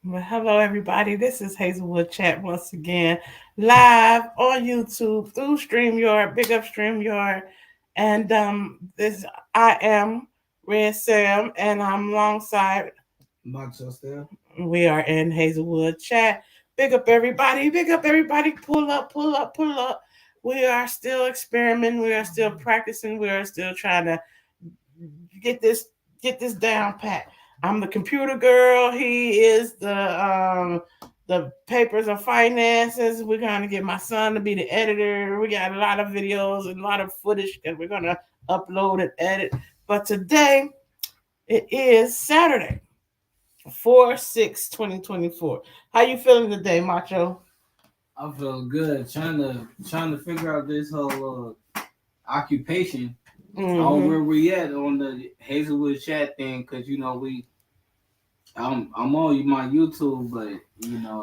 Well, hello, everybody. This is Hazelwood Chat once again, live on YouTube through StreamYard, big up StreamYard. And this I am Red Sam, and I'm alongside. Macho still. We are in Hazelwood Chat. Big up, everybody. Big up, everybody. Pull up, pull up, pull up. We are still experimenting. We are still practicing. We are still trying to get this get this down pat. I'm the computer girl. He is the papers and finances. We're gonna get my son to be the editor. We got a lot of videos and a lot of footage that we're gonna upload and edit. But today it is Saturday, 4/6/2024. How you feeling today, Macho? I feel good. Trying to figure out this whole occupation on Mm-hmm. where we at on the Hazelwood chat thing, because I'm on my YouTube, but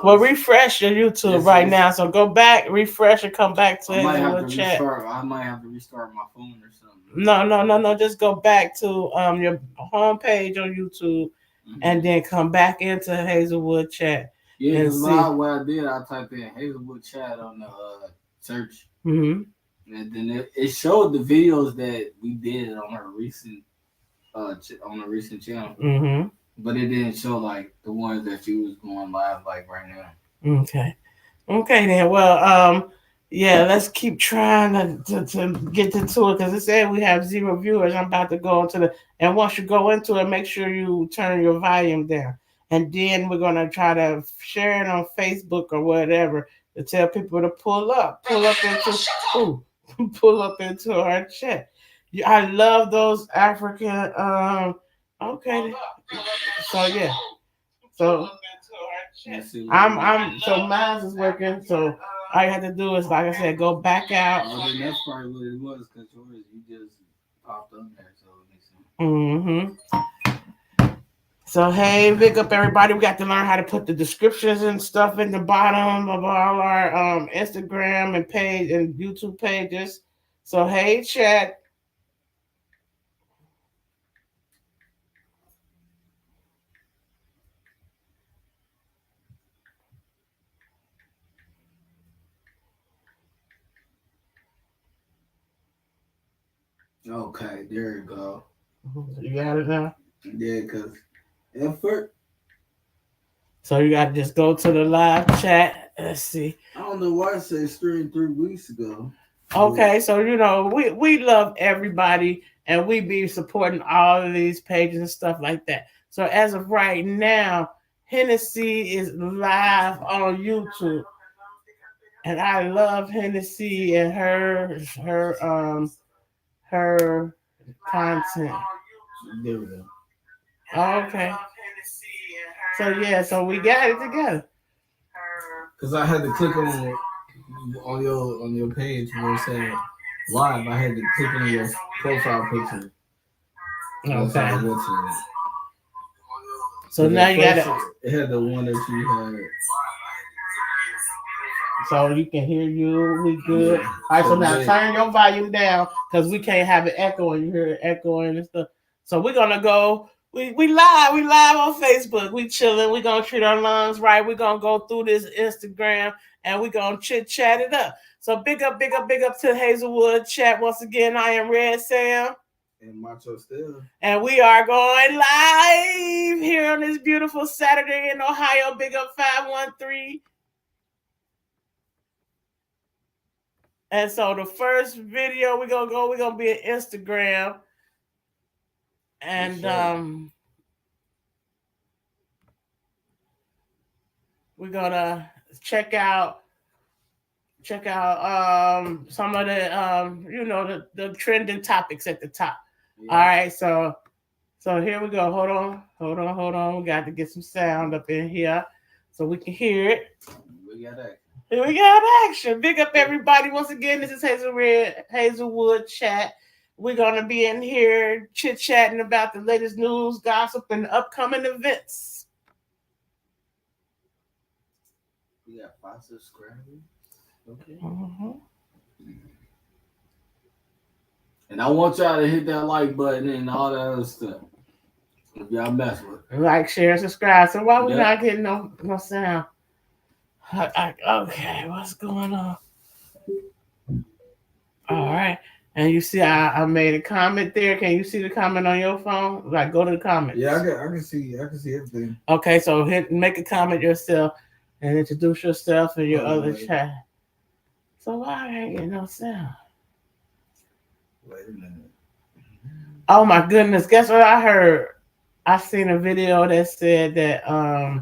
Well, refresh your YouTube right now. So go back, refresh, and come back to I might have to Hazelwood Chat. restart. I might have to restart my phone or something. No, no, no, no. Just go back to your homepage on YouTube, and then come back into Hazelwood Chat. Yeah, and because see. what I did, I typed in Hazelwood chat on the search, Mm-hmm. and then it showed the videos that we did on our recent on a recent channel. Mm-hmm. But it didn't show like the ones that you was going live like right now. Okay. Okay then. Well, yeah. Let's keep trying to get into it because it said we have 0 viewers. I'm about to go into and once you go into it, make sure you turn your volume down, and then we're gonna try to share it on Facebook or whatever to tell people to pull up into, ooh, pull up into our chat. I love those African. Okay. So yeah. So so mine is working. So all you have to do is, like I said, go back out. Oh, then that's probably what it was, because yours you just popped up there, so it makes sense. Mm-hmm. So hey, big up everybody. We got to learn how to put the descriptions and stuff in the bottom of all our Instagram and page and YouTube pages. So hey, chat. Okay, there you go. You got it now. Yeah, because effort. So you got to just go to the live chat. Let's see. I don't know why I said stream 3 weeks ago. Okay, so we love everybody and we be supporting all of these pages and stuff like that. So as of right now, Hennessy is live on YouTube, and I love Hennessy and her content. There we go. Okay, so yeah, so we got it together. Because I had to click on your page where it said live. I had to click on your profile picture. Okay. So So now you got it. It had the one that you had. So you can hear you. We good. All right. So now turn your volume down because we can't have it echoing. You hear it echoing and stuff. So we're gonna go. We live. We live on Facebook. We chilling. We gonna treat our lungs right. We gonna go through this Instagram and we gonna chit chat it up. So big up, big up, big up to Hazelwood Chat once again. I am Red Sam. And Macho still. And we are going live here on this beautiful Saturday in Ohio. Big up 513. And so the first video we're gonna be at Instagram. And we're gonna check out some of the trending topics at the top. Yeah. All right, so here we go. Hold on. We got to get some sound up in here so we can hear it. We got action. Here we got action. Big up everybody. Once again, this is Hazelwood Chat. We're going to be in here chit-chatting about the latest news, gossip, and upcoming events. We got 5 subscribers. Okay. Mm-hmm. And I want y'all to hit that like button and all that other stuff. If y'all mess with it. Like, share, subscribe. So why we not getting no sound? Okay, what's going on? All right. And you see, I made a comment there. Can you see the comment on your phone? Like, go to the comments. Yeah, I can see everything. Okay, so make a comment yourself and introduce yourself in your other chat. So why I ain't getting no sound? Wait a minute. Oh my goodness! Guess what I heard? I seen a video that said that I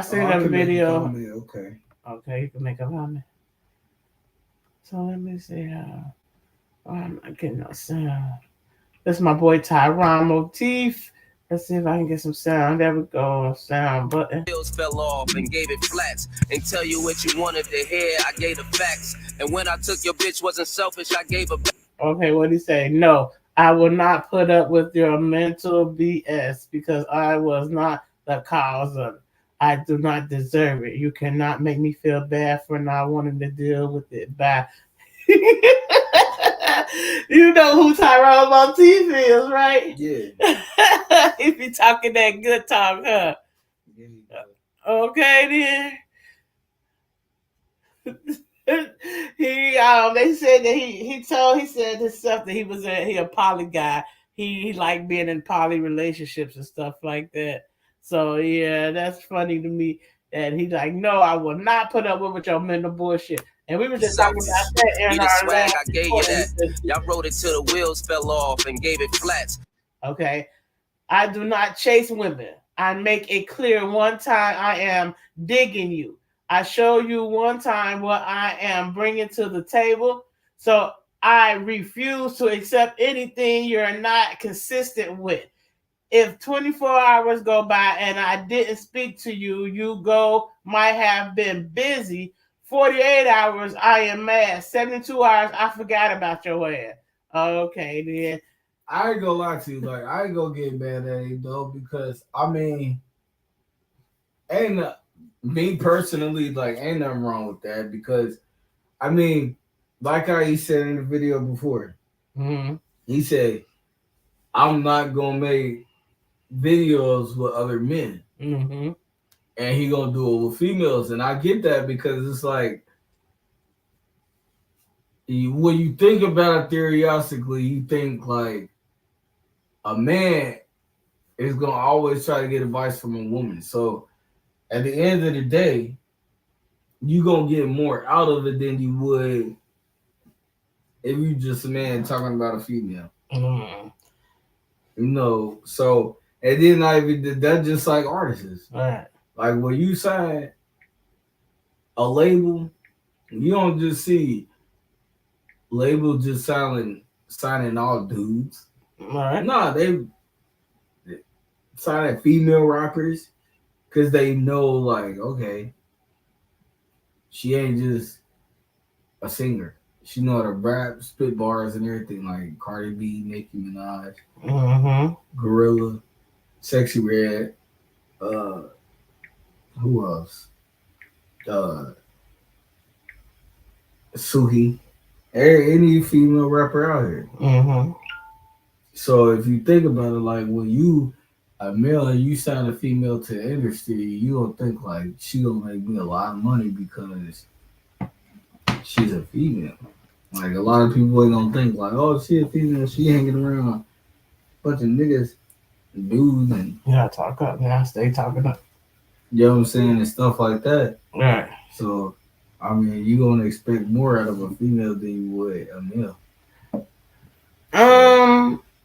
seen a video. Okay, you can make a comment. So let me see. I'm not getting no sound. That's my boy Tyron Motif. Let's see if I can get some sound. There we go. Sound button. Wheels fell off and gave it flats. And tell you what you wanted to hear. I gave the facts. And when I took your bitch, wasn't selfish. I gave a. Okay, what did he say? No, I will not put up with your mental BS because I was not the cause of it. I do not deserve it. You cannot make me feel bad for not wanting to deal with it. Bye. You know who Tyrone Motif is, right? Yeah. He be talking that good talk, huh? Yeah. Okay, then. They said that he said himself that he a poly guy. He liked being in poly relationships and stuff like that. So yeah, that's funny to me that he's like, no, I will not put up with your mental bullshit. And we were just talking about that in our swag, I gave you that. Y'all wrote it till the wheels fell off and gave it flats. Okay. I do not chase women. I make it clear one time I am digging you. I show you one time what I am bringing to the table. So I refuse to accept anything you're not consistent with. If 24 hours go by and I didn't speak to you, you might have been busy. 48 hours, I am mad. 72 hours, I forgot about your ass. Okay, then. I ain't gonna lie to you. Like, I ain't gonna get mad at him, though, because, I mean, me personally, like, ain't nothing wrong with that because, I mean, like how he said in the video before, he said, I'm not gonna make videos with other men. And he gonna do it with females. And I get that because it's like, when you think about it theoretically, you think like a man is gonna always try to get advice from a woman. So at the end of the day, you gonna get more out of it than you would if you just a man talking about a female. You know, so and then that's just like artists. Right. Like when you sign a label, you don't just see label just signing all dudes. Right. Nah, they signing female rappers because they know, like, okay, she ain't just a singer. She know how to rap, spit bars, and everything, like Cardi B, Nicki Minaj, Gorilla, Sexy Red, who else? Suki, any female rapper out here. So if you think about it, like when you a male and you sign a female to the industry, you don't think like she gonna make me a lot of money because she's a female. Like a lot of people ain't gonna think like, oh, she a female, she hanging around a bunch of niggas, dudes, and talk up now, stay talking up. You know what I'm saying, and stuff like that. Right. So, I mean, you gonna expect more out of a female than you would a male.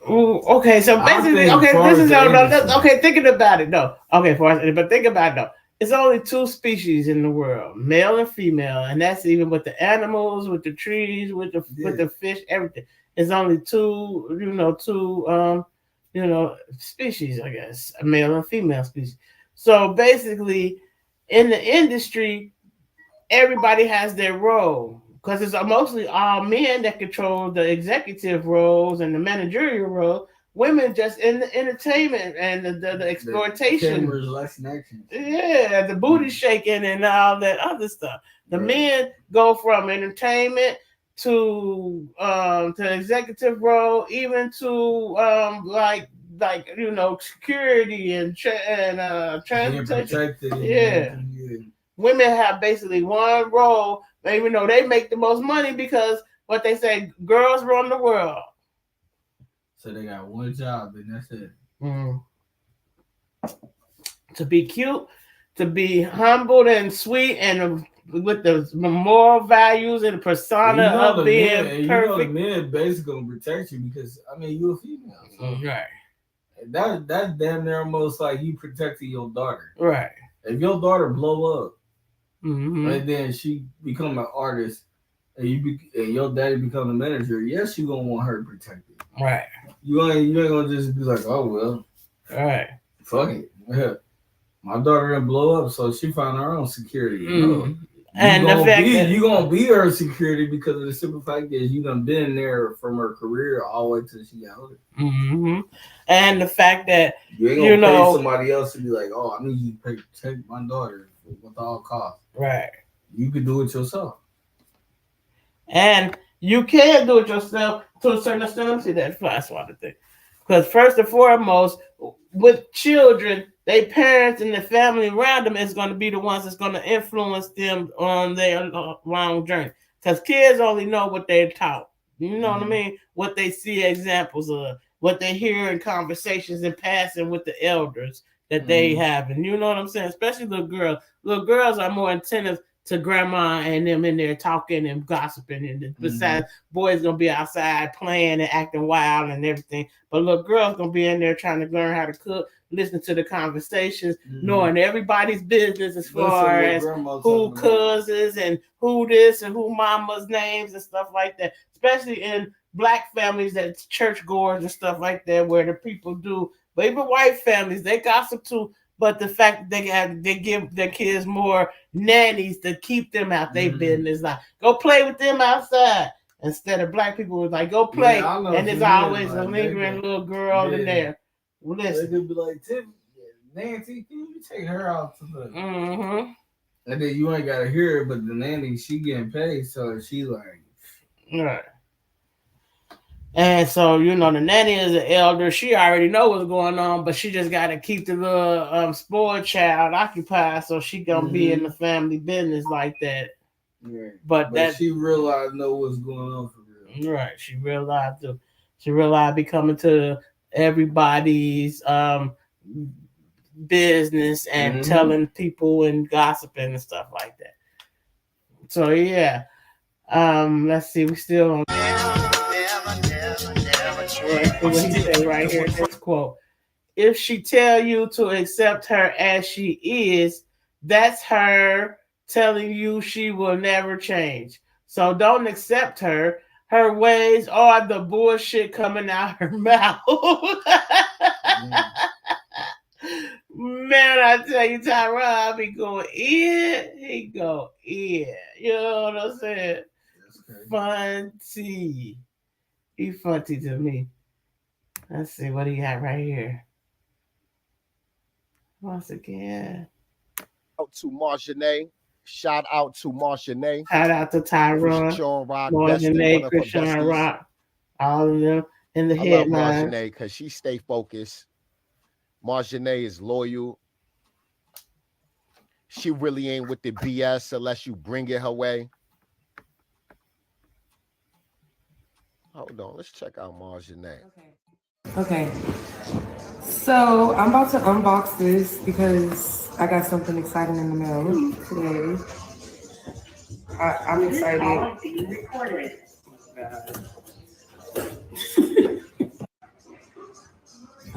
Okay, so basically, this is okay. Thinking about it, though. Okay, but think about it though. It's only two species in the world, male and female, and that's even with the animals, with the trees, with the fish, everything. It's only two species, I guess, a male and female species. So basically, in the industry, everybody has their role because it's mostly all men that control the executive roles and the managerial role. Women just in the entertainment and the exploitation. Yeah, the booty shaking and all that other stuff. The men go from entertainment to executive role, even to like like security and transportation. Protected. Yeah. Women have basically one role, even though they make the most money because what they say, girls run the world. So they got one job and that's it. To be cute, to be humble and sweet, and with the moral values and the persona of being perfect. The men basically gonna protect you because you're a female. So right. That's damn near almost like you protecting your daughter. Right. If your daughter blow up, and then she become an artist, and your daddy become a manager, yes, you gonna want her protected. Right. You ain't gonna just be like, oh well. Right. Fuck it. Yeah. My daughter didn't blow up, so she found her own security. No. And the fact that you gonna be her security because of the simple fact that you done been there from her career all the way till she got older. And the fact that you ain't gonna pay somebody else to be like, oh, I need you to protect my daughter with all costs. Right. You could do it yourself. And you can do it yourself to a certain extent. Let me see that last one thing. Because first and foremost, with children, their parents and the family around them is going to be the ones that's going to influence them on their long journey. Because kids only know what they're taught. You know what I mean? What they see examples of, what they hear in conversations and passing with the elders that they have. And you know what I'm saying? Especially little girls. Little girls are more attentive to grandma and them in there talking and gossiping. And besides, boys going to be outside playing and acting wild and everything. But little girls going to be in there trying to learn how to cook, listen to the conversations, knowing everybody's business as far as who cousins and who this and who mama's names and stuff like that. Especially in Black families, that's churchgoers and stuff like that, where the people do. But even white families, they gossip too. But the fact that they give their kids more nannies to keep them out their business, like go play with them outside. Instead of Black people was like, go play, and there's always a lingering little girl in there. Well, listen, they could be like, Nancy, can you take her out to the? And then you ain't gotta hear it, but the nanny, she getting paid, so she like, right. And so, the nanny is an elder. She already know what's going on, but she just got to keep the little spoiled child occupied so she going to be in the family business like that. Yeah. But that she realized know what's going on for real. Right. She realized becoming to everybody's business and telling people and gossiping and stuff like that. So, yeah. Let's see. We still on. What he said right here, this quote: if she tell you to accept her as she is, that's her telling you she will never change. So don't accept her. Her ways are the bullshit coming out her mouth. Man, I tell you, Tyrone, I be going in. He go in. You know what I'm saying? Funty. He funty to me. Let's see what he got right here. Once again. Out to Marjanae. Shout out to Marjanae. Shout out to Tyrone. Marjanae, Christian Rock. All of them in the headlines. I love Marjanae because she stay focused. Marjanae is loyal. She really ain't with the BS unless you bring it her way. Hold on, let's check out Marjanae. Okay. So I'm about to unbox this because I got something exciting in the mail today. I'm excited.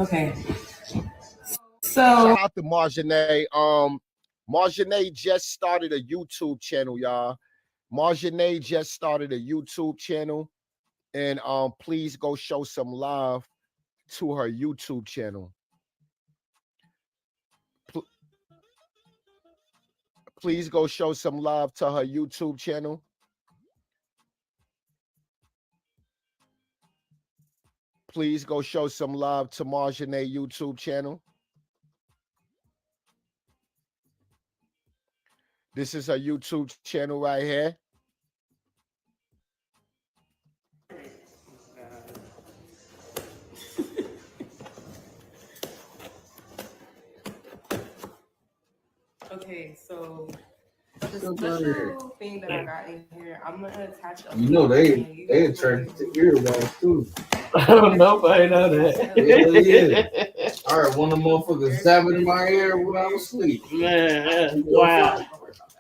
Okay. So shout out to Marjanae. Marjanae just started a YouTube channel, y'all. Marjanae just started a YouTube channel. And please go show some love to her YouTube channel. Please go show some love to her YouTube channel. Please go show some love to Marjanae YouTube channel. This is her YouTube channel right here. Okay, so the Come down here. special thing that I got in here, I'm gonna attach a You know they and you guys attracted will to earwax too. Nobody know that. Yeah. All right, one of the motherfuckers zapping in my ear when I was asleep. Man, wow. Don't worry about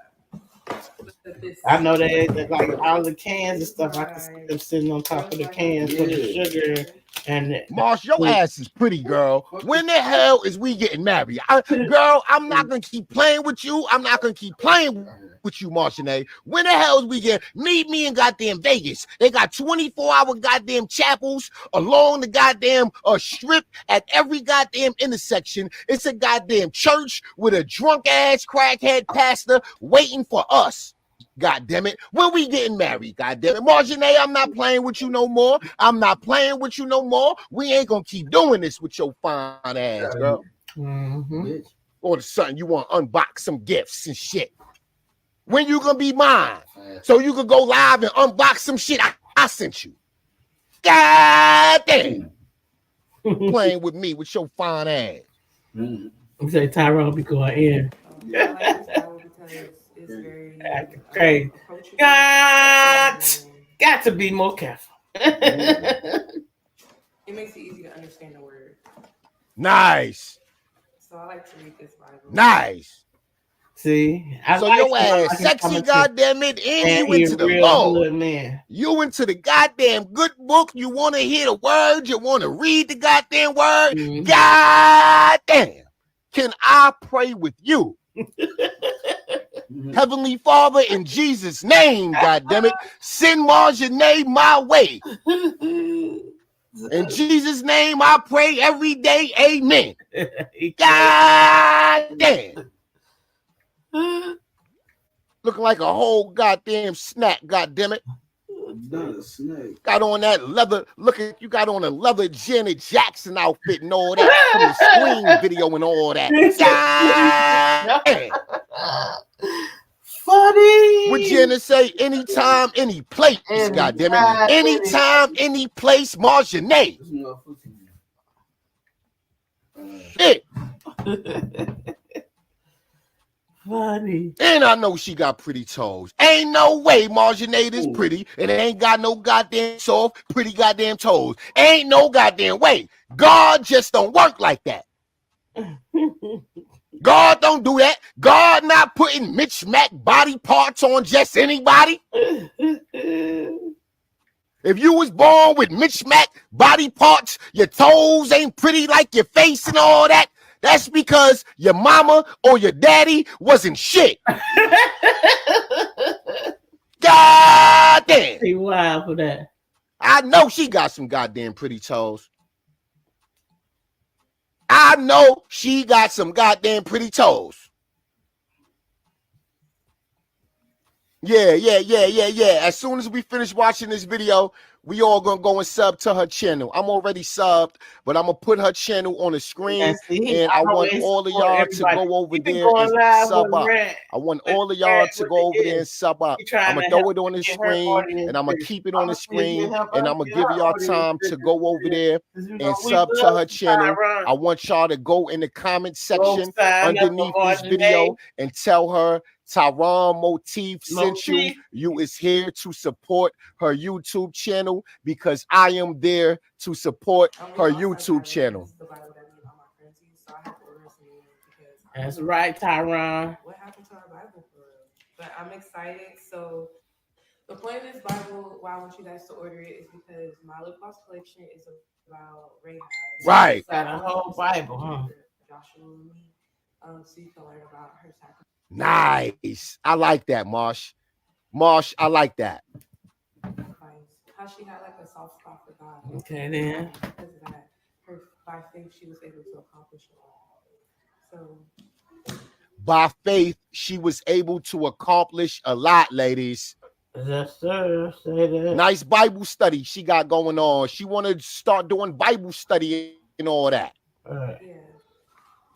that. This- I know they like all the cans and stuff. I can see them sitting on top of the cans for the Yeah. sugar and Marsh, your ass is pretty, girl. When the hell is we getting married? Girl, I'm not gonna keep playing with you. I'm not gonna keep playing with you, Marcianae. When the hell is we get meet me in goddamn Vegas? They got 24-hour goddamn chapels along the goddamn strip at every goddamn intersection. It's a goddamn church with a drunk ass crackhead pastor waiting for us. God damn it. When we getting married, god damn it. Marcianae, I'm not playing with you no more. I'm not playing with you no more. We ain't gonna keep doing this with your fine ass, girl. Mhm. All of a sudden, you want to unbox some gifts and shit. When you gonna be mine? So you could go live and unbox some shit I sent you. God damn. Playing with me with your fine ass. Mm. You say Tyrone be going in. I like this Bible because it's very Acting crazy. approachable. Got to be more careful. It makes it easy to understand the word. Nice. So I like to read this Bible. Nice. See, I So like your him. I ass like him sexy, coming to- goddamn it, and and you he into a the real Lord. good man. You into the goddamn good book. You want to hear the word. You want to read the goddamn word. Mhm. Goddamn. Can I pray with you? Heavenly Father, in Jesus' name, goddammit, send Marcianae my way. In Jesus' name, I pray every day, amen. God damn. Looking like a whole goddamn snack, goddammit. Not a snake. Got on that leather, look at you got on a leather Janet Jackson outfit and all that from the Scream video and all that. God damn. Funny. What Janet say? Anytime, any place, goddammit. Anytime, any place, Marcianae. This motherfucker. Shit. Funny. And I know she got pretty toes. Ain't no way Marcianae is pretty and it ain't got no goddamn soft, pretty goddamn toes. Ain't no goddamn way. God just don't work like that. God don't do that. God not putting Mitch Mac body parts on just anybody. If you was born with Mitch Mac body parts, your toes ain't pretty like your face and all that. That's because your mama or your daddy wasn't shit. God damn. He wild for that. I know she got some goddamn pretty toes. I know she got some goddamn pretty toes. Yeah. As soon as we finish watching this video, we all gonna go and sub to her channel. I'm already subbed, but I'm gonna put her channel on the screen, and I want all of y'all to go over there and sub up. I want all of y'all to go over there and sub up. I'm gonna throw it on the screen, and I'm gonna keep it on the screen, and I'm gonna give y'all time to go over there and sub to her channel. I want y'all to go in the comment section underneath this video and tell her Tyrone Motif sent you. You is here to support her YouTube channel because I am there to support her YouTube channel. That's right, Tyrone. What happened to our Bible for real? But I'm excited. So the point of this Bible, why I want you guys to order it, is because my lip gloss collection is about Rahab. Right. Got a whole Bible, huh? Joshua and me. So you can learn about her sacrifice. Nice. I like that, Marsh. Marsh, I like that. How she had like a soft spot for God. Okay, then. Because of that, by faith, she was able to accomplish a lot. So by faith, she was able to accomplish a lot, ladies. Yes, sir. Say that. Nice Bible study she got going on. She want to start doing Bible study and all that. Yeah.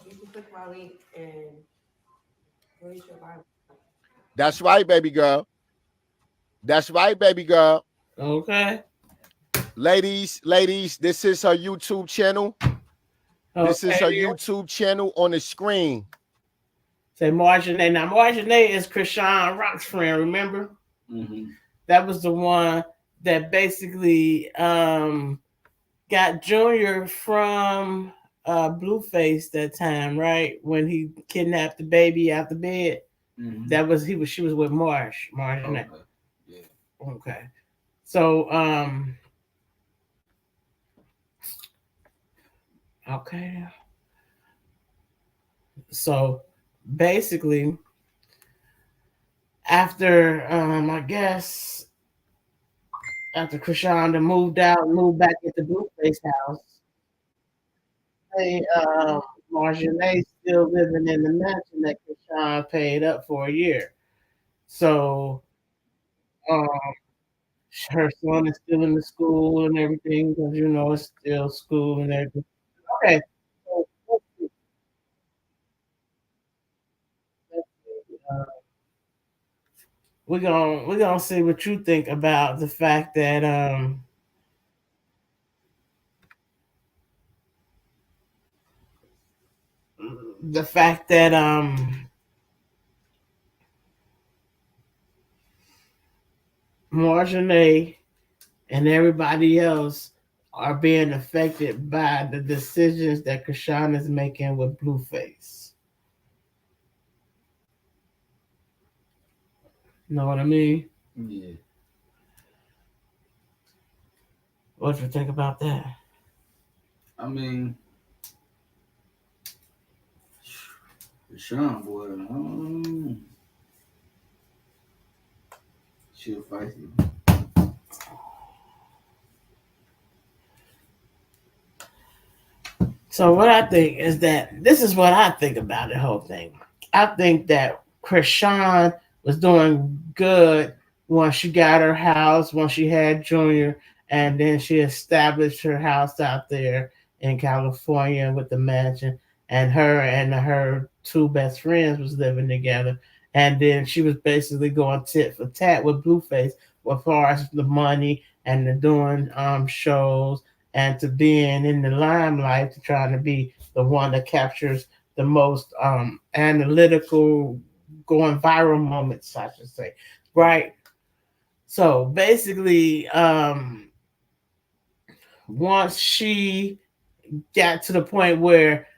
You can click my link and read your Bible. That's right, baby girl. That's right, baby girl. Okay. Ladies, this is her YouTube channel. This is her YouTube channel on the screen. say Marjanae. Now Marjanae is Krishan Rock's friend, remember? Mm-hmm. That was the one that basically got Junior from Blueface that time, right? When he kidnapped the baby out the bed. Mm-hmm. She was with Marjanae. Okay. Yeah. Okay. So okay. So basically after I guess after Krishan moved out, moved back into Blueface house, they Marjanae still living in the mansion that Krishan paid up for a year. So um her son is still in the school and everything because you know it's still school and everything. Okay. So let's see. We're gonna see what you think about the fact that Marjanae and everybody else are being affected by the decisions that Krishan is making with Blueface. Know what I mean? Yeah. What do you think about that? I mean, Sean, boy, she'll fight you. So what I think is that this is what I think about the whole thing. I think that Krishan was doing good once she got her house, once she had Junior, and then she established her house out there in California with the mansion, and her two best friends was living together. And then she was basically going tit for tat with Blueface as far as the money and the doing shows and to being in the limelight to trying to be the one that captures the most analytical going viral moments, I should say. Right. So basically, once she got to the point where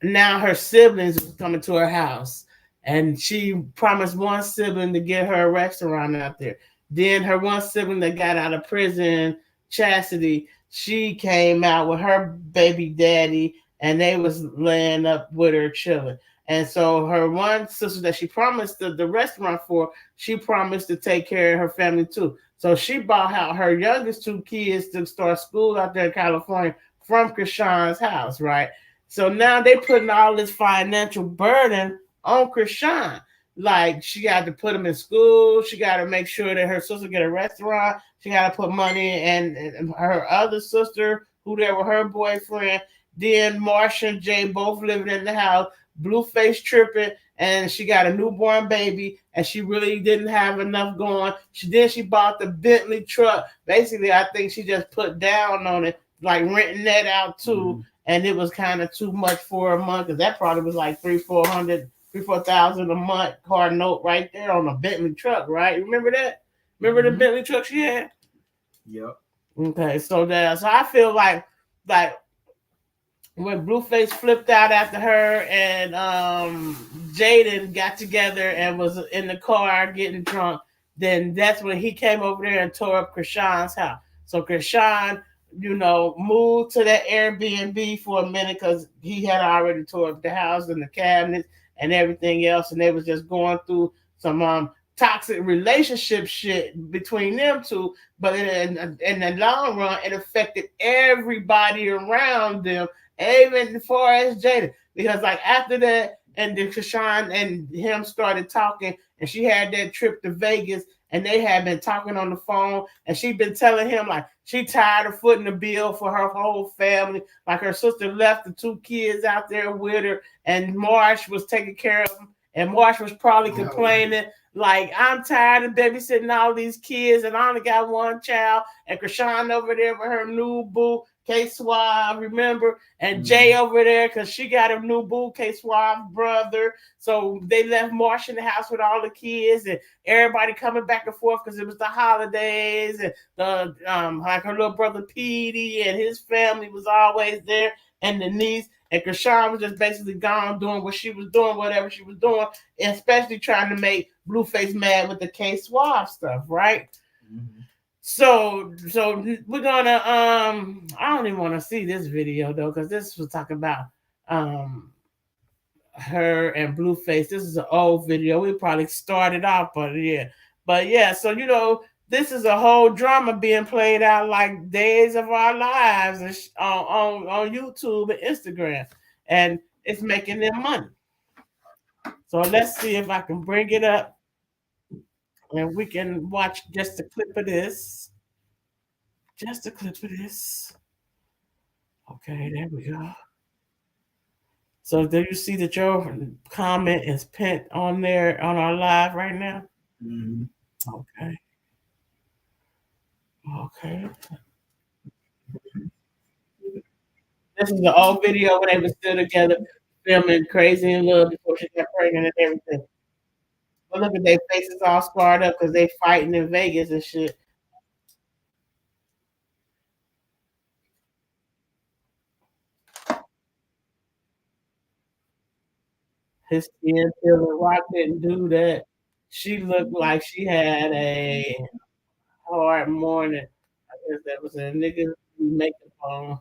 now her siblings was coming to her house and she promised one sibling to get her a restaurant out there. Then her one sibling that got out of prison, Chastity, she came out with her baby daddy and they was laying up with her chilling. And so her one sister that she promised the restaurant for, she promised to take care of her family too. So she bought out her youngest two kids to start school out there in California from Krishan's house, right? So now they putting all this financial burden on Krishan. Like she got to put them in school. She got to make sure that her sister get a restaurant. She got to put money and her other sister, who there with her boyfriend. Then Marsha and Jay both living in the house. Blueface tripping, and she got a newborn baby, and she really didn't have enough going. She bought the Bentley truck. Basically, I think she just put down on it, like renting that out too. Mm-hmm. And it was kind of too much for a month because that probably was like 4,000 a month car note right there on a Bentley truck, right? Remember that? Remember the Bentley truck she had? Yep. Okay, so I feel like when Blueface flipped out after her and Jaden got together and was in the car getting drunk, then that's when he came over there and tore up Krishan's house. So Krishan, moved to that Airbnb for a minute because he had already tore up the house and the cabinets and everything else, and they was just going through some toxic relationship shit between them two. But in the long run, it affected everybody around them, even as far as Jada. Because like after that, and then Krishan and him started talking, and she had that trip to Vegas, and they had been talking on the phone, and she'd been telling him like she tired of footing the bill for her whole family. Like her sister left the two kids out there with her, and Marsh was taking care of them. And Marsh was probably complaining Like, I'm tired of babysitting all these kids, and I only got one child. And Krishan over there with her new boo, K Suave, remember? And Jay over there, because she got a new boo, K Suave brother. So they left Marsha in the house with all the kids, and everybody coming back and forth because it was the holidays. And the like her little brother Petey and his family was always there, and the niece. And Krishan was just basically gone doing what she was doing, whatever she was doing, especially trying to make Blueface mad with the K Suave stuff, right? Mm-hmm. So we're gonna I don't even want to see this video though, because this was talking about her and Blueface. This is an old video. We probably started off, but yeah. So this is a whole drama being played out like Days of Our Lives and on YouTube and Instagram, and it's making them money. So let's see if I can bring it up, and we can watch just a clip of this. Just a clip of this. Okay, there we go. So do you see that your comment is pinned on there on our live right now? Mm-hmm. Okay. Okay. This is the old video when they were still together, filming Crazy in Love before she got pregnant and everything. But look at their faces all scarred up because they fighting in Vegas and shit. His skin feeling Rock didn't do that. She looked like she had a hard morning. I guess that was a nigga makeup on.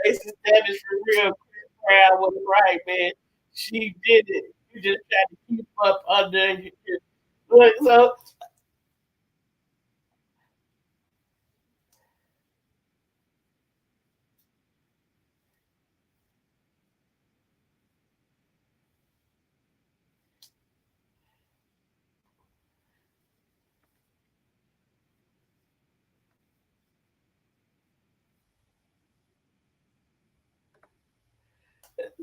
Faces damaged for real. Chris Brown was right, man. She did it. You just tried to keep up under. Look, so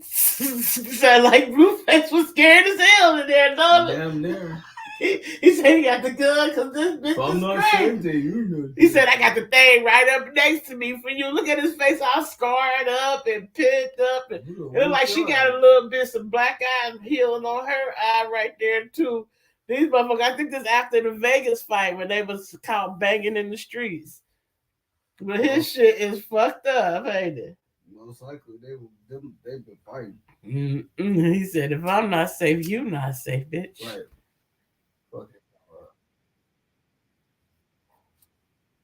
sound like Blueface was scared as hell in there. No, damn near. He said he got the gun because this bitch is crazy. He said, I got the thing right up next to me for you. Look at his face all scarred up and picked up. And it looked like she got a little bit of black eye healing on her eye right there, too. These motherfuckers, I think this after the Vegas fight when they was caught banging in the streets. But his shit is fucked up, ain't it? Most likely they've been fighting. Mm-hmm. He said, if I'm not safe, you not safe, bitch. Right.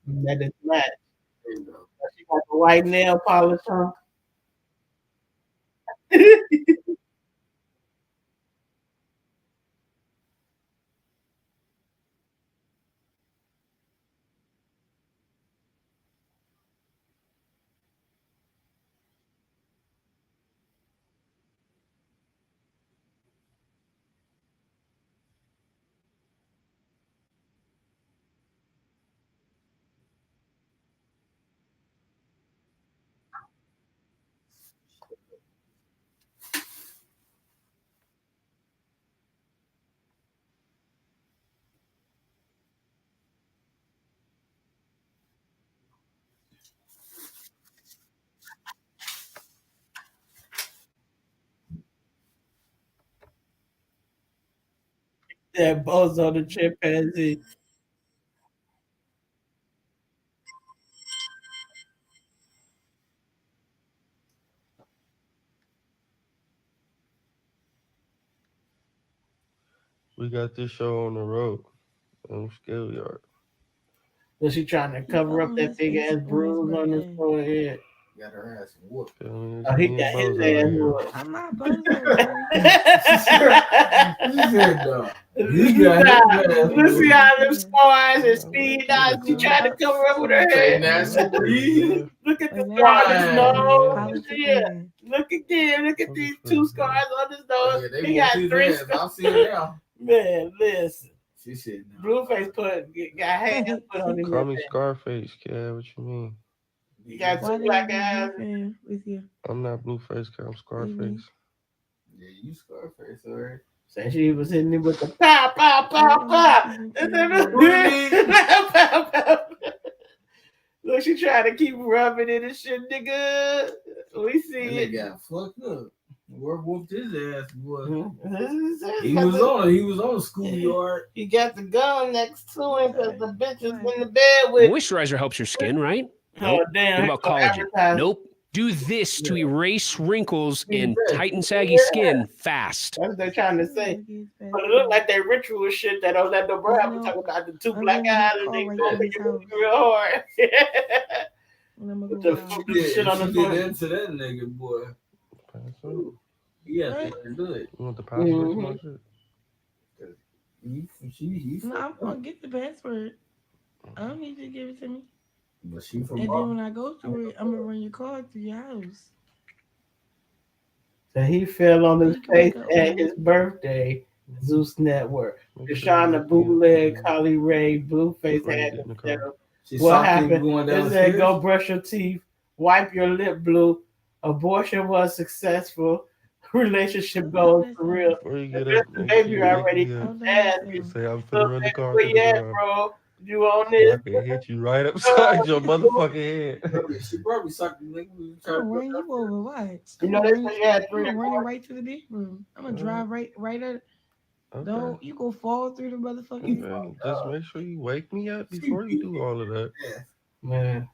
That is match. She got the white nail polish on. Yeah, Bozo the chimpanzee. We got this show on the road on Scale Yard. Was she trying to cover up that big ass bruise on his forehead? Got her ass whooped. Oh, he got his ass whooped. I'm not Bozo. Let's see how them scars and speed dots. She tried to cover up with her head. Look at the scar on his nose. Yeah. Look again. Look at these two scars on his nose. He got 3 scars. I'll see it now. Man, listen. She said no. Blueface got hands put on him. Call me Scarface, kid. What you mean? You got 2 black eyes. With you. I'm not Blueface, kid. I'm Scarface. Yeah, you Scarface, alright. So she was hitting him with the pow, pow, pow, pow. And then pow, pow, pow. Look, she trying to keep rubbing it and shit, nigga. We see And it. they got fucked up. Word whooped his ass, boy. Mm-hmm. He was on the schoolyard. He got the gun next to him because the bitch was in the bed with. Moisturizer helps your skin, right? Oh, Nope. damn. What about collagen? Nope. Do this to erase wrinkles and tighten saggy skin fast. That's what they're trying to say. But it looked like that ritual shit that Orlando Brown was talking about, the two black guys and they go real hard. With the shit on the She did into that nigga, boy. Yeah, good. You want the password? No, I'm gonna get the password. I don't need you to give it to me. But she from And then when I go through it, I'm gonna run your card through your house. So he fell on his face at his birthday. Zeus Network. Deshaun the bootleg, Holly Ray, Blueface had himself. What happened? They said go brush your teeth, wipe your lip blue. Abortion was successful. Relationship goals for real. Baby already asked you. Say I'm finna run the car. Where you at, bro? You on this? I can hit you right upside your motherfucking head. She probably sucked the nigga. I'm gonna run you over. What? You know they say you had I'm gonna run it right to the bedroom. I'm gonna drive right at. Okay. Don't you go fall through the motherfucking. Okay. Just make sure you wake me up before you do all of that. Man.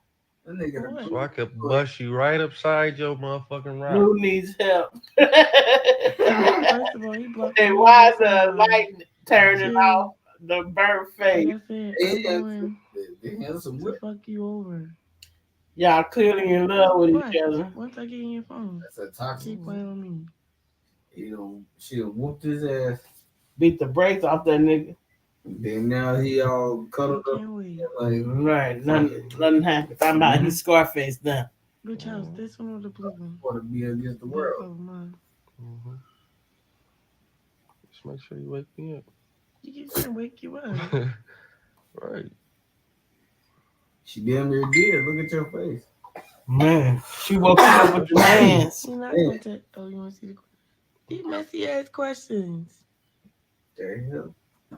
That nigga. So I could bust you right upside your motherfucking rock. Who needs help? First of all, he blocked. And why is the light turning off? The bird face. To fuck you over. Y'all clearly in love with each other. Once I get in your phone, That's a toxic. keep playing on me. You know, she whooped his ass. Beat the brakes off that nigga. Then now he all cuddled up. Like, right, nothing happened. I'm about he's Scarface done. Which house? This one or the blue one? Want to be against the world. Oh, mine. Mm-hmm. Just make sure you wake me up. You keep saying wake you up. Right. She damn near did. Look at your face. Man, she woke up with your hands. You're not gonna take. Oh, you want to see the these messy ass questions? There you go.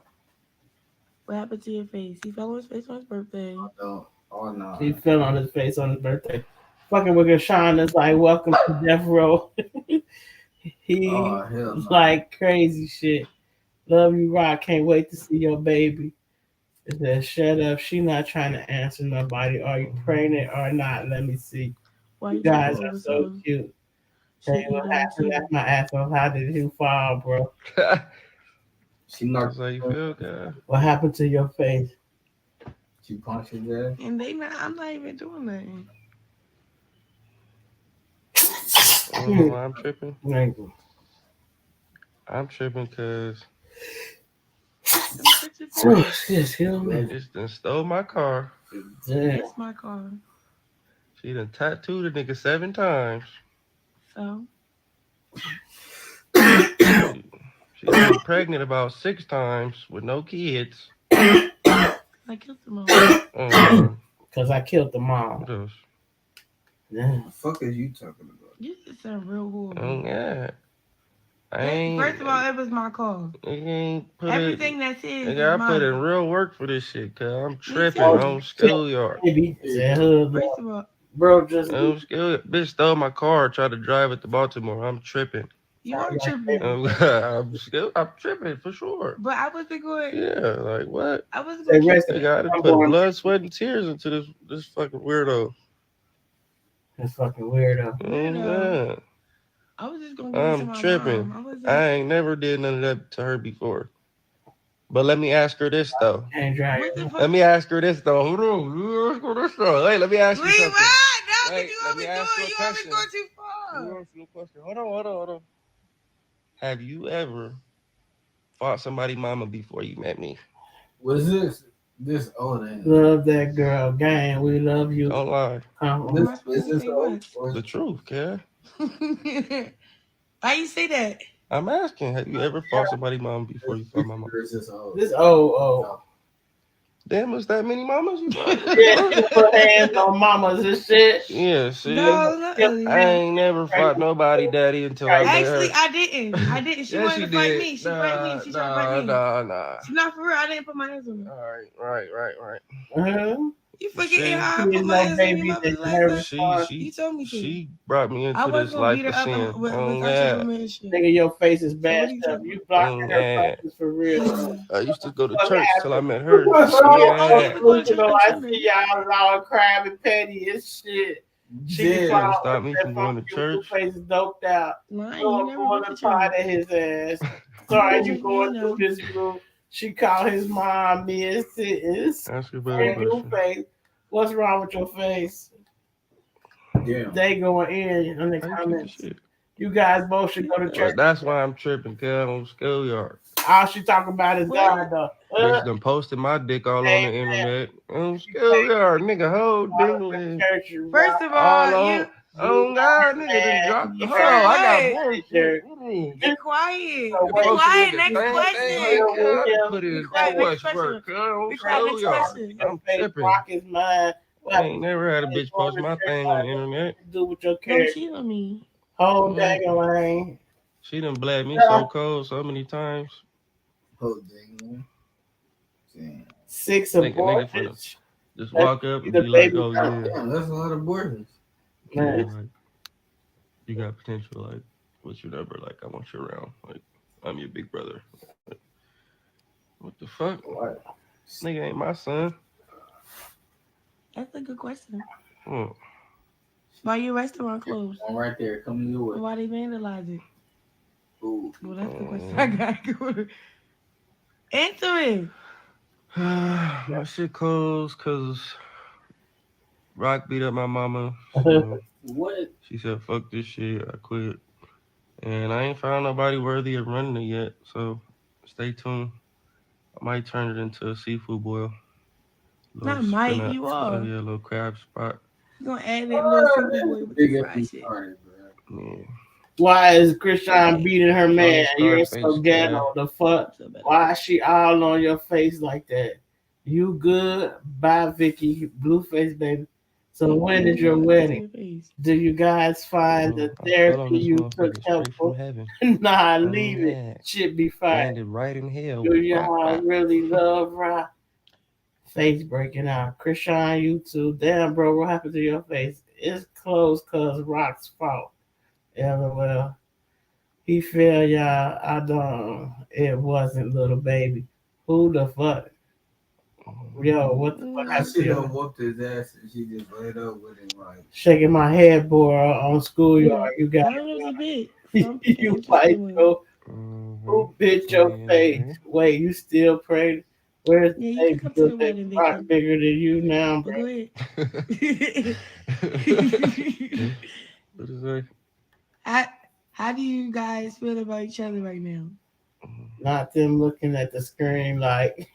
What happened to your face? He fell on his face on his birthday. Oh no. He fell on his face on his birthday. Fucking with Sean is like, welcome to Death Row. He like crazy shit. Love you, Rock. Can't wait to see your baby. It says, shut up. She not trying to answer nobody. Are you pregnant or not? Let me see. Why you guys are so cute. Tell you what happened. That's my ass off. How did you fall, bro? She knocked. How you feel, guy? What happened to your face? She punched his ass. And they not. I'm not even doing nothing. I'm tripping. Thank you. I'm tripping because they just done stole my car. It's my car. She done tattooed a nigga 7 times. So She been pregnant about 6 times with no kids. I killed the mom. Because I killed the mom. What else? Yeah. What the fuck is you talking about? You just sound real horrible. Oh yeah. I ain't, First of all, it was my car. Ain't put Everything that's his. Nigga, I put in real work for this shit, cause I'm tripping on schoolyard. First of all, bro, just bitch stole my car, tried to drive it to Baltimore. I'm tripping. You are tripping. I'm tripping for sure. But I wasn't going. Yeah, like what? I wasn't going. Nigga, I done put blood, sweat, and tears into this fucking weirdo. This fucking weirdo. Yeah. I was just gonna give it to my tripping. Mom. I ain't never did none of that to her before. But let me ask her this though. Let me ask her this though. Hold on. Hey, let me ask you something. No, you always going too far. Hold on. Have you ever fought somebody mama before you met me? What is this? This old love that girl, gang. We love you. Don't lie. This is the truth, kid. Why you say that? I'm asking. Have you ever fought somebody mama before you fought my mama? This old. Damn, was that many mamas? Yeah, she put hands on mamas and shit. Yeah, see, No, I ain't never fought nobody daddy until I met her. actually, I didn't. She Yeah, wanted she to fight did. me. She fight me. She tried to fight me. Nah. She's not for real. I didn't put my hands on her. All right. You forget how I She put is my no hands on your baby mother that last never time. fought. You told me to. She brought me I into wasn't this gonna life beat her of up sin. with Oh, Tasha yeah. Roman shit. Nigga, your face is So what bad are you stuff. talking You about? blocking her Yeah. practice for real. I used to go to What church till I happened? met her. Oh, yeah, we go to church Delusional. next I Sunday. see y'all all crabbing petty and shit. She Yeah. can Couldn't stop me from going to church. Face is doped out. Lying, you Going never for went the to pot church. at his ass. Sorry, you Just going me, through this group. She called his mom mid sentence. Ask her about a Your question. face. What's wrong with your face? Damn. They going in on the How you comments. keep the shit? You guys both should go to church. But that's why I'm tripping, cuz on schoolyard. All she talking about is God, though. Bitch done posted my dick all on the internet. On schoolyard, nigga, whole dingling. First of All all, on. you Oh God, nigga, done dropped. You Hold on, I got said more. be quiet. So Be wait, quiet. nigga, Next thing, question. Put in Be quiet. too Next much work, question. cuz on Be quiet. Next schoolyard. question. I'm tripping. Rock his mind. I ain't never had a bitch post my thing on the internet. Do with your Don't character. cheat on me. Whole dang lane. She done bled me so cold so many times. Oh, dang. Damn. 6 Nigga abortions. Just walk up and the be like, baby oh yeah. Damn, that's a lot of abortions. Like, you got potential, like, what's your number? Like, I want you around. Like, I'm your big brother. Like, what the fuck? What? This nigga ain't my son. That's a good question. Hmm. Why your restaurant closed? One right there, coming your way. Why they vandalize it? Ooh. Well, that's the question I got. Answer it. My shit closed because Rock beat up my mama. So What? she said, fuck this shit. I quit. And I ain't found nobody worthy of running it yet. So stay tuned. I might turn it into a seafood boil. Not might, you are. Oh, yeah, a little crab spot. You gonna add that little seafood boy with the fried shit. Yeah. Why is Krishan beating her man? Scarface, You're so ghetto. yeah. The fuck? Why is she all on your face like that? You good? Bye, Vicky. Blueface, baby. So when is your wedding? Do you guys find the therapy you took helpful? Nah, leave it. Shit be fine. Landed right in hell. Do y'all really love Rock? Face breaking out. Krishan, you too. Damn, bro, what happened to your face? It's closed cause Rock's fault. LOL. He fell, y'all. I don't. It wasn't little baby. Who the fuck? Yo, what the fuck? I should have whooped his ass and she just laid up with him like shaking my headboard on schoolyard. You got you fight, bro. Who bit your face? Wait, you still praying? Where's the baby? Rock bigger than you now, bro. Go ahead. What is that? How do you guys feel about each other right now? Not them looking at the screen like,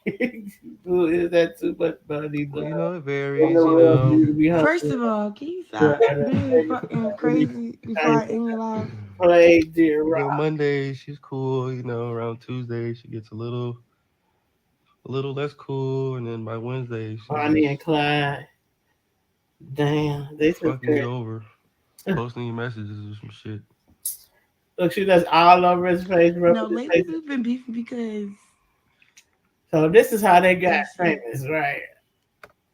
who is that too much buddy? Well, you know, it varies. You know. First of all, can you stop being fucking crazy before I end your life? Play dear You know, Rock. Monday she's cool. You know, around Tuesday she gets a little less cool, and then by Wednesday, Bonnie and Clyde. Damn, they fucking you over, posting your messages or some shit. Look, she does all over his face. No, lately we've been beefing because. So this is how they got famous, right?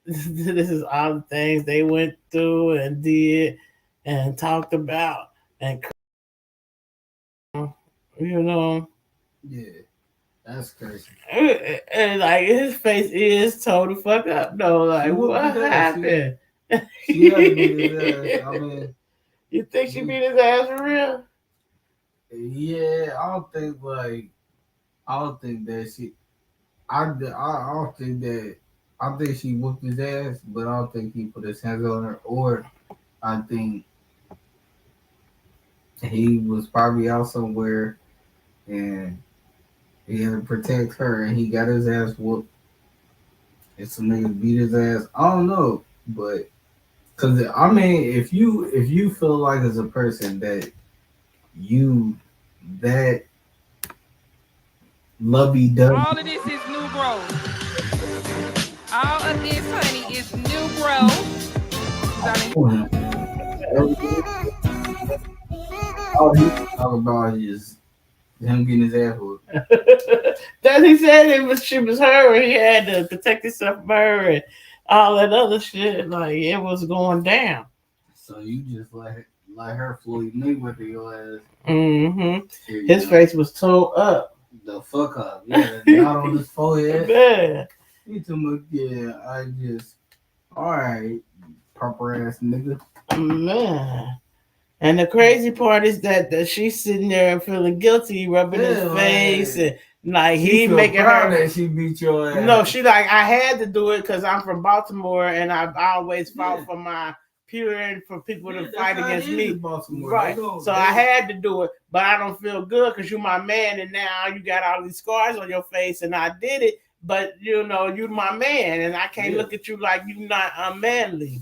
This is all the things they went through and did and talked about, and you know. Yeah, that's crazy. And like his face is total fuck up though. Like what happened? She had to beat his ass. I mean, you think she beat his ass for real? Yeah, I don't think that she. I don't think that. I think she whooped his ass, but I don't think he put his hands on her. Or I think he was probably out somewhere and he had to protect her, and he got his ass whooped. And some niggas beat his ass. I don't know, but because I mean, if you feel like as a person that you that lovey-dovey. All of this is new, bro. about this, honey, is new, bro. All he talk about is him getting his ass whooped. That he said she was her, and he had to protect himself from her and all that other shit. Like it was going down. So you just like her Floyd Mayweather your ass. Mm-hmm. His face was tore up. The fuck up. Yeah, not on his forehead. Yeah. He too much. Yeah, I just. All right, proper ass nigga. Man. And the crazy part is that she's sitting there feeling guilty, rubbing his face, and like he making her that she beat your ass. No, she like I had to do it because I'm from Baltimore and I've always fought for my pure and for people to fight against me. Right. So I had to do it, but I don't feel good because you're my man, and now you got all these scars on your face, and I did it. But you know, you're my man, and I can't look at you like you're not unmanly.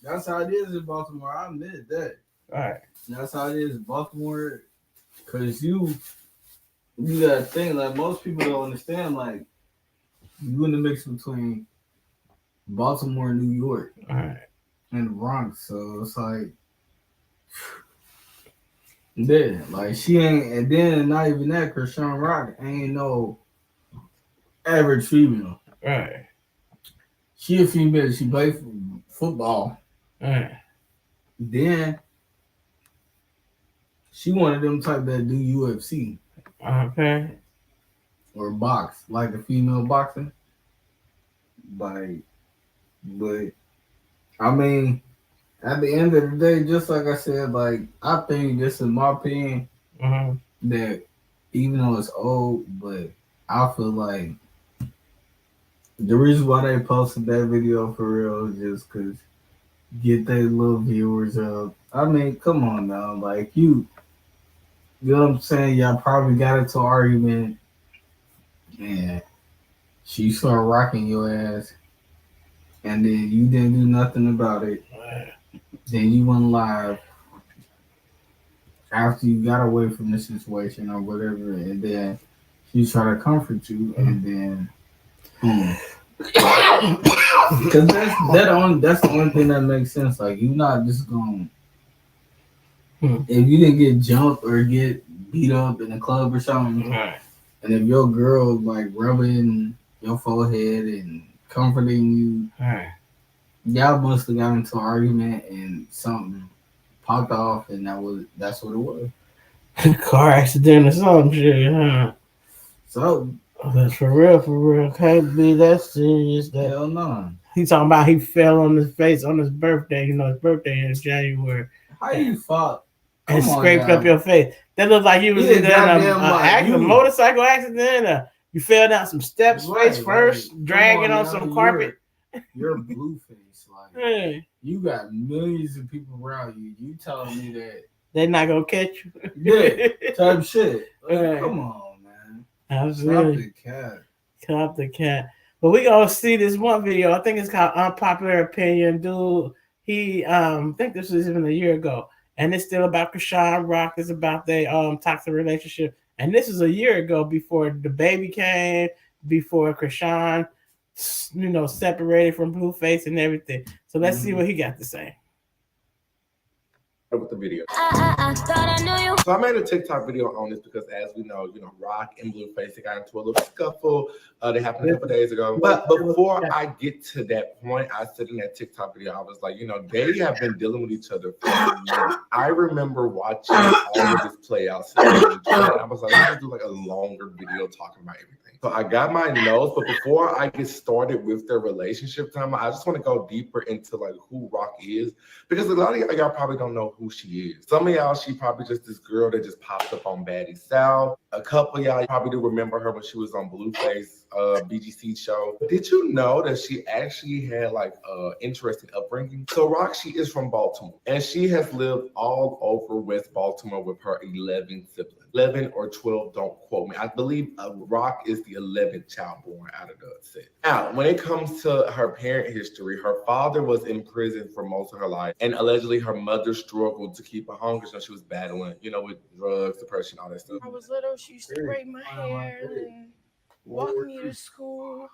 That's how it is in Baltimore. I admit that. Right. That's how it is in Baltimore. Cause you gotta think like most people don't understand. Like you in the mix between Baltimore and New York, right, and the Bronx. So it's like, yeah, like she ain't. And then not even that, Krishan Rock ain't no average female. Right. She a female. She played football. Right. Then she one of them type that do UFC. Okay. Or box, like a female boxing. But I mean, at the end of the day, just like I said, like I think this is my opinion that even though it's old, but I feel like the reason why they posted that video for real is just because get their little viewers up. I mean, come on now, like you know what I'm saying? Y'all probably got into an argument and she started rocking your ass and then you didn't do nothing about it. Then you went live after you got away from the situation or whatever, and then she tried to comfort you, and then because that's the only thing that makes sense. Like you're not just going if you didn't get jumped or get beat up in a club or something, and if your girl like rubbing your forehead and comforting you, y'all must have got into an argument and something popped off, and that's what it was. Car accident or something shit, huh? So that's for real. Can't be that serious. That hell no. He talking about he fell on his face on his birthday. You know his birthday is January. How you fought and scraped up your face? That looked like you was in a motorcycle accident. You fell down some steps face first, dragging on some carpet. You're blue face, like you got millions of people around you. You telling me that they're not gonna catch you? Yeah, type shit. Like, come on, man. Absolutely. Cop the cat. But we gonna see this one video. I think it's called Unpopular Opinion. Dude, he I think this was even a year ago, and it's still about Krishan Rock. It's about their toxic relationship, and this is a year ago before the baby came, before Krishan, separated from Blueface and everything. So let's see what he got to say. With the video. So I made a TikTok video on this because, as we know, Rock and Blueface, they got into a little scuffle. They happened a couple days ago. But before I get to that point, I said in that TikTok video, I was like, they have been dealing with each other for years. I remember watching all of this play out. And I was like, let's do like a longer video talking about everything. So I got my notes, but before I get started with their relationship time, I just want to go deeper into like who Rock is, because a lot of y'all probably don't know who she is. Some of y'all, she probably just this girl that just popped up on Baddie South. A couple of y'all probably do remember her when she was on Blueface BGC show. Did you know that she actually had like interesting upbringing? So Rock, she is from Baltimore, and she has lived all over West Baltimore with her 11 siblings. 11 or 12, don't quote me. I believe Rock is the 11th child born out of the set. Now, when it comes to her parent history, her father was in prison for most of her life, and allegedly her mother struggled to keep her home because she was battling, with drugs, depression, all that stuff. I was little, she used to braid my hair and walk me to school.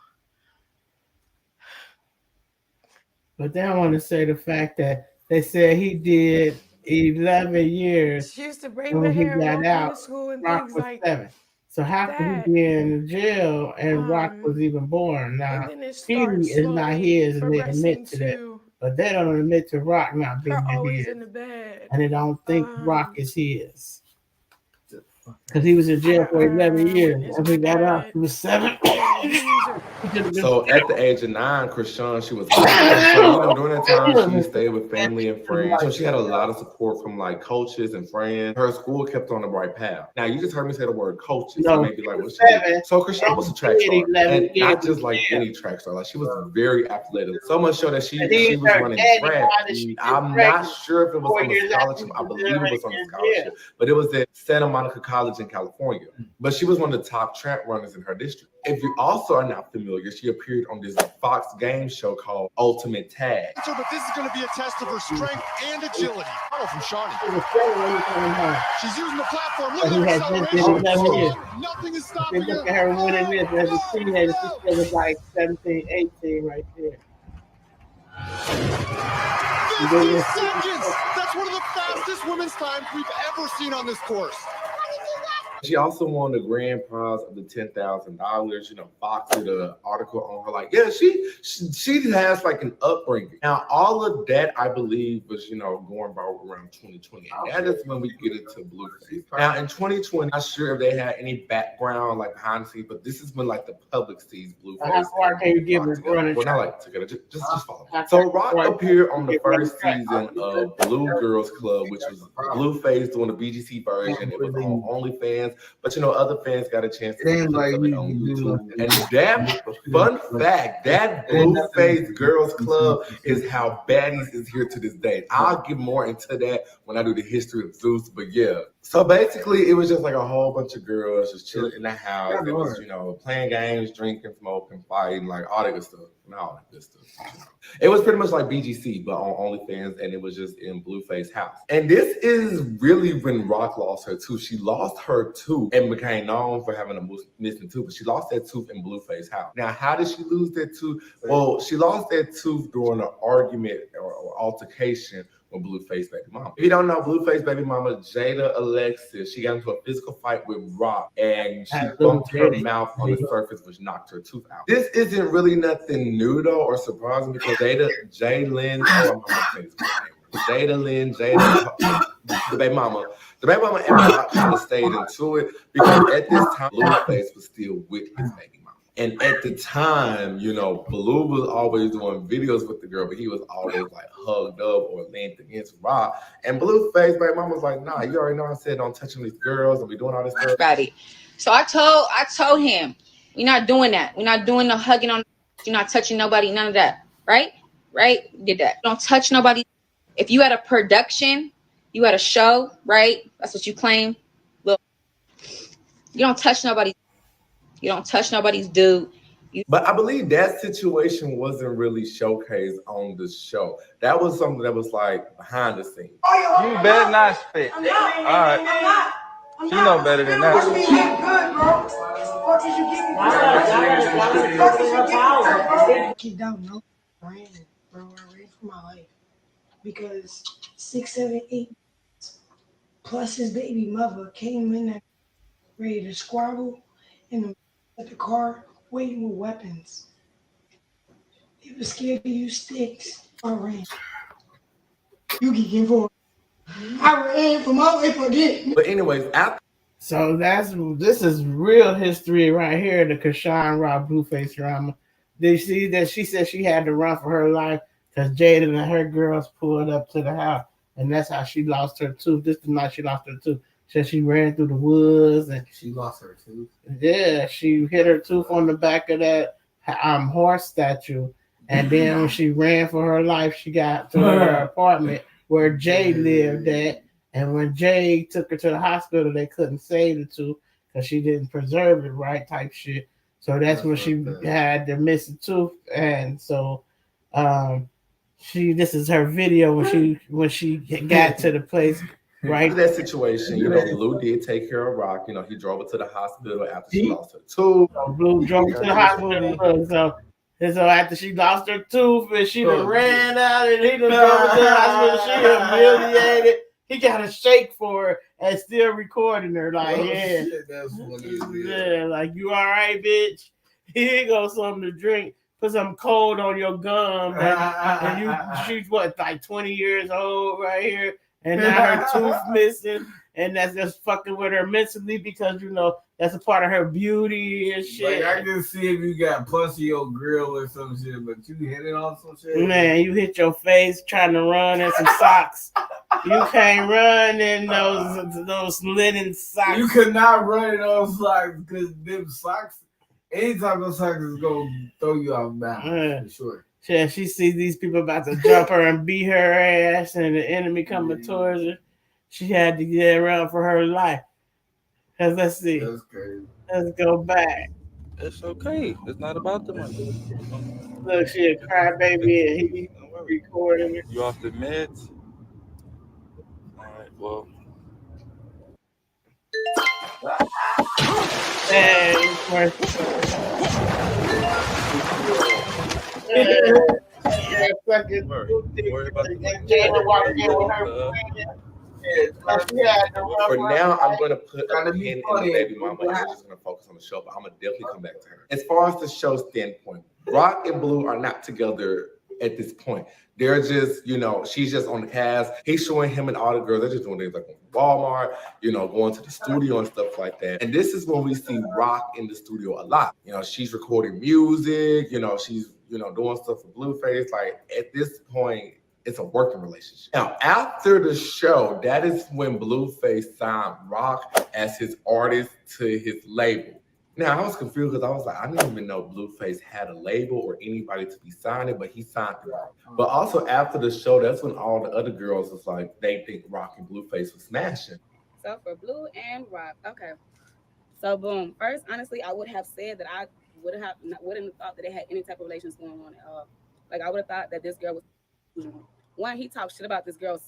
But then I want to say the fact that they said he did 11 years. She used to braid when my he hair and got walk me out. to school and Rock things was like 7. So how could that. he be in jail and Rock was even born? Now, And then it Petey starts is not slowly his, and they progressing admit to that. to But they don't admit to Rock not being her always his, in the bed. and they don't think Rock is his. Because he was in jail for 11 years. When he got out, he was 7. So at the age of 9, Krishan, she was so, during that time she stayed with family and friends. So she had a lot of support from like coaches and friends. Her school kept on the right path. Now you just heard me say the word coaches. So maybe like what she did. So Krishan was a track star, and not just like any track star. Like she was very athletic. So much so that she was running track. I'm not sure if it was on the scholarship. I believe it was on the scholarship, but it was at Santa Monica College in California. But she was one of the top track runners in her district. If you also are not familiar, she appeared on this Fox game show called Ultimate Tag. So, but this is going to be a test of her strength and agility. Oh, from Shawnee. She's using the platform. Look at her acceleration. Nothing is stopping her. Look at her winning this as a teenager. She still was like 17, 18 right there. 50 seconds. That's one of the fastest women's times we've ever seen on this course. She also won the grand prize of the $10,000. You know, Fox did an article on her. Like, yeah, she has like an upbringing. Now, all of that I believe was, you know, going about around 2020. And that is when we get into Blueface. Now, in 2020, I'm not sure if they had any background like behind the scenes, but this is when like the public sees Blueface. How far can you give her running? Well, not like together. Just follow. So Rock appeared on the first season of Blue Girls Club, which was Blueface doing the BGC version. It was on OnlyFans. But you know, other fans got a chance to see it on YouTube. And that fun fact, that Blueface Girls Club is how Baddies is here to this day. I'll get more into that when I do the history of Zeus. But yeah. So basically, it was just like a whole bunch of girls just chilling in the house. It was, you know, playing games, drinking, smoking, fighting, like all that good stuff. Not all that good stuff. You know. It was pretty much like BGC, but on OnlyFans, and it was just in Blueface house. And this is really when Rock lost her tooth. She lost her tooth and became known for having a missing tooth, but she lost that tooth in Blueface house. Now, how did she lose that tooth? Well, she lost that tooth during an argument or altercation with Blueface baby mama. If you don't know, Blueface baby mama, Jada Alexis, she got into a physical fight with Rock, and she bumped her mouth on the surface, which knocked her tooth out. This isn't really nothing new though or surprising because Jada Lynn, the baby mama and Rock kind of stayed into it because at this time, Blueface was still with his baby mama. And at the time, you know, Blue was always doing videos with the girl, but he was always like hugged up or leaned against Rock. And Blueface baby mama was like, nah, you already know I said don't touch these girls and we doing all this stuff. Right. So I told him, we're not doing that. We're not doing no hugging on. You're not touching nobody. None of that. Right? Did that. Don't touch nobody. If you had a production, you had a show, right? That's what you claim. Look, you don't touch nobody. You don't touch nobody's dude. But I believe that situation wasn't really showcased on the show. That was something that was like behind the scenes. You better not spit. All right. You know better than that. Kid don't know Brandon, bro, I ran for my life because 6, 7, 8 plus his baby mother came in there ready to squabble in the car waiting with weapons. They were scared to use sticks. I ran. You can give up. I ran for my life again. But anyways, so this is real history right here, the Krishan Rock Blueface drama. Did you see that she said she had to run for her life because Jada and her girls pulled up to the house, and that's how she lost her tooth. This is the night she lost her tooth. So she ran through the woods and she lost her tooth. Yeah, she hit her tooth on the back of that horse statue, and then when she ran for her life, she got to her apartment where Jay lived at. And when Jay took her to the hospital, they couldn't save the tooth because she didn't preserve it right, type shit. So that's when she had the missing tooth, and so this is her video when she got to the place. Right. In that situation, you know, Blue did take care of Rock. You know, he drove her to the hospital after she lost her tooth. Blue drove her to the hospital. So And so after she lost her tooth and she done ran out and he done go to the hospital, she humiliated. He got a shake for her and still recording her like, shit, that's what it is. Yeah, like, you all right, bitch? Here goes something to drink. Put some cold on your gum. And she's what, like 20 years old right here? And now her tooth missing. And that's just fucking with her mentally because, you know, that's a part of her beauty and shit. Like, I can see if you got pus in your grill or some shit, but you hit it on some shit. Man, you hit your face trying to run in some socks. You can't run in those linen socks. You could not run in those socks because them socks, anytime those socks is going to throw you off balance, for sure. Yeah, she sees these people about to jump her and beat her ass and the enemy coming towards her. She had to get around for her life. Cause let's see. That's crazy. Let's go back. It's okay. It's not about the money. Look, she a crybaby and he recording her. You off the meds? All right, well. Fucking worry about the For now, I'm going to put a pin in the baby mama and I'm just going to focus on the show, but I'm going to definitely come back to her. As far as the show standpoint, Rock and Blue are not together at this point. They're just, you know, she's just on the cast. He's showing him and all the girls. They're just doing things like Walmart, you know, going to the studio and stuff like that. And this is when we see Rock in the studio a lot. You know, she's recording music, you know, she's, you know, doing stuff for Blueface. Like, at this point, it's a working relationship. Now, after the show, that is when Blueface signed Rock as his artist to his label. Now, I was confused because I was like, I didn't even know Blueface had a label or anybody to be signing, but he signed Rock. But also after the show, that's when all the other girls was like, they think Rock and Blueface was smashing. So for Blue and Rock, okay. So boom. First, honestly, I would have said that I wouldn't have thought that they had any type of relations going on at all. Like, I would have thought that this girl was, one, he talks shit about this girl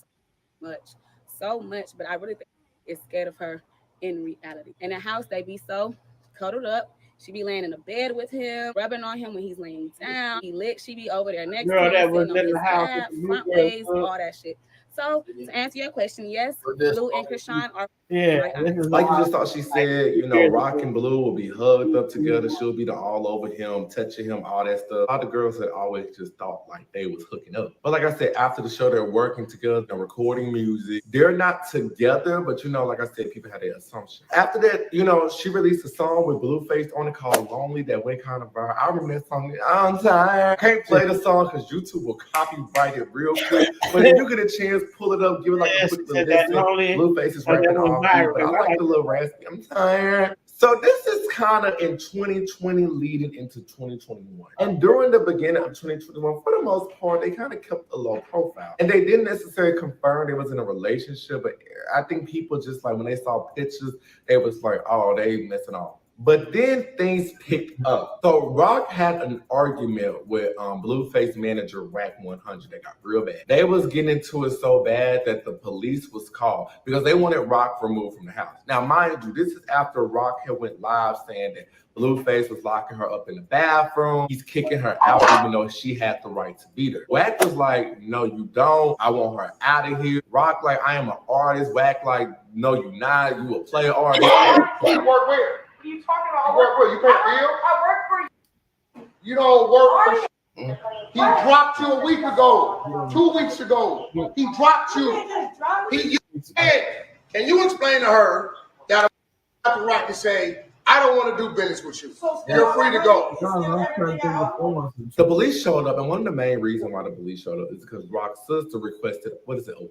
so much, but I really think he's scared of her in reality. In the house, they be so cuddled up. She be laying in the bed with him, rubbing on him when he's laying down. He licks, she be over there next to him, that was sitting on in the his house lap, front ways, all that shit. So to answer your question, yes, Blue and Krishan are Like you just thought she said, you know, Rock and Blue will be hugged up together. She'll be all over him, touching him, all that stuff. All the girls had always just thought like they was hooking up. But like I said, after the show, they're working together, they're recording music. They're not together, but you know, like I said, people had their assumption. After that, you know, she released a song with Blueface on it called Lonely that went kind of viral. I remember that song. I'm tired. Can't play the song because YouTube will copyright it real quick. But if you get a chance, pull it up, give it like a quick little listen. Blueface is rapping all but I like the little raspy. I'm tired. So this is kind of in 2020 leading into 2021. And during the beginning of 2021, for the most part, they kind of kept a low profile. And they didn't necessarily confirm they was in a relationship, but I think people just like when they saw pictures, they was like, oh, they messing off. But then things picked up. So Rock had an argument with Blueface manager Wack 100 that got real bad. They was getting into it so bad that the police was called because they wanted Rock removed from the house. Now, mind you, this is after Rock had went live saying that Blueface was locking her up in the bathroom. He's kicking her out even though she had the right to beat her. Wack was like, no, you don't. I want her out of here. Rock like, I am an artist. Wack like, no, you not. You a player artist. You work where? What are you talking about? You work where? You pay bill? I work for you. You don't work for He dropped you a week ago, 2 weeks ago. He dropped you. You said, can you explain to her that I have the right to say, I don't want to do business with you. You're free to go. The police showed up, and one of the main reasons why the police showed up is because Rock's sister requested, what is it, a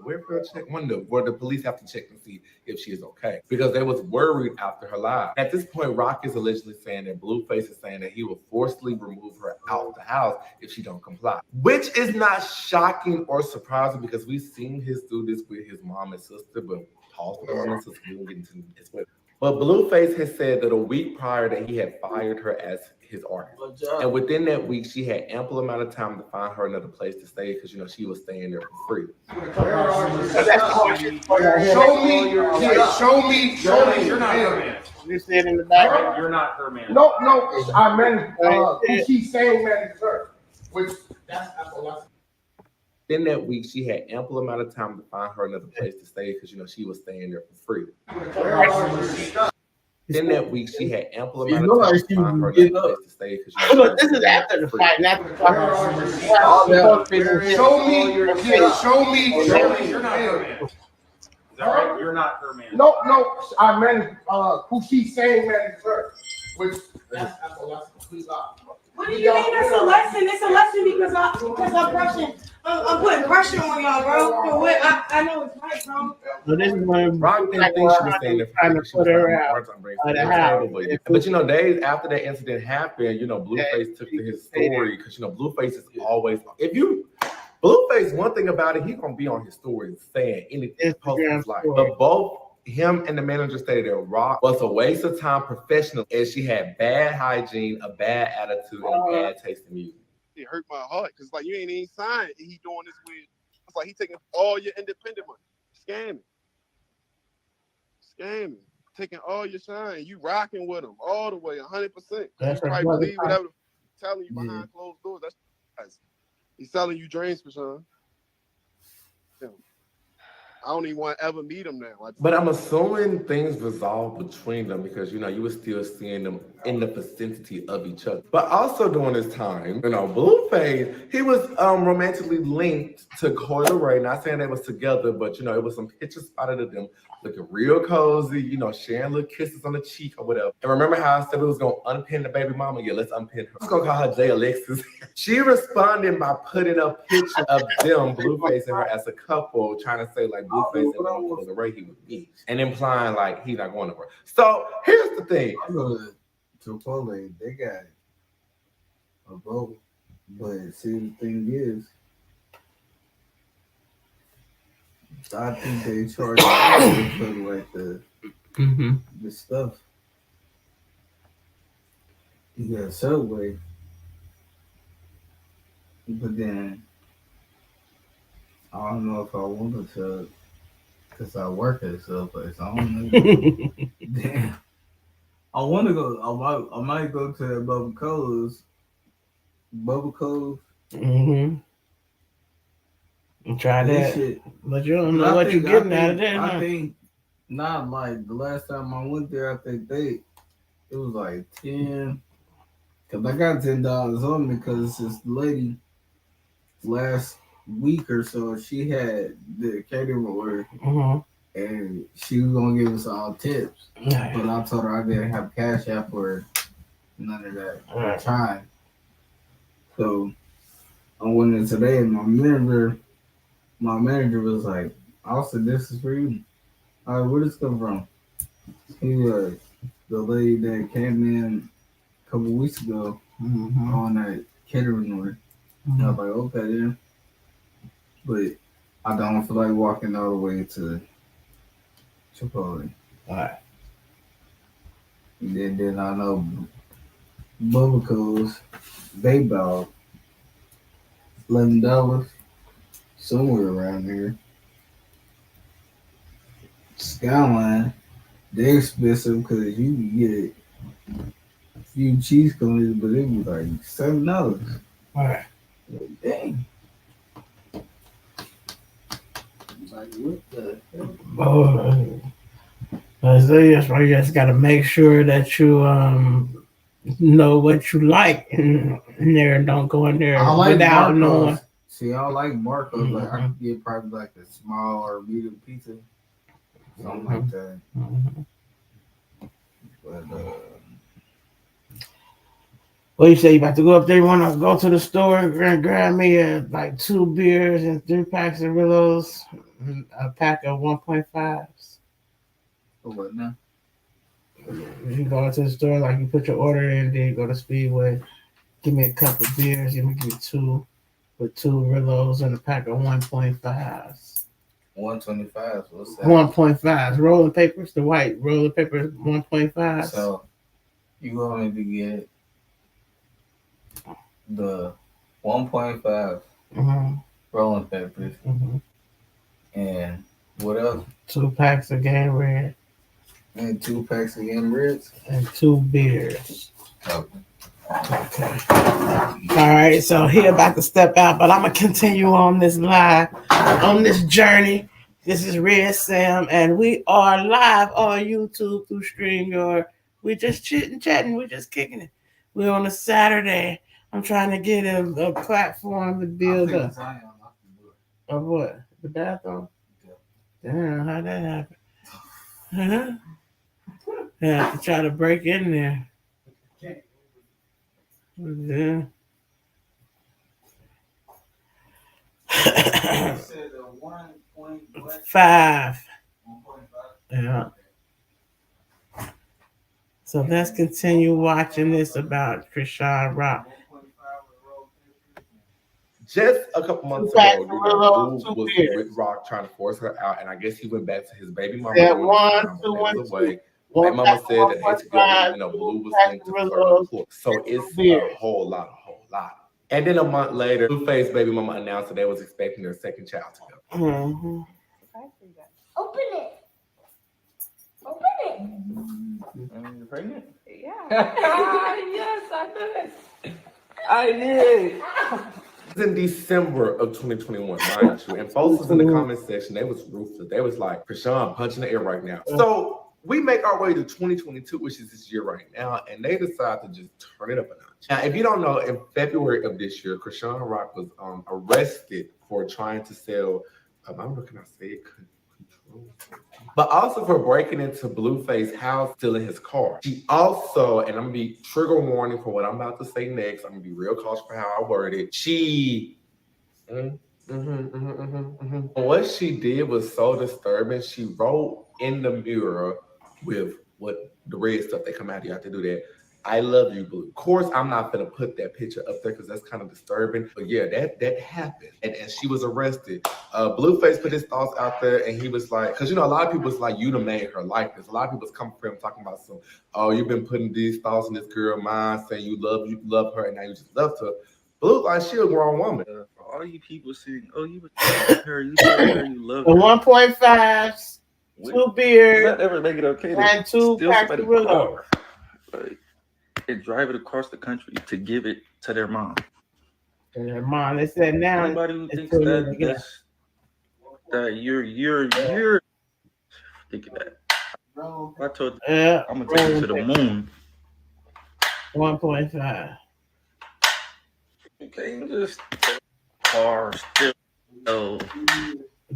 welfare check? Where the police have to check and see if she is okay. Because they was worried after her live. At this point, Rock is allegedly saying that Blueface is saying that he will forcibly remove her out of the house if she don't comply. Which is not shocking or surprising because we've seen him do this with his mom and sister, but pause with the mom and sister, we will get into this with. But Blueface has said that a week prior that he had fired her as his artist. And within that week, she had ample amount of time to find her another place to stay because she was staying there for free. Show me. You're not her man. You see it in the back. You're not her man. No, I managed who she's saying manages her. Which that's all I. In that week, she had ample amount of time to find her another place to stay because she was staying there for free. In that week, she had ample amount of time to find her another place to stay because Look, this is after the fight, not the fight. Show me. You're not her man. Is that right? You're not her man. No, I manage who she's saying manages her. Which that's all I. Please stop. What do you mean it's a lesson? It's a lesson because I'm putting pressure on y'all, bro. For what I know it's right, bro. So this is when Rock didn't think she was staying there trying to put her out. But days after that incident happened, Blueface took to his story because Blueface is always Blueface. One thing about it, he's gonna be on his story saying anything post his life. But both him and the manager stated that Rock was a waste of time professional, and she had bad hygiene, a bad attitude, and a bad taste in music. It hurt my heart because you ain't even signed. And he doing this with. It's like he taking all your independent money, scamming, taking all your shine. You rocking with him all the way, 100%. You probably believe whatever telling you behind closed doors. That's he's selling you dreams, for sure. I don't even want to ever meet him now. But I'm assuming things resolved between them because you were still seeing them in the vicinity of each other. But also during this time, Blueface, he was romantically linked to Coi Leray. Not saying they was together, but it was some pictures spotted of them looking real cozy, sharing little kisses on the cheek or whatever. And remember how I said we was gonna unpin the baby mama? Yeah, let's unpin her. I was gonna call her J. Alexis. She responded by putting a picture of them, Blueface and her, as a couple, trying to say like Blueface and Coi Leray he would be, and implying like he's not going nowhere. So here's the thing. Chipotle, they got a vote, but see the thing is, I think they charge for like the stuff. You got Subway, but then I don't know if I wanted to, because I work at Subway, so I don't know. Damn. I want to go. I might go to that Bubba Co's. Mm-hmm. And try that shit. But you don't know what you're getting out of that. I think not like the last time I went there. I think it was like 10. Cause I got $10 on me because this lady last week or so she had the catering order. Mm-hmm. And she was gonna give us all tips, but I told her I didn't have Cash App or none of that at the time. So I went in today, and my manager was like, "Austin, this is for you." All right, where this come from? He was the lady that came in a couple weeks ago on that catering order. And I was like, "Okay, then," but I don't feel like walking all the way to Chipotle. All right. And then I know Bubba Co's, they bought $11 somewhere around there. Skyline, they're expensive because you can get a few cheese cones, but it was like $7. All right. Dang. Like, what the hell? Oh, so you just got to make sure that you know what you like in there and don't go in there without knowing. See, I like Marco's. Like I could get probably like a small or medium pizza, something like that. But Well, you say you about to go up there? You want to go to the store and grab me like 2 beers and 3 packs of Rillos, a pack of 1.5s. What now? You go into the store, like you put your order in, then you go to Speedway. Give me a couple of beers. Give me 2 with 2 Rillos and a pack of 1.5s. 125. What's that? 1.5s. Rolling papers, the white rolling papers, 1.5s. So you want me to get the 1.5 rolling peppers, and what else? 2 packs of Gatorade. And 2 packs of Gatorade. And 2 beers. Okay. All right, so he about to step out, but I'm gonna continue on this live, on this journey. This is Red Sam, and we are live on YouTube through StreamYard. We just chatting, we just kicking it. We're on a Saturday. I'm trying to get a platform to build up. Of what? The bathroom? Damn, how'd that happen? Yeah, to try to break in there. Yeah. Five. Yeah. So let's continue watching this about Krishan Rock. Just a couple months ago, Blue was with Rock trying to force her out, and I guess he went back to his baby mama. Yeah, Baby mama said that it's good, Blue was linked to her. So it's a whole lot. And then a month later, Blueface baby mama announced that they was expecting their second child together. Open it. You're pregnant? Yeah. Yes, I did. I did. It was in December of 2021, mind you. And folks was in the comment section, they was ruthless. They was like, Krishan punching the air right now. So we make our way to 2022, which is this year right now, and they decide to just turn it up a notch. Now, if you don't know, in February of this year, Krishan Rock was arrested for trying to sell, I don't know, can I say it? But also for breaking into Blueface's house, stealing his car. She also, and I'm gonna be trigger warning for what I'm about to say next. I'm gonna be real cautious for how I word it. What she did was so disturbing. She wrote in the mirror with what the red stuff that come out. You have to do that. I love you, Blue. Of course, I'm not gonna put that picture up there because that's kind of disturbing. But yeah, that happened, and she was arrested. Blueface put his thoughts out there, and he was like, because a lot of people was like, you done made her like this. A lot of people was coming for him talking about you've been putting these thoughts in this girl's mind, saying you love her, and now you just loved her. Blue like she a grown woman. For all you people saying, you were telling her, you told her you love her. 1.5, 2 beers, not ever make it okay and 2 packs of Rillo. And drive it across the country to give it to their mom. And their mom, they said now. Anybody who thinks that you're thinking that. I told you, I'm gonna take you to the moon. 1.5. You can't just car still.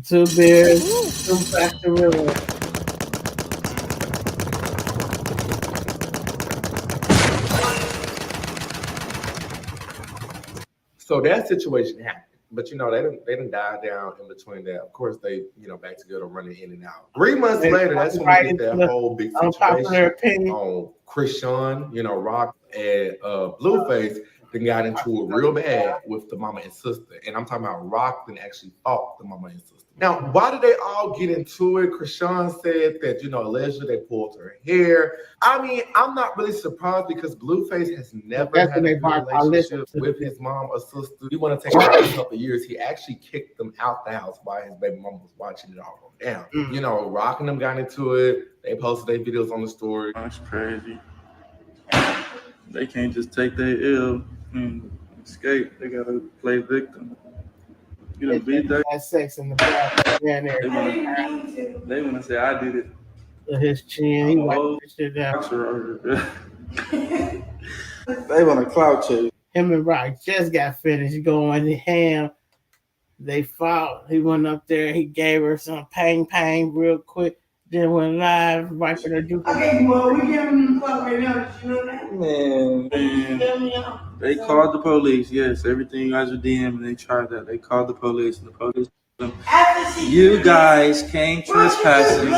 2 beers, 2 packs of Rillo. So that situation happened, but they didn't die down in between that. Of course, they back together, running in and out. 3 months later, that's when we get that whole big situation on Krishan, Rock and Blueface. Then got into it real bad with the mama and sister, and I'm talking about Rock then actually fought the mama and sister. Now, why did they all get into it? Krishan said that, allegedly they pulled her hair. I mean, I'm not really surprised because Blueface has never had a good relationship with his mom or sister. You want to take back a couple of years, he actually kicked them out the house while his baby mama was watching it all go down. Rock and them got into it. They posted their videos on the story. That's crazy. They can't just take their L and escape. They gotta play victim. You done beat that. Had sex in the bathroom. They wanna say I did it. With his chin, he wiped this shit down. They wanna clout chase. Him and Rock just got finished going ham. They fought. He went up there. He gave her some pain real quick. Then went live, wiping her juice. Okay, well, we giving them clout right now. You know that? Man. They called the police. Yes, everything you guys were DMing, they tried that. They called the police, and the police told them, you guys came trespassing.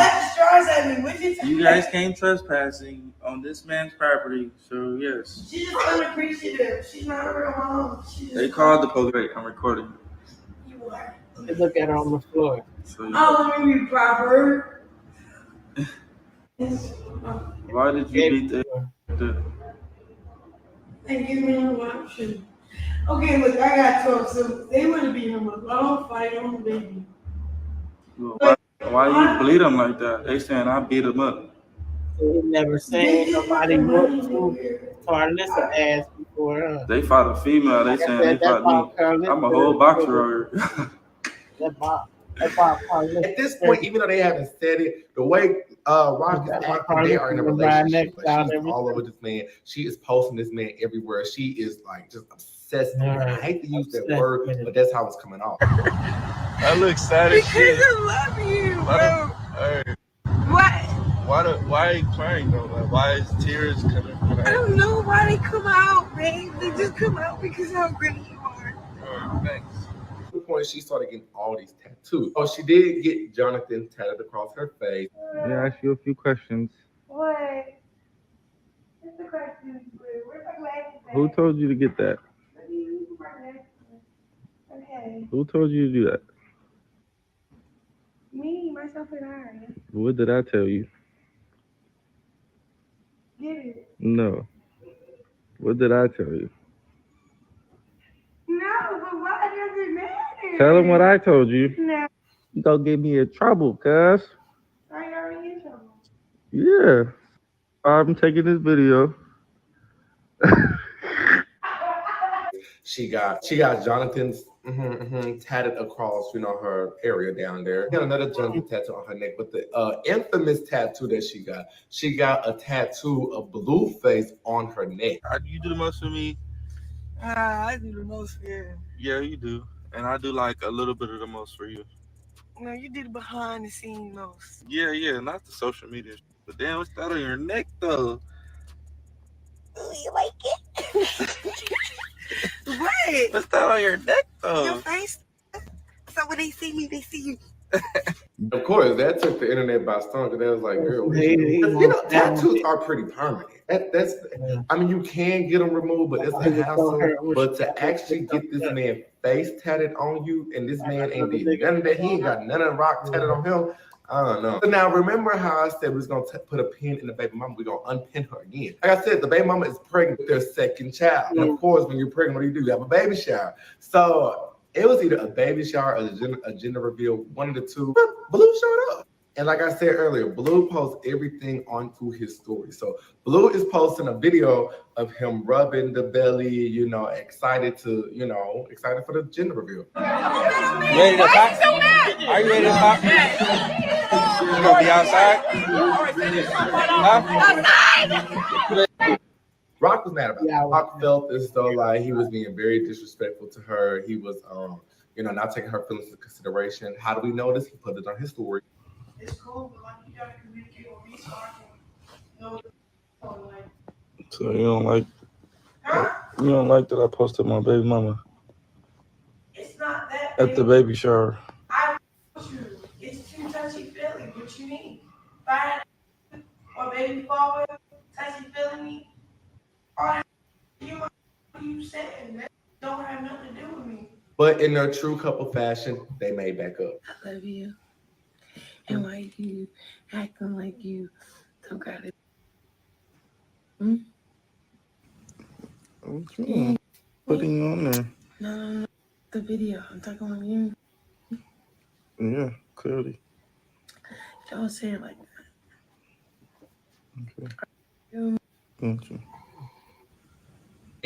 You guys came trespassing on this man's property. So yes. She's just unappreciative. She's not a real mom. They called the police. Wait, I'm recording. They look at her on the floor. So, yeah. Let me be proper. Why did you beat the? They give me no option. Okay, look, I got 12, so they would have beat him up. I don't fight him, baby. Why you bleed him like that? They saying I beat him up. He never seen nobody whoop Carlissa ass before. They fought a female. They saying they fought me. I'm a whole boxer. At this point, even though they haven't said it, the way Rock is acting, they are in a relationship. Like, she's all over this man. She is posting this man everywhere. She is like just obsessed. I hate to use that word, but that's how it's coming off. I look sad as shit. Because I love you, bro. What? Why are you crying though? Like, why is tears coming? I don't know why they come out, babe. They just come out because how great you are. Thanks. At the point she started getting all these tattoos. Oh, she did get Jonathan tatted across her face. Yeah, ask you a few questions. What? What's the question? Where's my glasses at? Who told you to get that? Okay. Who told you to do that? Me, myself, and I. What did I tell you? Get it. No. What did I tell you? No, but why does it matter? Tell him what I told you. No. You gonna get me in trouble, cuz. I already in trouble. Yeah. I'm taking this video. She got Jonathan's tatted across, her area down there. She got another Jonathan tattoo on her neck, but the infamous tattoo that she got a tattoo of Blueface on her neck. You do the most for me. I do the most for you. Yeah, you do. And I do like a little bit of the most for you. No, you did the behind the scenes most. Yeah, not the social media. But damn, what's that on your neck though? Ooh, you like it? What? What's that on your neck though? Your face. So when they see me, they see you. Of course, that took the internet by storm because they was like, girl, tattoos are pretty permanent. That's I mean, you can get them removed, but it's a hassle. But to actually get this man face tatted on you, and this man ain't did none of that, he ain't got none of Rock tatted on him. I don't know. So now, remember how I said we was going to put a pin in the baby mama? We're going to unpin her again. Like I said, the baby mama is pregnant with their second child. And of course, when you're pregnant, what do? You have a baby shower. So it was either a baby shower or a gender reveal, one of the two. Blue showed up. And like I said earlier, Blue posts everything onto his story. So Blue is posting a video of him rubbing the belly, excited for the gender reveal. Ready to pop? Are you ready to pop? You gonna be outside? Huh? Rock was mad about it. Rock felt as though like he was being very disrespectful to her. He was not taking her feelings into consideration. How do we know this? He put it on his story. It's cool, but like you gotta communicate with me so I can know what's going on. So you don't like that I posted my baby mama? It's not that at the baby shower. I want you. It's too touchy-feely. What you need? If I had or baby father touchy-feely me, all that you saying that don't have nothing to do with me. But in their true couple fashion, they made back up. I love you. And like you, acting like you don't got it. Okay. Putting you on there. No. The video. I'm talking about you. Yeah, clearly. Don't say it like that. Okay. Thank you.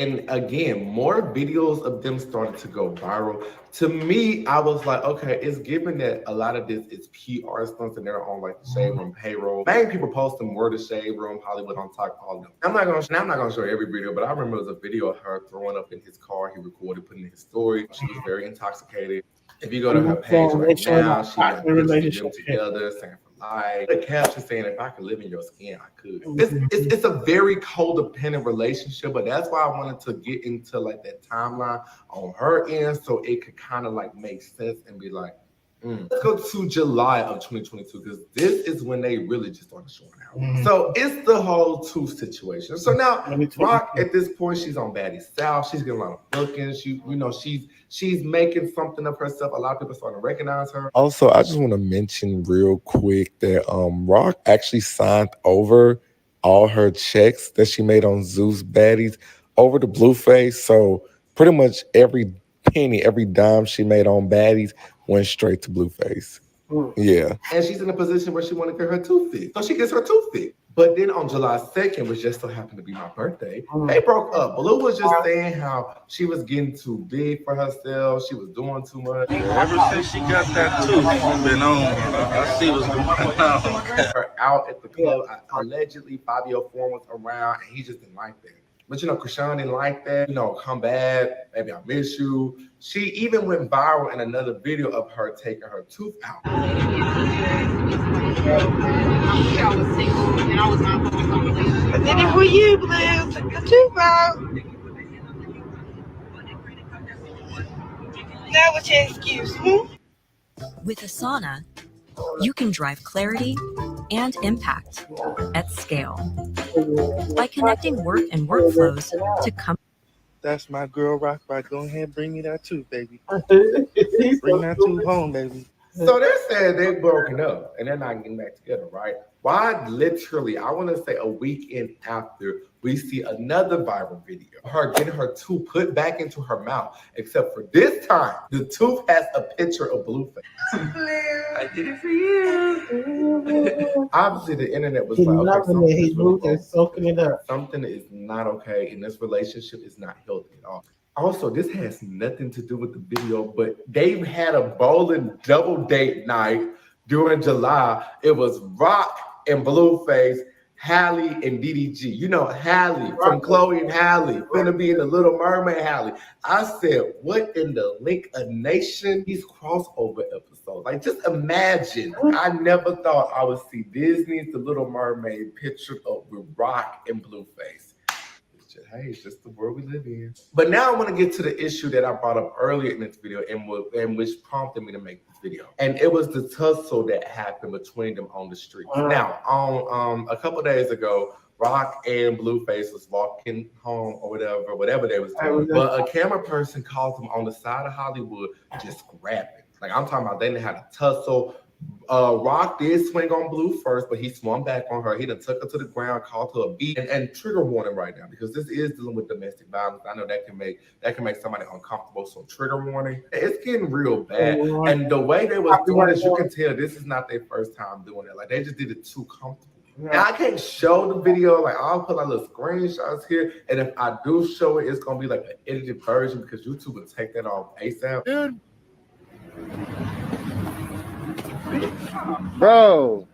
And again, more videos of them started to go viral. To me, I was like, okay, it's given that a lot of this is PR stunts and they're on like the Shade Room payroll. Main people posting word of Shade Room, Hollywood on Top, all of them. I'm not gonna show every video, but I remember there was a video of her throwing up in his car. He recorded, putting in his story. She was very intoxicated. If you go to her page right now, she got pictures of them together, saying for life. The caption saying, if I could live in your skin, I could. It's a very codependent relationship, but that's why I wanted to get into like that timeline on her end so it could kind of like make sense and be like, Let's go to July of 2022 because this is when they really just started showing out. So it's the whole two situation. So now Rock at this point, she's on Baddie South. She's getting a lot of bookings. She's making something of herself. A lot of people starting to recognize her. Also, I just want to mention real quick that Rock actually signed over all her checks that she made on Zeus Baddies over to Blueface. So Pretty much every penny, every dime she made on baddies went straight to Blueface. Yeah. And she's in a position where she want to get her tooth fixed. So she gets her tooth fixed. But then on July 2nd, which just so happened to be my birthday, they broke up. Blue was just saying how she was getting too big for herself. She was doing too much. Ever since she got that tooth, she's been on. I see what's going on. Her out at the club. Allegedly, Fabio Foreign was around, and he just didn't like that. But you know, Krishan didn't like that. You know, come back, baby, I miss you. She even went viral in another video of her taking her tooth out. I was single and I was not I did it for you, Blue. Took your tooth out. Now what's your excuse? With Asana, you can drive clarity and impact at scale by connecting work and workflows to come. That's my girl, Rock. Right, go ahead, bring me that tooth, baby. Bring that tooth home, baby. So they're saying they've broken up and they're not getting back together, right? Why literally, I want to say a weekend after, we see another viral video of her getting her tooth put back into her mouth, except for this time, the tooth has a picture of Blueface. I did it for you. Obviously, the internet was like, okay, something is not okay, and this relationship is not healthy at all. Also, this has nothing to do with the video, but they had a bowling double date night during July. It was Rock and Blueface, Halle and DDG. You know Halle from Chloe and Halle, finna be in the Little Mermaid Halle. I said, what in the link of nation? These crossover episodes. Like, just imagine. I never thought I would see Disney's The Little Mermaid pictured up with Rock and Blueface. Hey, it's just the world we live in. But now I want to get to the issue that I brought up earlier in this video and which prompted me to make this video. And it was the tussle that happened between them on the street. Now, on a couple days ago, Rock and Blueface was walking home or whatever they was doing. But a camera person called them on the side of Hollywood just grabbing. Like, I'm talking about they didn't have a tussle. Rock did swing on Blue first, but he swung back on her. He done took her to the ground, called her a beat, and trigger warning right now, because this is dealing with domestic violence. I know that can make somebody uncomfortable. So trigger warning. It's getting real bad. And the way they was doing it, you can tell this is not their first time doing it. Like, they just did it too comfortable. Now, I can't show the video. Like, I'll put like little screenshots here, and if I do show it, it's gonna be like an edited version because YouTube will take that off ASAP. Dude. Bro.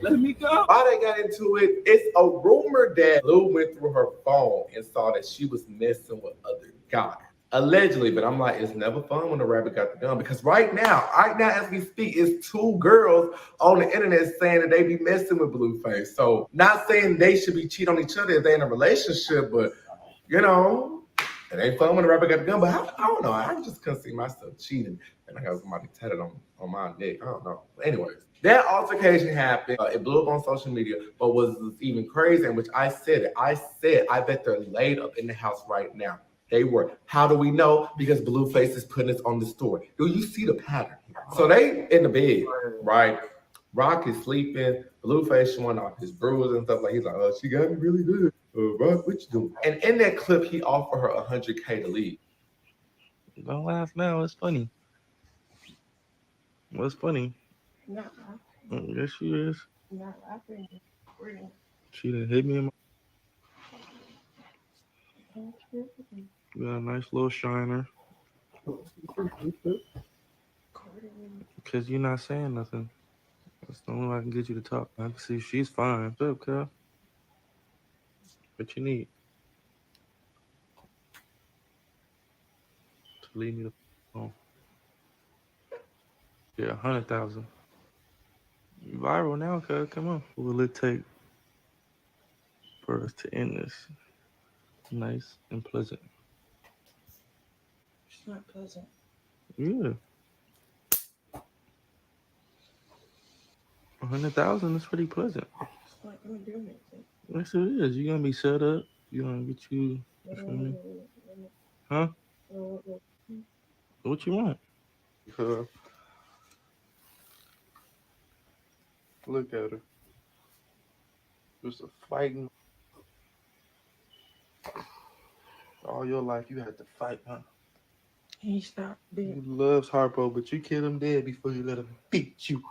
Let me go. Why they got into it? It's a rumor that Blue went through her phone and saw that she was messing with other guys. Allegedly, but I'm like, it's never fun when the rabbit got the gun, because right now as we speak, it's two girls on the internet saying that they be messing with Blueface. So not saying they should be cheating on each other if they're in a relationship, but you know, it ain't fun when the rabbit got the gun. But I don't know. I just couldn't see myself cheating and I got somebody tatted on my neck. I don't know. Anyways, that altercation happened. It blew up on social media, but was even crazy, in which I said, I bet they're laid up in the house right now. They were. How do we know? Because Blueface is putting this on the story. Do you see the pattern? So they in the bed, right? Rock is sleeping. Blueface showing off his bruises and stuff. Like, he's like, oh, she got me really good. Rock, what you doing? And in that clip, he offered her $100K to leave. Don't laugh now. It's funny. What's funny? Not laughing. Yes, she is. Not laughing. She done hit me in my... Got a nice little shiner. Because you're not saying nothing. That's the only way I can get you to talk. I can see she's fine. What's up, Cal? What you need? To leave me the phone. Yeah, 100,000. Viral now, cuz. Come on. What will it take for us to end this? Nice and pleasant. It's not pleasant. Yeah. 100,000 is pretty pleasant. It's not gonna do anything. Yes, it is. You're gonna be set up. You're gonna get you. You feel me? Huh? What you want? Look at her. was a fighting. All your life you had to fight, huh? He stopped You loves Harpo, but you killed him dead before you let him beat you.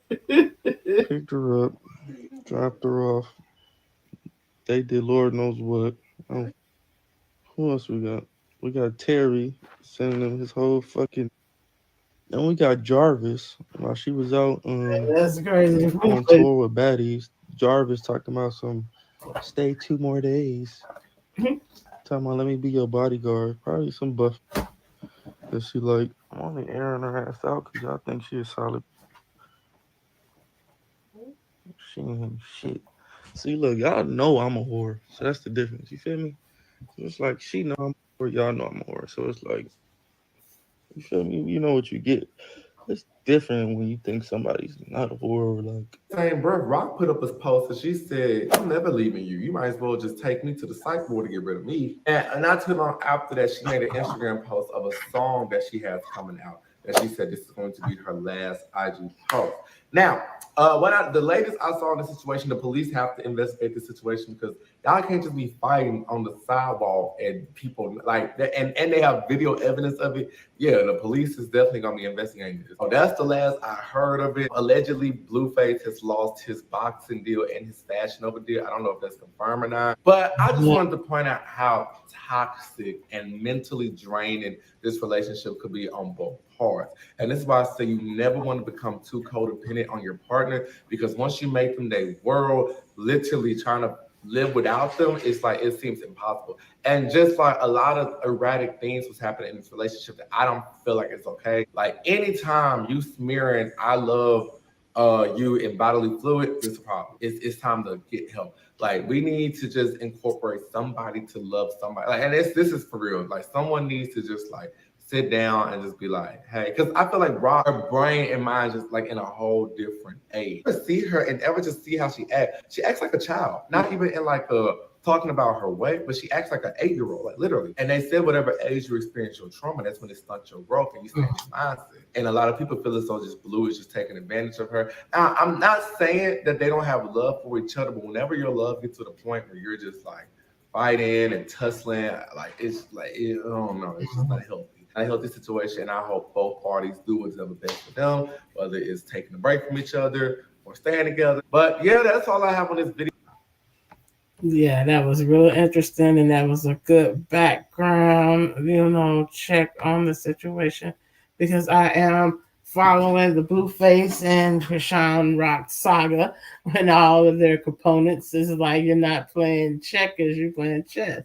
Picked her up, dropped her off. They did Lord knows what. Oh, who else we got? We got Terry sending him his whole fucking. Then we got Jarvis while she was out That's crazy. on tour with Baddies. Jarvis talking about some stay 2 more days. Talking about let me be your bodyguard. Probably some buff. That she like. I'm only airing her ass out because y'all think she is solid. She ain't shit. See, look, y'all know I'm a whore, so that's the difference. You feel me? So it's like she know I'm a whore, y'all know I'm a whore. So it's like, you feel me? You know what you get. It's different when you think somebody's not a whore. Like, Same breath, Rock put up a post and she said, I'm never leaving you. You might as well just take me to the psych ward to get rid of me. And not too long after that, she made an Instagram post of a song that she has coming out. That she said this is going to be her last IG post. Now, the latest I saw in the situation, the police have to investigate the situation because y'all can't just be fighting on the sidewalk and people like that, and they have video evidence of it. Yeah, the police is definitely gonna be investigating this. So that's the last I heard of it. Allegedly, Blueface has lost his boxing deal and his Fashion Nova deal. I don't know if that's confirmed or not, but I just wanted to point out how toxic and mentally draining this relationship could be on both parts. And this is why I say you never want to become too codependent on your partner, because once you make them their world, literally trying to live without them, it's like it seems impossible. And just like a lot of erratic things was happening in this relationship that I don't feel like it's okay. Like anytime you smearing I love you in bodily fluid, it's a problem. It's time to get help. Like we need to just incorporate somebody to love somebody. Like, and this is for real. Like someone needs to just like sit down and just be like, hey, because I feel like her brain and mind just like in a whole different age. To see her and ever just see how she acts. She acts like a child, not even in like a talking about her weight, but she acts like an 8-year-old, like literally. And they said whatever age you experience your trauma, that's when it stunts your growth and you stay in your mindset. And a lot of people feel as though just Blue is just taking advantage of her. Now, I'm not saying that they don't have love for each other, but whenever your love gets to the point where you're just like fighting and tussling, like it's like, I don't know, it's just not healthy. A healthy situation, and I hope both parties do what's ever best for them, whether it's taking a break from each other or staying together. But yeah, that's all I have on this video. Yeah, that was really interesting, and that was a good background, check on the situation, because I am following the Blueface and Chrisean Rock saga and all of their components. It's like you're not playing checkers, you're playing chess.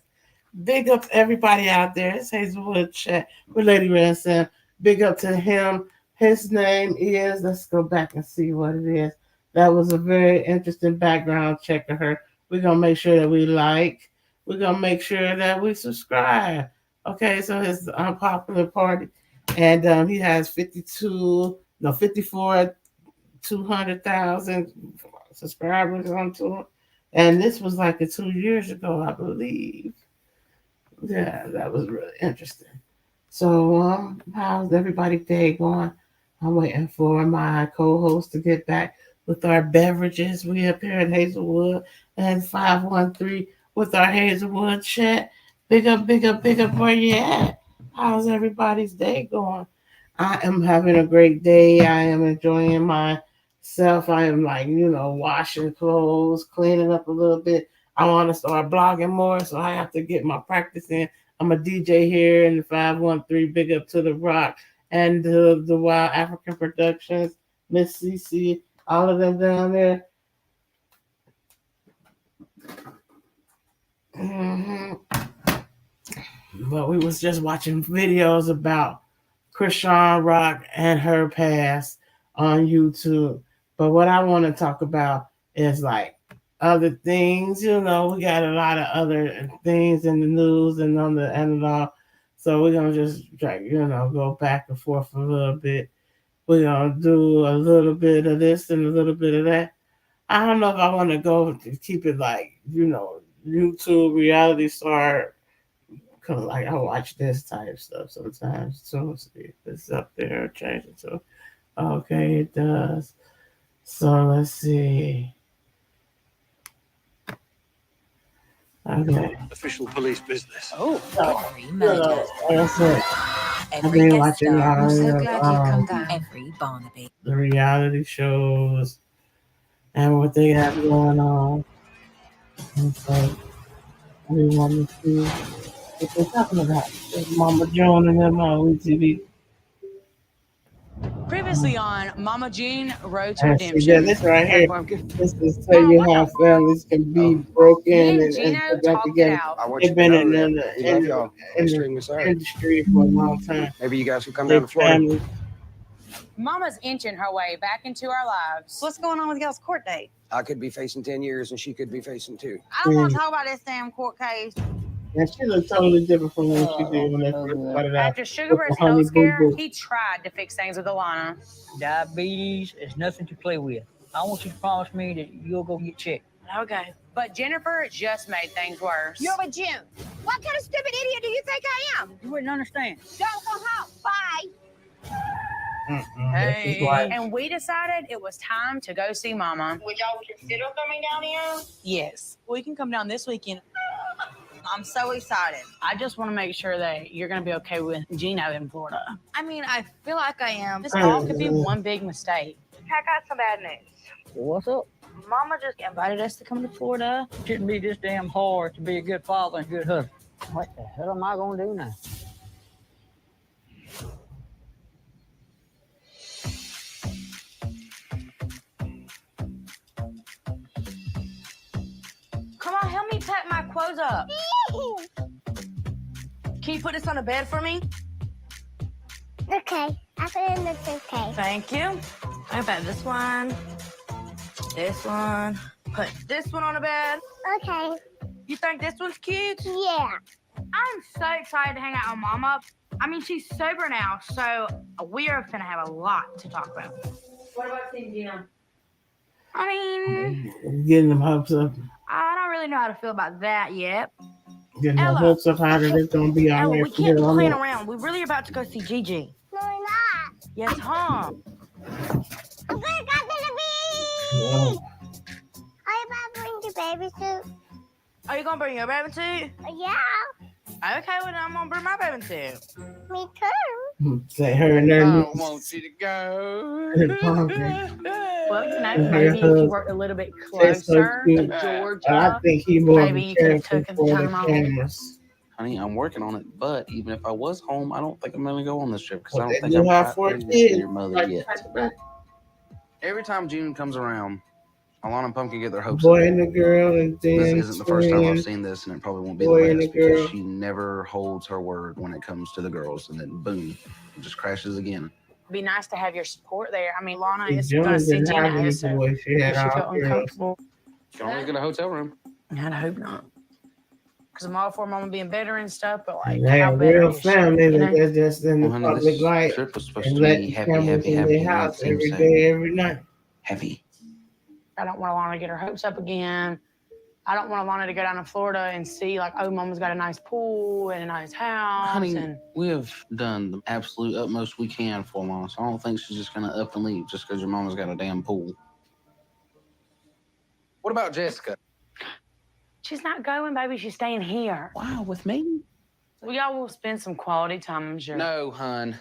Big up to everybody out there. It's Hazelwood Chat with Lady Ransom. Big up to him. His name is, let's go back and see what it is. That was a very interesting background check to her. We're going to make sure that we like. We're going to make sure that we subscribe. Okay, so his Unpopular Party. And he has 200,000 subscribers on tour. And this was like 2 years ago, I believe. Yeah, that was really interesting. So, how's everybody's day going? I'm waiting for my co-host to get back with our beverages. We up here at Hazelwood and 513 with our Hazelwood Chat. Big up where you at? How's everybody's day going? I am having a great day. I am enjoying myself. I am washing clothes, cleaning up a little bit. I want to start blogging more, so I have to get my practice in. I'm a DJ here in the 513. Big up to The Rock and the Wild African Productions, Miss CC, all of them down there. But we was just watching videos about Chrisean Rock and her past on YouTube. But what I want to talk about is like other things, we got a lot of other things in the news and on the analog. So we're gonna just go back and forth a little bit. We're gonna do a little bit of this and a little bit of that. I don't know if I want to go to keep it like YouTube reality star, because like I watch this type stuff sometimes. So see if it's up there, change it to okay, it does. So let's see. Okay. Official police business. Oh, that's it. I've been watching Every Barnaby. the reality shows and what they have going on. And so we want to see what they're talking about. It's Mama Joan and them on TV. Previously on Mama Jean Road to And Redemption. see, this right here, this is tell you how families can be broken and put back together. They've been in the industry for a long time. Maybe you guys can come Their down to Florida. families. Mama's inching her way back into our lives. What's going on with y'all's court date? I could be facing 10 years and she could be facing 2. I don't want to talk about this damn court case. And she looks totally different from what she did when they first started out. After Sugarbird's health scare, he tried to fix things with Alana. Diabetes is nothing to play with. I want you to promise me that you'll go get checked. Okay. But Jennifer just made things worse. You're with June. What kind of stupid idiot do you think I am? You wouldn't understand. Don't go home. Bye. Hey. And we decided it was time to go see Mama. Would y'all consider coming down here? Yes. We can come down this weekend. I'm so excited. I just want to make sure that you're going to be okay with Gino in Florida. I mean, I feel like I am. This all could be one big mistake. I got some bad news. What's up? Mama just invited us to come to Florida. Shouldn't be this damn hard to be a good father and good husband. What the hell am I going to do now? Come on, help me pack my clothes up. Can you put this on the bed for me? Okay. I put it in the suitcase. Thank you. I bet this one. Put this one on the bed. Okay. You think this one's cute? Yeah. I'm so excited to hang out with Mama. I mean, she's sober now, so we are gonna have a lot to talk about. What about Team Gino? I mean, Getting them hopes up. I don't really know how to feel about that yet. Getting them hopes up how they're going to be all Ella, right we from can't here be on playing out. around. We're really about to go see Gigi. No, we're not. Yes, huh? I'm gonna go to the beach. Yeah. Are you about to bring the baby suit? Are you gonna bring your baby too? Yeah. Okay, well then I'm gonna bring my baby too. Me too. Say her and their niece. want you to go. Well, you know, Her maybe if you husband. worked a little bit They're so closer to cute. Georgia, I think he more of maybe a you could have character taken the for the time off. cameras. Honey, I'm working on it, but even if I was home, I don't think I'm gonna go on this trip because I But don't they think do I'm have quite 4 ready to see kids. your mother Like, yet. Every time June comes around, Alana and Pumpkin get their hopes boy up. and the girl, and then This isn't the first time I've twins. seen this, and it probably won't be Boy the and last the girl. because she never holds her word when it comes to the girls, and then boom, it just crashes again. It'd be nice to have your support there. I mean, Lana is Joan going to see didn't have Gino, any so boys. She had she all felt girls. uncomfortable. You can always get a hotel room. I'd hope not. Because I'm all for Mama being better and stuff, but like, They how have better real is she? family You know? that they're just in the Well, honey, public this light trip was supposed and to let be the happy, cameras happy, in happy, their and house that seems every so day, every night. heavy. I don't want Alana to get her hopes up again. I don't want Alana to go down to Florida and see like, oh, Mama's got a nice pool and a nice house. Honey, and we have done the absolute utmost we can for Alana, so I don't think she's just gonna up and leave just because your mama's got a damn pool. What about Jessica? she's not going, baby. She's staying here. Wow, with me? We all will spend some quality time, I'm sure. No, hun.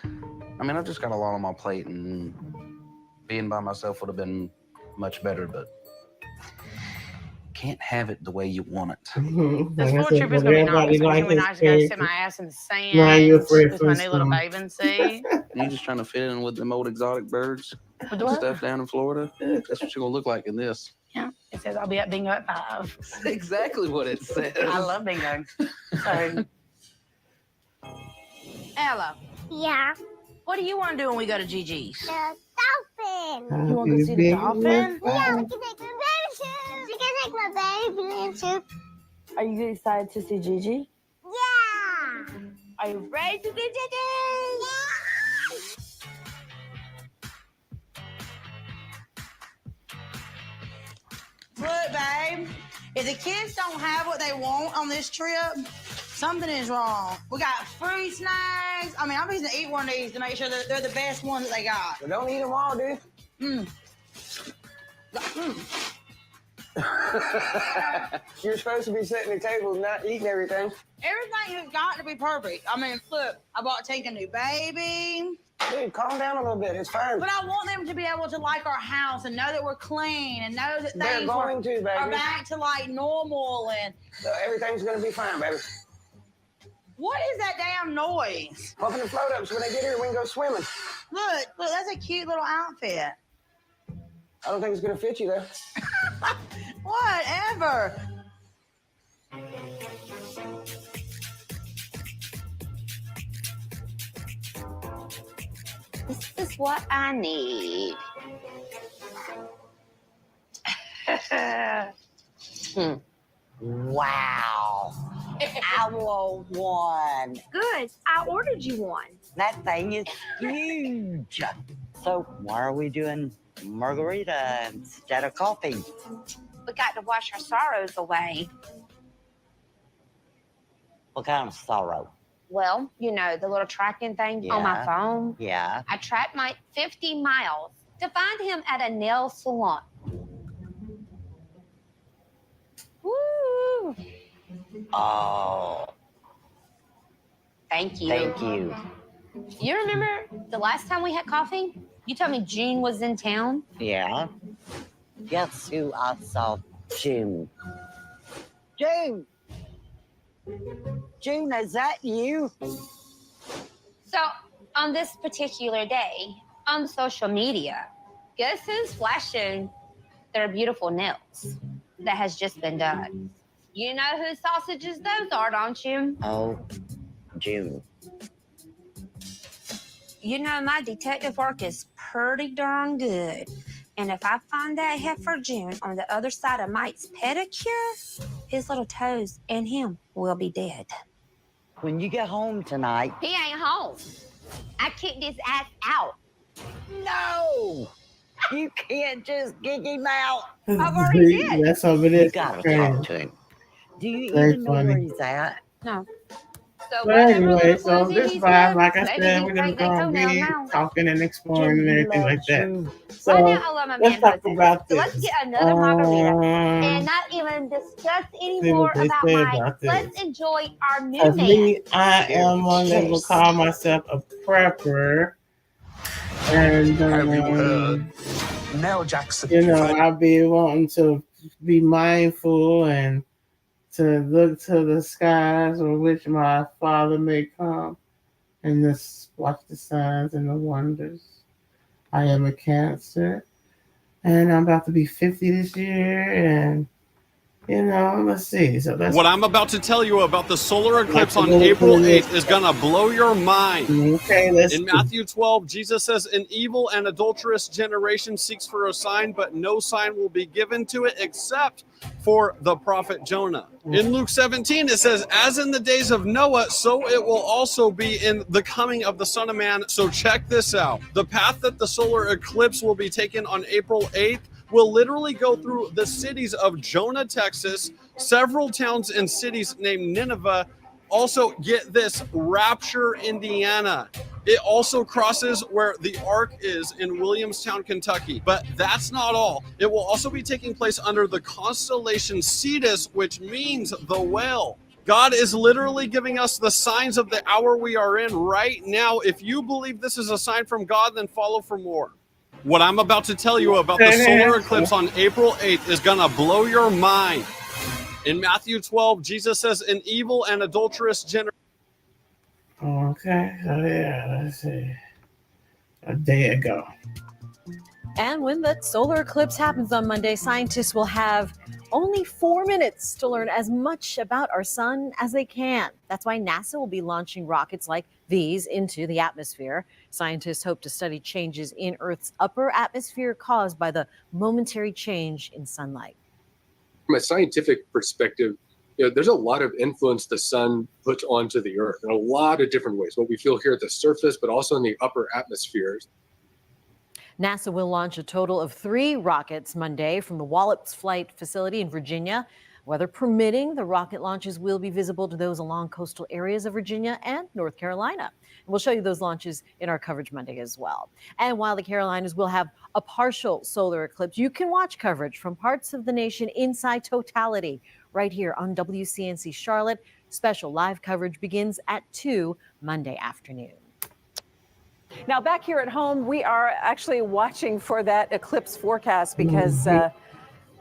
I mean, I've just got a lot on my plate, and being by myself would have been much better, but can't have it the way you want it. This full trip is going to be nice. It's going to be nice to go sit my ass in the sand with my new little bathing suit. You just trying to fit in with them old exotic birds With and what? stuff down in Florida? That's what you're going to look like in this. Yeah, it says I'll be at bingo at 5. Exactly what it says. I love bingo. So, Ella, Yeah. what do you want to do when we go to Gigi's? The dolphin. You want to go see the dolphin? Yeah, we can take my baby suit. We can take my baby suit. Are you excited to see Gigi? Yeah. Are you ready to see Gigi? Look, babe, if the kids don't have what they want on this trip, something is wrong. We got free snacks. I mean, I'm going to eat one of these to make sure that they're the best ones that they got. Well, don't eat them all, dude. You're supposed to be sitting at the table and not eating everything. Everything has got to be perfect. I mean, look, I bought Tink a new baby. Dude, calm down a little bit. It's fine. But I want them to be able to like our house and know that we're clean and know that They're things going to, baby. are back to like normal and So everything's going to be fine, baby. what is that damn noise? Open the float up so when they get here, we can go swimming. Look, that's a cute little outfit. I don't think it's going to fit you, though. Whatever. This is what I need. Wow. I want one. Good. I ordered you one. That thing is huge. So why are we doing margarita instead of coffee? We got to wash our sorrows away. What kind of sorrow? Well, you know, the little tracking thing on my Yeah. phone. Yeah. I tracked Mike 50 miles to find him at a nail salon. Woo! Oh, Thank you. thank you. You remember the last time we had coffee? You told me June was in town. Yeah. Guess who I saw? June. June! June, is that you? So, on this particular day, on social media, guess who's flashing their beautiful nails that has just been done? You know whose sausages those are, don't you? Oh, June. You know, my detective work is pretty darn good. And if I find that heifer June on the other side of Mike's pedicure, his little toes and him will be dead. When you get home tonight. He ain't home. I kicked his ass out. No! You can't just kick him out. I've already did. That's how it You is. gotta Okay. talk to him. Do you Very even know where funny. he's at? No. So But whatever anyway, little so floozy this he's vibe, in, like I maybe said, he's we're just break their gonna toenail be now. talking and exploring and everything like that. So Right now, I love my let's talk man about So this. let's get another margarita and not even discuss see anymore what they about say Mike. about this. Let's enjoy our new As man. me, I am one that will call myself a prepper, and Mel Jackson. you know, I'll be wanting to be mindful and to look to the skies on which my Father may come, and just watch the signs and the wonders. I am a Cancer, and I'm about to be 50 this year, and you know, let's see. So that's What I'm about to tell you about the solar eclipse on really April put it 8th is going to blow your mind. okay. Let's In Matthew 12, Jesus says, an evil and adulterous generation seeks for a sign, but no sign will be given to it except for the prophet Jonah. In Luke 17, it says, as in the days of Noah, so it will also be in the coming of the Son of Man. So check this out. The path that the solar eclipse will be taken on April 8th will literally go through the cities of Jonah, Texas, several towns and cities named Nineveh. Also, get this, Rapture, Indiana. It also crosses where the Ark is in Williamstown, Kentucky. But that's not all. It will also be taking place under the constellation Cetus, which means the whale. God is literally giving us the signs of the hour we are in right now. If you believe this is a sign from God, then follow for more. What I'm about to tell you about the solar eclipse on April 8th is going to blow your mind. In Matthew 12, Jesus says, an evil and adulterous generation. okay. So yeah, let's see. A day ago. And when that solar eclipse happens on Monday, scientists will have only 4 minutes to learn as much about our sun as they can. That's why NASA will be launching rockets like these into the atmosphere. Scientists hope to study changes in Earth's upper atmosphere caused by the momentary change in sunlight. From a scientific perspective, you know, there's a lot of influence the sun puts onto the Earth in a lot of different ways. What we feel here at the surface, but also in the upper atmospheres. NASA will launch a total of 3 rockets Monday from the Wallops Flight Facility in Virginia. Weather permitting, the rocket launches will be visible to those along coastal areas of Virginia and North Carolina. And we'll show you those launches in our coverage Monday as well. And while the Carolinas will have a partial solar eclipse, you can watch coverage from parts of the nation inside totality right here on WCNC Charlotte. Special live coverage begins at 2 Monday afternoon. Now, back here at home, we are actually watching for that eclipse forecast because an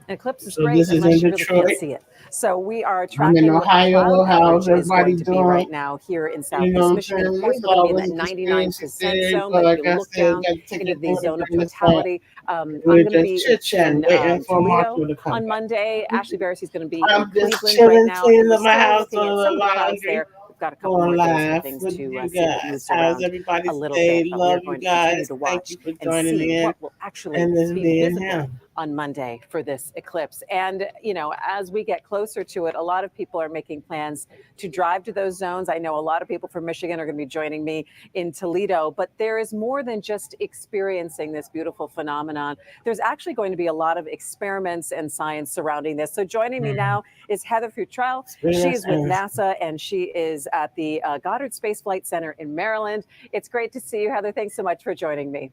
eclipse is So great this is unless in you really Detroit. can't see it. So we are I'm tracking in what the Ohio. cloud How's coverage is going everybody to be doing? right now here in You Southeast know what I'm Michigan. saying? Of course, We we're looking always at that 99% experiencing zone, but but like if you I look said, down got to take into it the zone of from the start. totality, I'm We're going to just be chit-chatting, in waiting for Toledo Marshall to come on back. Monday. Ashley Barris is going to be in I'm just Cleveland right chilling, now. cleaning We're up my still house, looking doing at the some of the clouds laundry, there. We've got a couple going more days for live things with to you see if it guys. moves How's around everybody a little today? bit, but we are Love you going to continue guys. to Thank watch you for and joining see in. what will actually And this be being visible him. on Monday for this eclipse. And, you know, as we get closer to it, a lot of people are making plans to drive to those zones. I know a lot of people from Michigan are going to be joining me in Toledo, but there is more than just experiencing this beautiful phenomenon. There's actually going to be a lot of experiments and science surrounding this. So joining me now is Heather Futrell. She is with NASA and she is at the Goddard Space Flight Center in Maryland. It's great to see you, Heather. Thanks so much for joining me.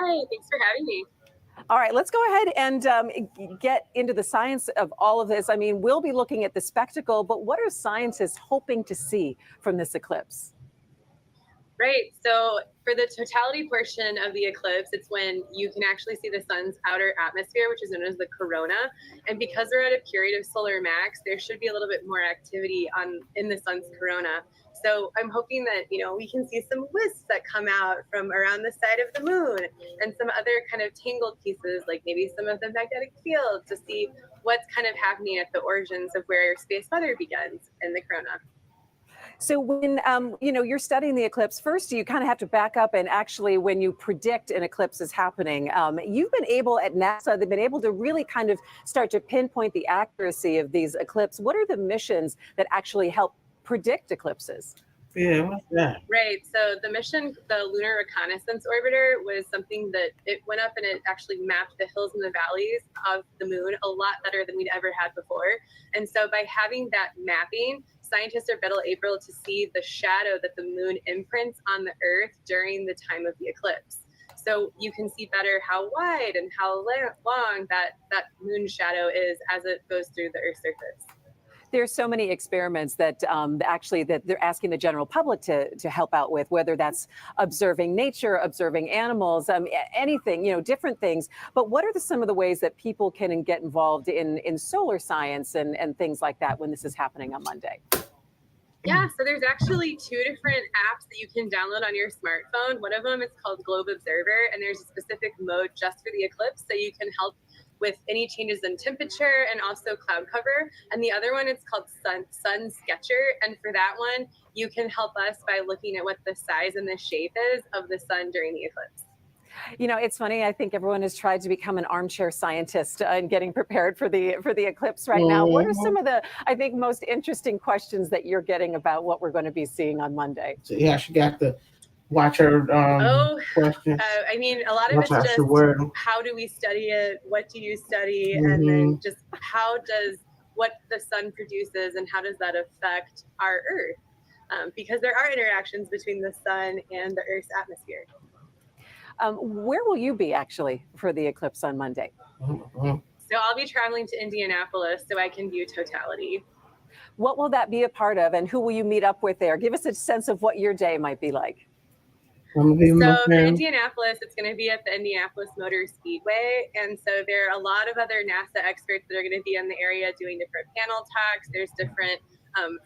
Hi, thanks for having me. All right, let's go ahead and get into the science of all of this. I mean, we'll be looking at the spectacle, but what are scientists hoping to see from this eclipse? Right. So for the totality portion of the eclipse, it's when you can actually see the sun's outer atmosphere, which is known as the corona. And because we're at a period of solar max, there should be a little bit more activity in the sun's corona. So I'm hoping that, you know, we can see some wisps that come out from around the side of the moon and some other kind of tangled pieces, like maybe some of the magnetic field, to see what's kind of happening at the origins of where space weather begins in the corona. So when you know, you're studying the eclipse, first you kind of have to back up and actually when you predict an eclipse is happening, you've been able at NASA, they've been able to really kind of start to pinpoint the accuracy of these eclipses. What are the missions that actually help predict eclipses? Yeah, what's that? Right. So the mission, the Lunar Reconnaissance Orbiter, was something that it went up and it actually mapped the hills and the valleys of the moon a lot better than we'd ever had before. And so by having that mapping, scientists are better able to see the shadow that the moon imprints on the Earth during the time of the eclipse. So you can see better how wide and how long that moon shadow is as it goes through the Earth's surface. There's so many experiments that actually that they're asking the general public to help out with, whether that's observing nature, observing animals, anything, you know, different things. But what are some of the ways that people can get involved in solar science and things like that when this is happening on Monday? Yeah, so there's actually 2 different apps that you can download on your smartphone. One of them is called Globe Observer, and there's a specific mode just for the eclipse, so you can help with any changes in temperature and also cloud cover. And the other one is called Sun Sketcher. And for that one, you can help us by looking at what the size and the shape is of the sun during the eclipse. You know, it's funny. I think everyone has tried to become an armchair scientist and getting prepared for the eclipse right now. What are some of the, I think, most interesting questions that you're getting about what we're going to be seeing on Monday? So yeah, she got the watch her questions. I mean, a lot of it's just how do we study it? What do you study? And then just how does what the sun produces and how does that affect our Earth? Because there are interactions between the sun and the Earth's atmosphere. Where will you be actually for the eclipse on Monday? So I'll be traveling to Indianapolis so I can view totality. What will that be a part of and who will you meet up with there? Give us a sense of what your day might be like. So for Indianapolis, it's going to be at the Indianapolis Motor Speedway. And so there are a lot of other NASA experts that are going to be in the area doing different panel talks. There's different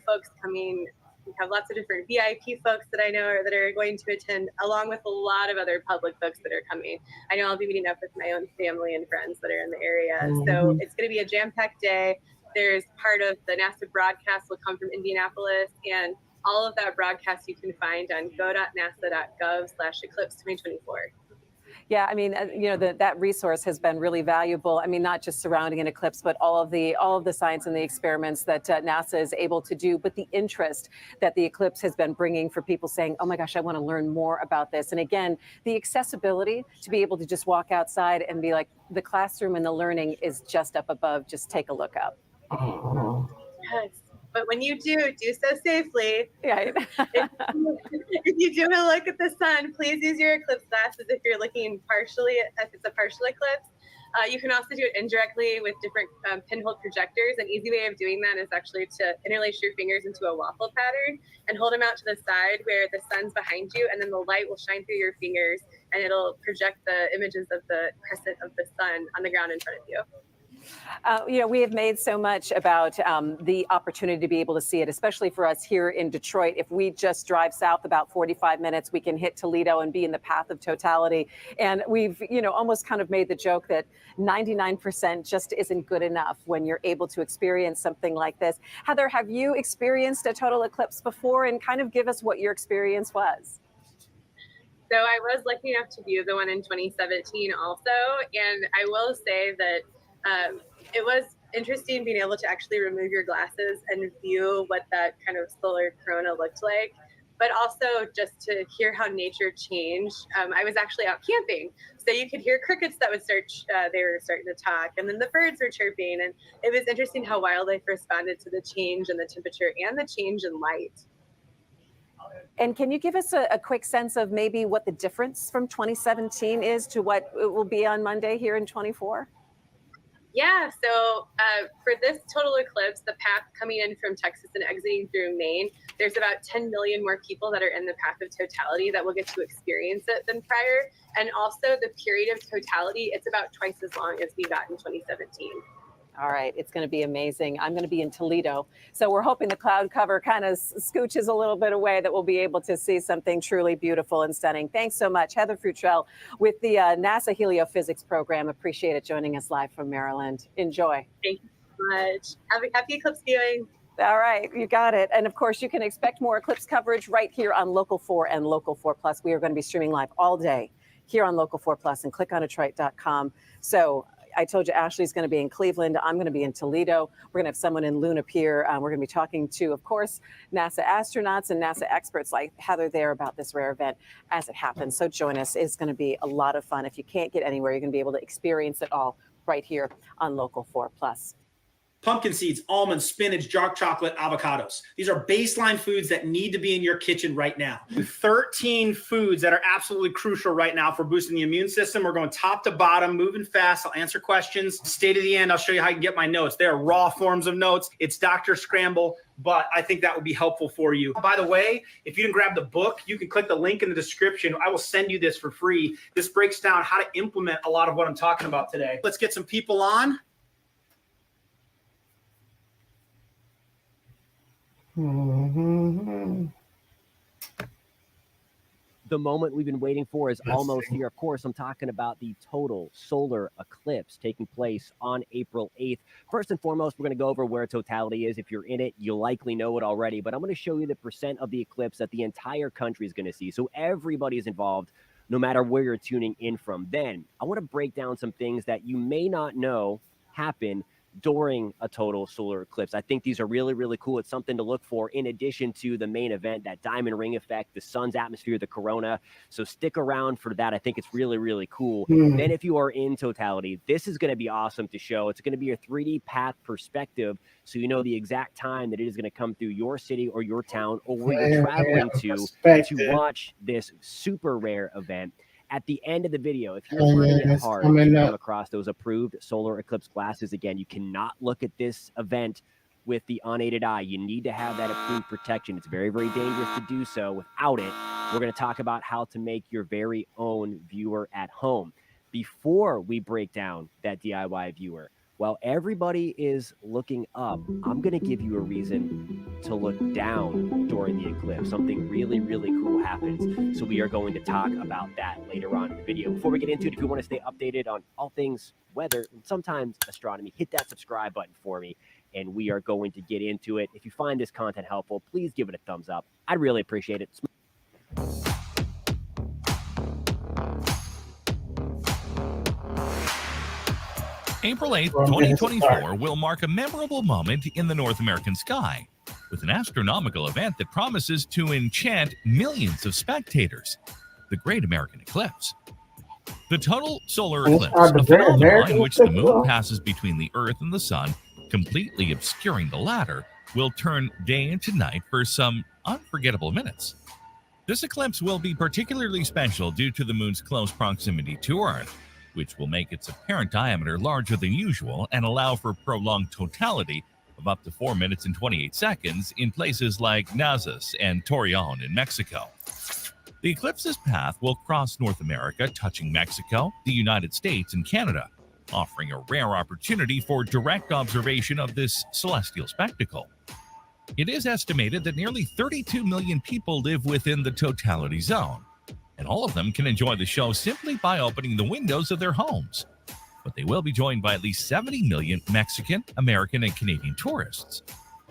folks coming. We have lots of different VIP folks that I know that are going to attend, along with a lot of other public folks that are coming. I know I'll be meeting up with my own family and friends that are in the area. So it's going to be a jam-packed day. There's part of the NASA broadcast will come from Indianapolis, and all of that broadcast you can find on go.nasa.gov/eclipse2024. Yeah, I mean, you know, that resource has been really valuable. I mean, not just surrounding an eclipse, but all of the science and the experiments that NASA is able to do, but the interest that the eclipse has been bringing for people saying, oh my gosh, I want to learn more about this. And again, the accessibility to be able to just walk outside and be like, the classroom and the learning is just up above, just take a look up. Yes. But when you do so safely. Right. if you do a look at the sun, please use your eclipse glasses if you're looking partially, if it's a partial eclipse. You can also do it indirectly with different pinhole projectors. An easy way of doing that is actually to interlace your fingers into a waffle pattern and hold them out to the side where the sun's behind you, and then the light will shine through your fingers and it'll project the images of the crescent of the sun on the ground in front of you. We have made so much about the opportunity to be able to see it, especially for us here in Detroit. If we just drive south about 45 minutes, we can hit Toledo and be in the path of totality. And we've, almost kind of made the joke that 99% just isn't good enough when you're able to experience something like this. Heather, have you experienced a total eclipse before, and kind of give us what your experience was? So I was lucky enough to view the one in 2017 also. And I will say that it was interesting being able to actually remove your glasses and view what that kind of solar corona looked like, but also just to hear how nature changed. I was actually out camping, so you could hear crickets that would start, they were starting to talk, and then the birds were chirping, and it was interesting how wildlife responded to the change in the temperature and the change in light. And can you give us a quick sense of maybe what the difference from 2017 is to what it will be on Monday here in 24? Yeah, so for this total eclipse, the path coming in from Texas and exiting through Maine, there's about 10 million more people that are in the path of totality that will get to experience it than prior. And also the period of totality, it's about twice as long as we got in 2017. All right, it's going to be amazing. I'm going to be in Toledo, so we're hoping the cloud cover kind of scooches a little bit away, that we'll be able to see something truly beautiful and stunning. Thanks so much, Heather Futrell with the NASA Heliophysics program. Appreciate it, joining us live from Maryland. Enjoy. Thank you so much. Have a happy eclipse viewing. All right, you got it. And of course, you can expect more eclipse coverage right here on Local 4 and Local 4 Plus. We are going to be streaming live all day here on Local 4 Plus and clickondetroit.com. So I told you Ashley's going to be in Cleveland. I'm going to be in Toledo. We're going to have someone in Luna Pier. We're going to be talking to, of course, NASA astronauts and NASA experts like Heather there about this rare event as it happens. So join us. It's going to be a lot of fun. If you can't get anywhere, you're going to be able to experience it all right here on Local 4 Plus. Pumpkin seeds, almonds, spinach, dark chocolate, avocados. These are baseline foods that need to be in your kitchen right now. 13 foods that are absolutely crucial right now for boosting the immune system. We're going top to bottom, moving fast. I'll answer questions. Stay to the end. I'll show you how you can get my notes. They are raw forms of notes. It's Dr. Scramble, but I think that would be helpful for you. By the way, if you didn't grab the book, you can click the link in the description. I will send you this for free. This breaks down how to implement a lot of what I'm talking about today. Let's get some people on. The moment we've been waiting for is almost here. Of course, I'm talking about the total solar eclipse taking place on April 8th. First and foremost, we're going to go over where totality is. If you're in it, you likely know it already, but I'm going to show you the percent of the eclipse that the entire country is going to see. So everybody is involved, no matter where you're tuning in from. Then I want to break down some things that you may not know happen during a total solar eclipse. I think these are really, really cool. It's something to look for in addition to the main event, that diamond ring effect, the sun's atmosphere, the corona. So stick around for that. I think it's really, really cool. Then if you are in totality, this is going to be awesome to show. It's going to be a 3D path perspective, so you know the exact time that it is going to come through your city or your town or where you're traveling to watch this super rare event. At the end of the video, if you're finding it hard to come across those approved solar eclipse glasses, again, you cannot look at this event with the unaided eye. You need to have that approved protection. It's very, very dangerous to do so without it. We're going to talk about how to make your very own viewer at home. Before we break down that DIY viewer, while everybody is looking up, I'm going to give you a reason to look down during the eclipse. Something really, really cool happens. So we are going to talk about that later on in the video. Before we get into it, if you want to stay updated on all things weather and sometimes astronomy, hit that subscribe button for me, and we are going to get into it. If you find this content helpful, please give it a thumbs up. I'd really appreciate it. April 8th, 2024 will mark a memorable moment in the North American sky with an astronomical event that promises to enchant millions of spectators, the Great American Eclipse. The total solar eclipse, a phenomenon in which the moon passes between the Earth and the sun completely obscuring the latter will turn day into night for some unforgettable minutes. This eclipse will be particularly special due to the moon's close proximity to Earth, which will make its apparent diameter larger than usual and allow for prolonged totality of up to 4 minutes and 28 seconds in places like Nazas and Torreon in Mexico. The eclipse's path will cross North America, touching Mexico, the United States, and Canada, offering a rare opportunity for direct observation of this celestial spectacle. It is estimated that nearly 32 million people live within the totality zone, and all of them can enjoy the show simply by opening the windows of their homes. But they will be joined by at least 70 million Mexican, American, and Canadian tourists.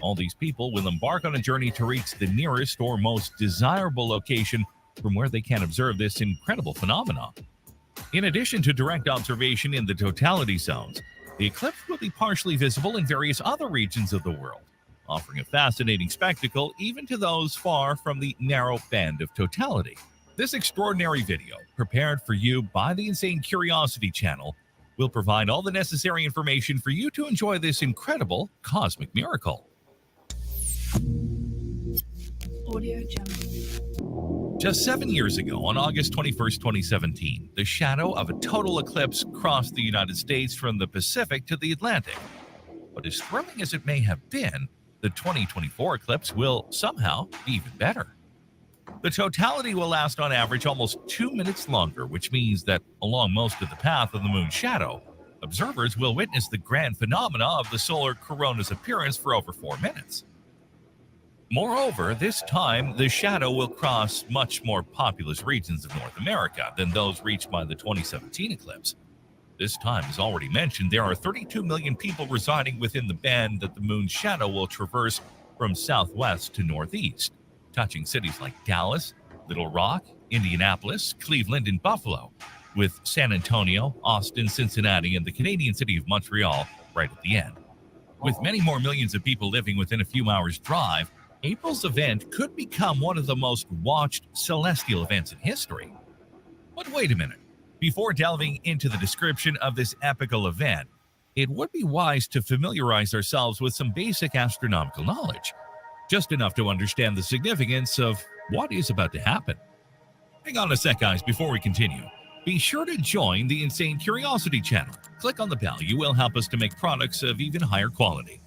All these people will embark on a journey to reach the nearest or most desirable location from where they can observe this incredible phenomenon. In addition to direct observation in the totality zones, the eclipse will be partially visible in various other regions of the world, offering a fascinating spectacle even to those far from the narrow band of totality. This extraordinary video, prepared for you by the Insane Curiosity channel, will provide all the necessary information for you to enjoy this incredible cosmic miracle. Audio Jungle. Just 7 years ago, on August 21st, 2017, the shadow of a total eclipse crossed the United States from the Pacific to the Atlantic. But as thrilling as it may have been, the 2024 eclipse will somehow be even better. The totality will last on average almost 2 minutes longer, which means that along most of the path of the moon's shadow, observers will witness the grand phenomena of the solar corona's appearance for over 4 minutes. Moreover, this time the shadow will cross much more populous regions of North America than those reached by the 2017 eclipse. This time, as already mentioned, there are 32 million people residing within the band that the moon's shadow will traverse from southwest to northeast, touching cities like Dallas, Little Rock, Indianapolis, Cleveland, and Buffalo, with San Antonio, Austin, Cincinnati, and the Canadian city of Montreal right at the end. With many more millions of people living within a few hours' drive, April's event could become one of the most watched celestial events in history. But wait a minute. Before delving into the description of this epical event, it would be wise to familiarize ourselves with some basic astronomical knowledge, just enough to understand the significance of what is about to happen. Hang on a sec, guys, before we continue. Be sure to join the Insane Curiosity channel. Click on the bell. You will help us to make products of even higher quality.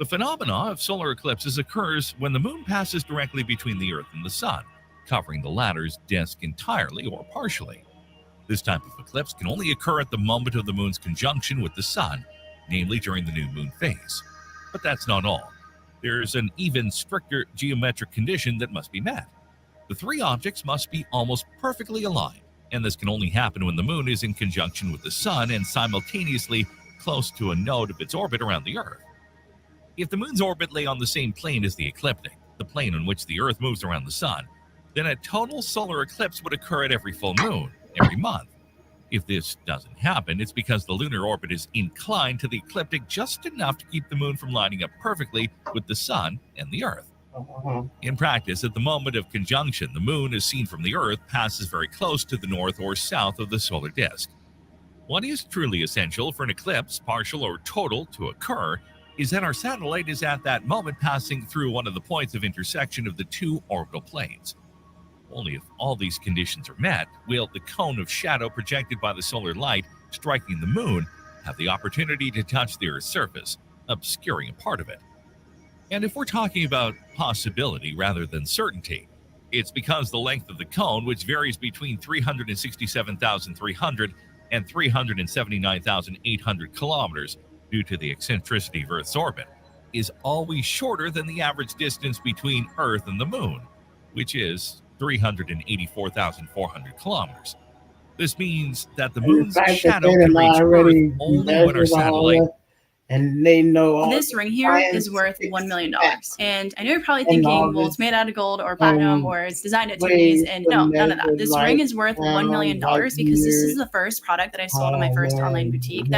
The phenomena of solar eclipses occurs when the moon passes directly between the Earth and the Sun, covering the latter's disk entirely or partially. This type of eclipse can only occur at the moment of the moon's conjunction with the Sun, namely during the new moon phase. But that's not all. There's an even stricter geometric condition that must be met. The three objects must be almost perfectly aligned, and this can only happen when the moon is in conjunction with the Sun and simultaneously close to a node of its orbit around the Earth. If the moon's orbit lay on the same plane as the ecliptic, the plane on which the Earth moves around the Sun, then a total solar eclipse would occur at every full moon, every month. If this doesn't happen, it's because the lunar orbit is inclined to the ecliptic just enough to keep the moon from lining up perfectly with the Sun and the Earth. In practice, at the moment of conjunction, the moon, as seen from the Earth, passes very close to the north or south of the solar disk. What is truly essential for an eclipse, partial or total, to occur is that our satellite is at that moment passing through one of the points of intersection of the two orbital planes. Only if all these conditions are met will the cone of shadow projected by the solar light striking the moon have the opportunity to touch the Earth's surface, obscuring a part of it. And if we're talking about possibility rather than certainty, it's because the length of the cone, which varies between 367,300 and 379,800 kilometers due to the eccentricity of Earth's orbit, is always shorter than the average distance between Earth and the moon, which is 384,400 kilometers. This means that the moon's shadow can reach Earth only when our satellite. And they know all this ring here is worth $1 million. And I know you're probably thinking, well, it's made out of gold or platinum or it's designed at Tiffany's. And no, none of that. This ring is worth $1 million because this is the first product that I sold on my first online boutique.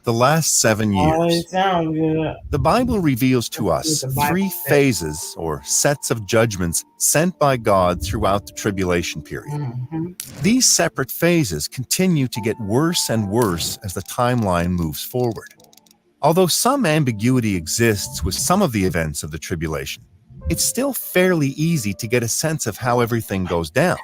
The last 7 years, the Bible reveals to us three phases or sets of judgments sent by God throughout the tribulation period. These separate phases continue to get worse and worse as the timeline moves forward. Although some ambiguity exists with some of the events of the tribulation, it's still fairly easy to get a sense of how everything goes down.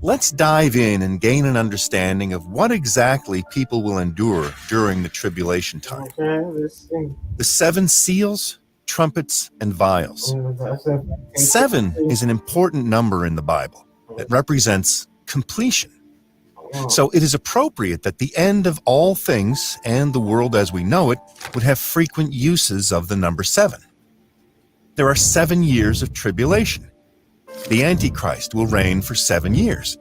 Let's dive in and gain an understanding of what exactly people will endure during the tribulation time. The 7 seals, trumpets, and vials. 7 is an important number in the Bible that represents completion. So it is appropriate that the end of all things and the world as we know it would have frequent uses of the number 7. There are 7 years of tribulation. The Antichrist will reign for 7 years.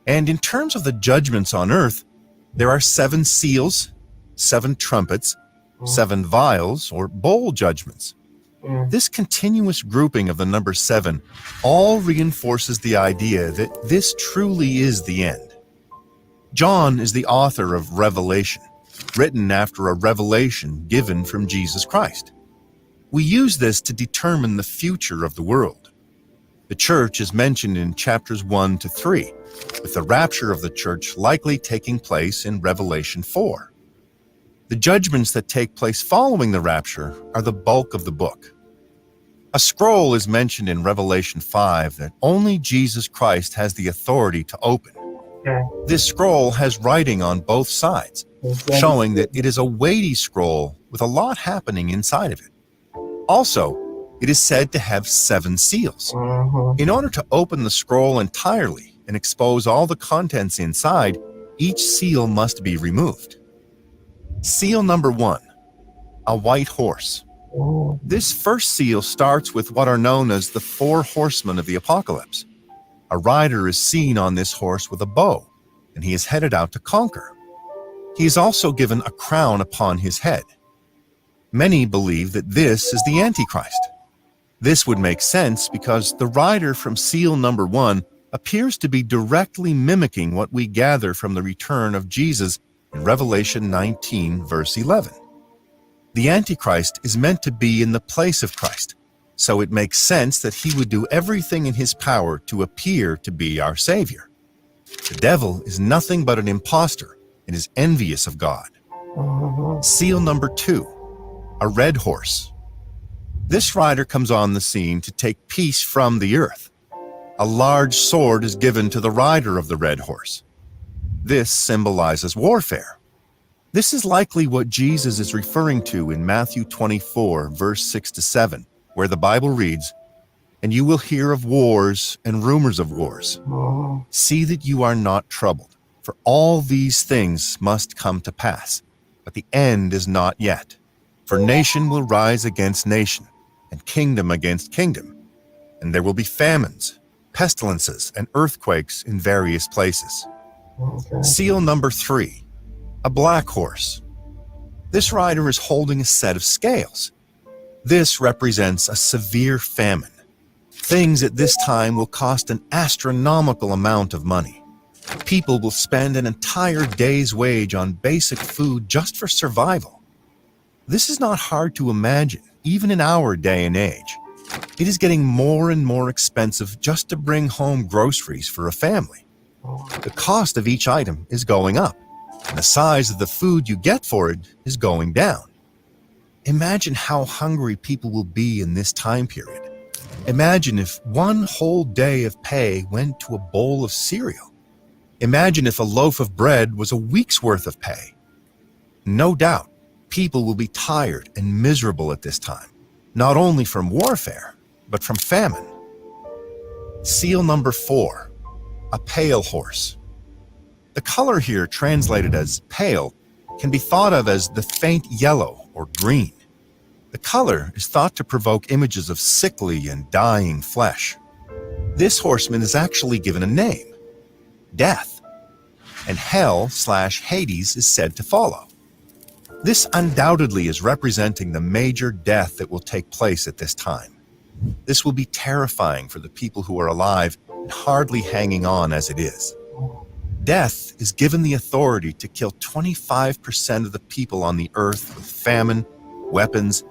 And in terms of the judgments on earth, there are 7 seals, 7 trumpets, 7 vials or bowl judgments. This continuous grouping of the number 7 all reinforces the idea that this truly is the end. John is the author of Revelation, written after a revelation given from Jesus Christ. We use this to determine the future of the world. The church is mentioned in chapters 1 to 3, with the rapture of the church likely taking place in Revelation 4. The judgments that take place following the rapture are the bulk of the book. A scroll is mentioned in Revelation 5 that only Jesus Christ has the authority to open. This scroll has writing on both sides, showing that it is a weighty scroll with a lot happening inside of it. Also, it is said to have 7 seals. In order to open the scroll entirely and expose all the contents inside, each seal must be removed. Seal number 1, a white horse. This first seal starts with what are known as the 4 horsemen of the apocalypse. A rider is seen on this horse with a bow, and he is headed out to conquer. He is also given a crown upon his head. Many believe that this is the Antichrist. This would make sense because the rider from seal number 1 appears to be directly mimicking what we gather from the return of Jesus in Revelation 19, verse 11. The Antichrist is meant to be in the place of Christ, so it makes sense that he would do everything in his power to appear to be our Savior. The devil is nothing but an impostor and is envious of God. Seal number 2, a red horse. This rider comes on the scene to take peace from the earth. A large sword is given to the rider of the red horse. This symbolizes warfare. This is likely what Jesus is referring to in Matthew 24, verse 6 to 7, where the Bible reads, "And you will hear of wars and rumors of wars. See that you are not troubled, for all these things must come to pass, but the end is not yet. For nation will rise against nation, and kingdom against kingdom, and there will be famines, pestilences, and earthquakes in various places." Seal number 3, a black horse. This rider is holding a set of scales. This represents a severe famine. Things at this time will cost an astronomical amount of money. People will spend an entire day's wage on basic food just for survival. This is not hard to imagine, even in our day and age. It is getting more and more expensive just to bring home groceries for a family. The cost of each item is going up, and the size of the food you get for it is going down. Imagine how hungry people will be in this time period. Imagine if one whole day of pay went to a bowl of cereal. Imagine if a loaf of bread was a week's worth of pay. No doubt, people will be tired and miserable at this time, not only from warfare, but from famine. Seal number 4, a pale horse. The color here, translated as pale, can be thought of as the faint yellow or green. The color is thought to provoke images of sickly and dying flesh. This horseman is actually given a name, Death, and Hell/Hades is said to follow. This undoubtedly is representing the major death that will take place at this time. This will be terrifying for the people who are alive and hardly hanging on as it is. Death is given the authority to kill 25% of the people on the earth with famine, weapons,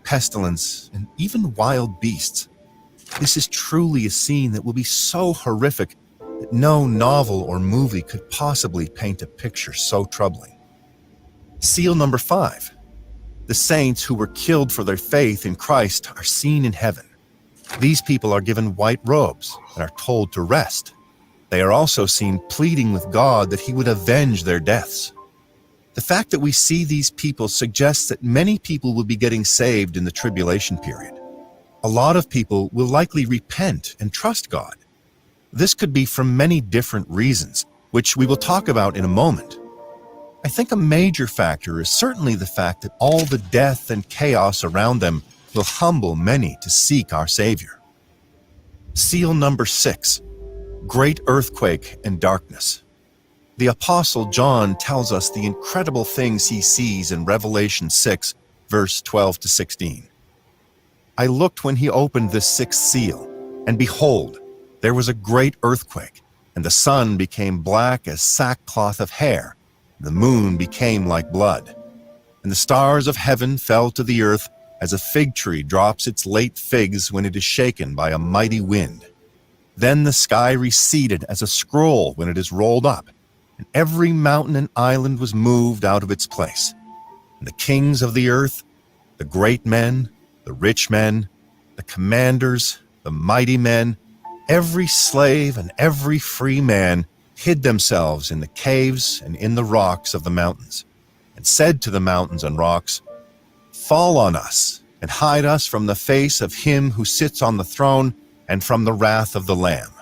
pestilence, and even wild beasts. This is truly a scene that will be so horrific that no novel or movie could possibly paint a picture so troubling. Seal number 5, The saints who were killed for their faith in Christ are seen in heaven. These people are given white robes and are told to rest. They are also seen pleading with God that he would avenge their deaths. The fact that we see these people suggests that many people will be getting saved in the tribulation period. A lot of people will likely repent and trust God. This could be for many different reasons, which we will talk about in a moment. I think a major factor is certainly the fact that all the death and chaos around them will humble many to seek our Savior. Seal number 6, great earthquake and darkness. The Apostle John tells us the incredible things he sees in Revelation 6, verse 12 to 16. I looked when he opened the 6th seal, and behold, there was a great earthquake, and the sun became black as sackcloth of hair, and the moon became like blood. And the stars of heaven fell to the earth as a fig tree drops its late figs when it is shaken by a mighty wind. Then the sky receded as a scroll when it is rolled up, and every mountain and island was moved out of its place. And the kings of the earth, the great men, the rich men, the commanders, the mighty men, every slave and every free man hid themselves in the caves and in the rocks of the mountains, and said to the mountains and rocks, Fall on us, and hide us from the face of him who sits on the throne and from the wrath of the Lamb.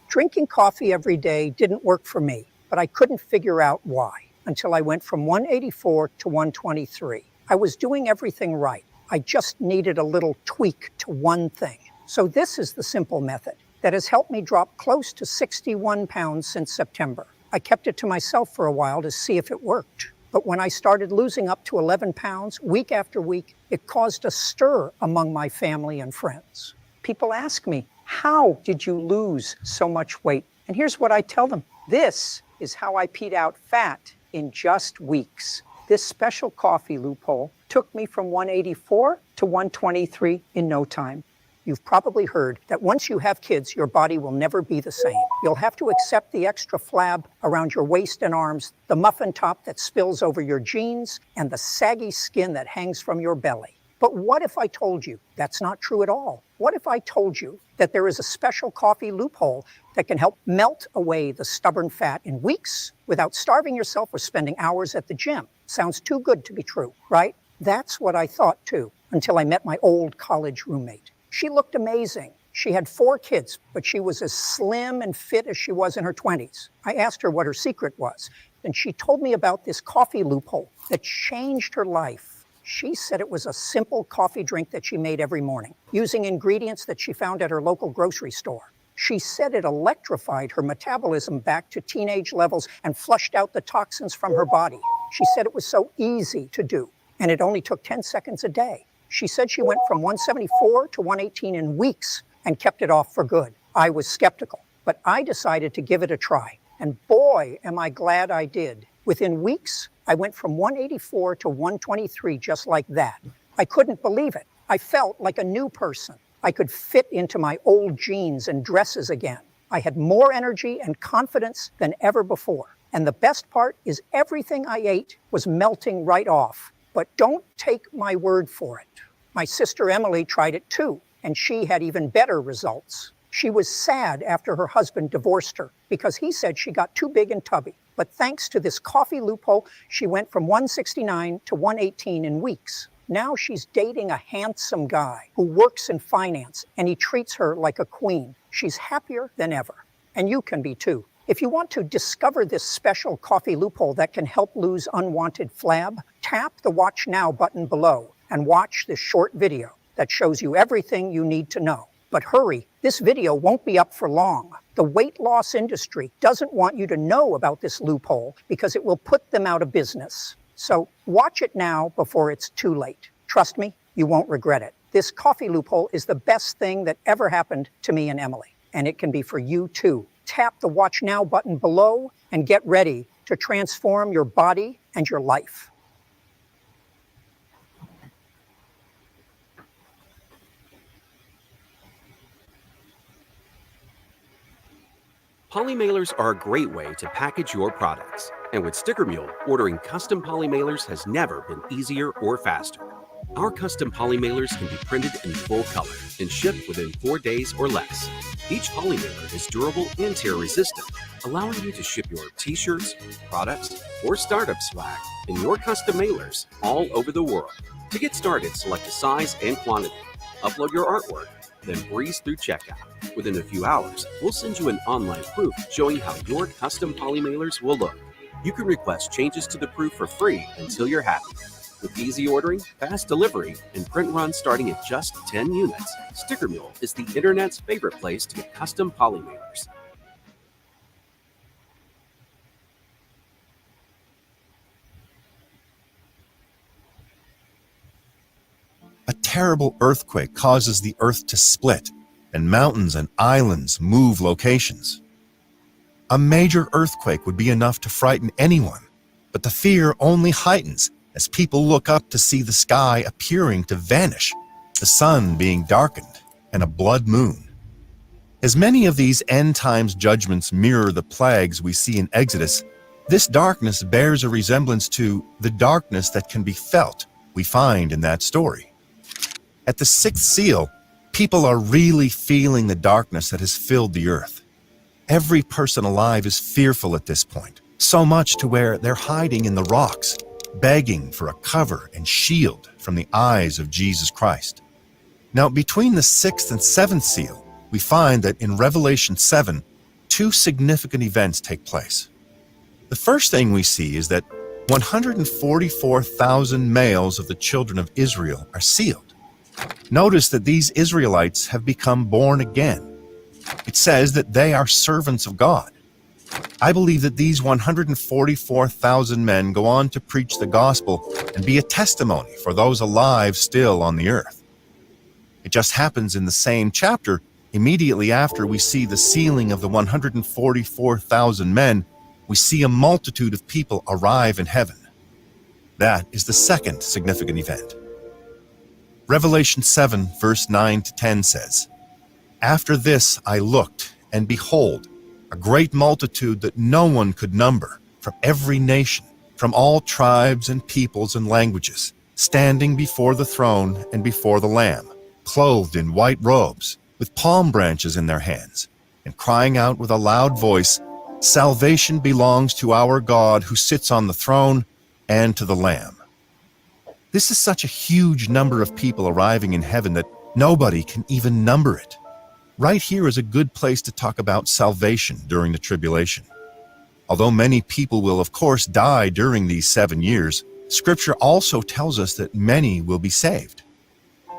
Drinking coffee every day didn't work for me, but I couldn't figure out why until I went from 184 to 123. I was doing everything right. I just needed a little tweak to one thing. So this is the simple method that has helped me drop close to 61 pounds since September. I kept it to myself for a while to see if it worked. But when I started losing up to 11 pounds week after week, it caused a stir among my family and friends. People ask me, how did you lose so much weight? And here's what I tell them. This is how I peed out fat in just weeks. This special coffee loophole took me from 184 to 123 in no time. You've probably heard that once you have kids, your body will never be the same. You'll have to accept the extra flab around your waist and arms, the muffin top that spills over your jeans, and the saggy skin that hangs from your belly. But what if I told you that's not true at all? What if I told you that there is a special coffee loophole that can help melt away the stubborn fat in weeks without starving yourself or spending hours at the gym? Sounds too good to be true, right? That's what I thought too, until I met my old college roommate. She looked amazing. She had 4 kids, but she was as slim and fit as she was in her 20s. I asked her what her secret was, and she told me about this coffee loophole that changed her life. She said it was a simple coffee drink that she made every morning, using ingredients that she found at her local grocery store. She said it electrified her metabolism back to teenage levels and flushed out the toxins from her body. She said it was so easy to do, and it only took 10 seconds a day. She said she went from 174 to 118 in weeks and kept it off for good. I was skeptical, but I decided to give it a try. And boy, am I glad I did. Within weeks, I went from 184 to 123 just like that. I couldn't believe it. I felt like a new person. I could fit into my old jeans and dresses again. I had more energy and confidence than ever before. And the best part is everything I ate was melting right off. But don't take my word for it. My sister Emily tried it too, and she had even better results. She was sad after her husband divorced her because he said she got too big and tubby. But thanks to this coffee loophole, she went from 169 to 118 in weeks. Now she's dating a handsome guy who works in finance, and he treats her like a queen. She's happier than ever. And you can be too. If you want to discover this special coffee loophole that can help lose unwanted flab, tap the Watch Now button below and watch this short video that shows you everything you need to know. But hurry, this video won't be up for long. The weight loss industry doesn't want you to know about this loophole because it will put them out of business. So watch it now before it's too late. Trust me, you won't regret it. This coffee loophole is the best thing that ever happened to me and Emily, and it can be for you too. Tap the Watch Now button below and get ready to transform your body and your life. Poly mailers are a great way to package your products. And with Sticker Mule, ordering custom poly mailers has never been easier or faster. Our custom poly mailers can be printed in full color and shipped within 4 days or less. Each poly mailer is durable and tear resistant, allowing you to ship your t-shirts, products, or startup swag in your custom mailers all over the world. To get started, select a size and quantity, upload your artwork, then breeze through checkout. Within a few hours, we'll send you an online proof showing how your custom poly mailers will look. You can request changes to the proof for free until you're happy. With easy ordering, fast delivery, and print runs starting at just 10 units, Sticker Mule is the internet's favorite place to get custom poly mailers. A terrible earthquake causes the earth to split, and mountains and islands move locations. A major earthquake would be enough to frighten anyone, but the fear only heightens as people look up to see the sky appearing to vanish, the sun being darkened, and a blood moon. As many of these end times judgments mirror the plagues we see in Exodus, this darkness bears a resemblance to the darkness that can be felt we find in that story. At the sixth seal, people are really feeling the darkness that has filled the earth. Every person alive is fearful at this point, so much to where they're hiding in the rocks, begging for a cover and shield from the eyes of Jesus Christ. Now, between the sixth and seventh seal, we find that in Revelation 7, 2 significant events take place. The first thing we see is that 144,000 males of the children of Israel are sealed. Notice that these Israelites have become born again. It says that they are servants of God. I believe that these 144,000 men go on to preach the gospel and be a testimony for those alive still on the earth. It just happens in the same chapter, immediately after we see the sealing of the 144,000 men, we see a multitude of people arrive in heaven. That is the second significant event. Revelation 7, verse 9 to 10 says, "After this I looked, and behold, a great multitude that no one could number, from every nation, from all tribes and peoples and languages, standing before the throne and before the Lamb, clothed in white robes, with palm branches in their hands, and crying out with a loud voice, 'Salvation belongs to our God who sits on the throne and to the Lamb.'" This is such a huge number of people arriving in heaven that nobody can even number it. Right here is a good place to talk about salvation during the tribulation. Although many people will, of course, die during these 7 years, Scripture also tells us that many will be saved.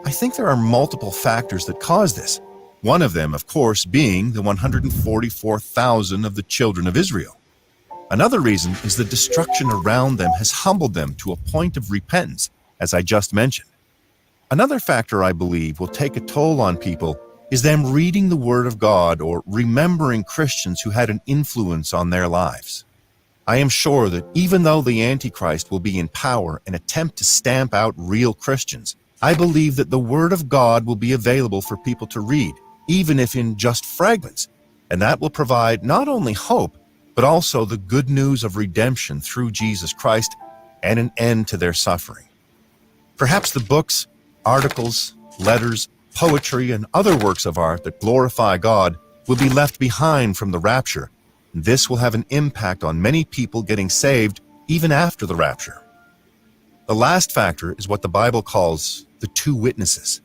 I think there are multiple factors that cause this. One of them, of course, being the 144,000 of the children of Israel. Another reason is the destruction around them has humbled them to a point of repentance, as I just mentioned. Another factor I believe will take a toll on people is them reading the Word of God or remembering Christians who had an influence on their lives. I am sure that even though the Antichrist will be in power and attempt to stamp out real Christians, I believe that the Word of God will be available for people to read, even if in just fragments, and that will provide not only hope, but also the good news of redemption through Jesus Christ and an end to their suffering. Perhaps the books, articles, letters, poetry, and other works of art that glorify God will be left behind from the rapture. This will have an impact on many people getting saved even after the rapture. The last factor is what the Bible calls the 2 witnesses.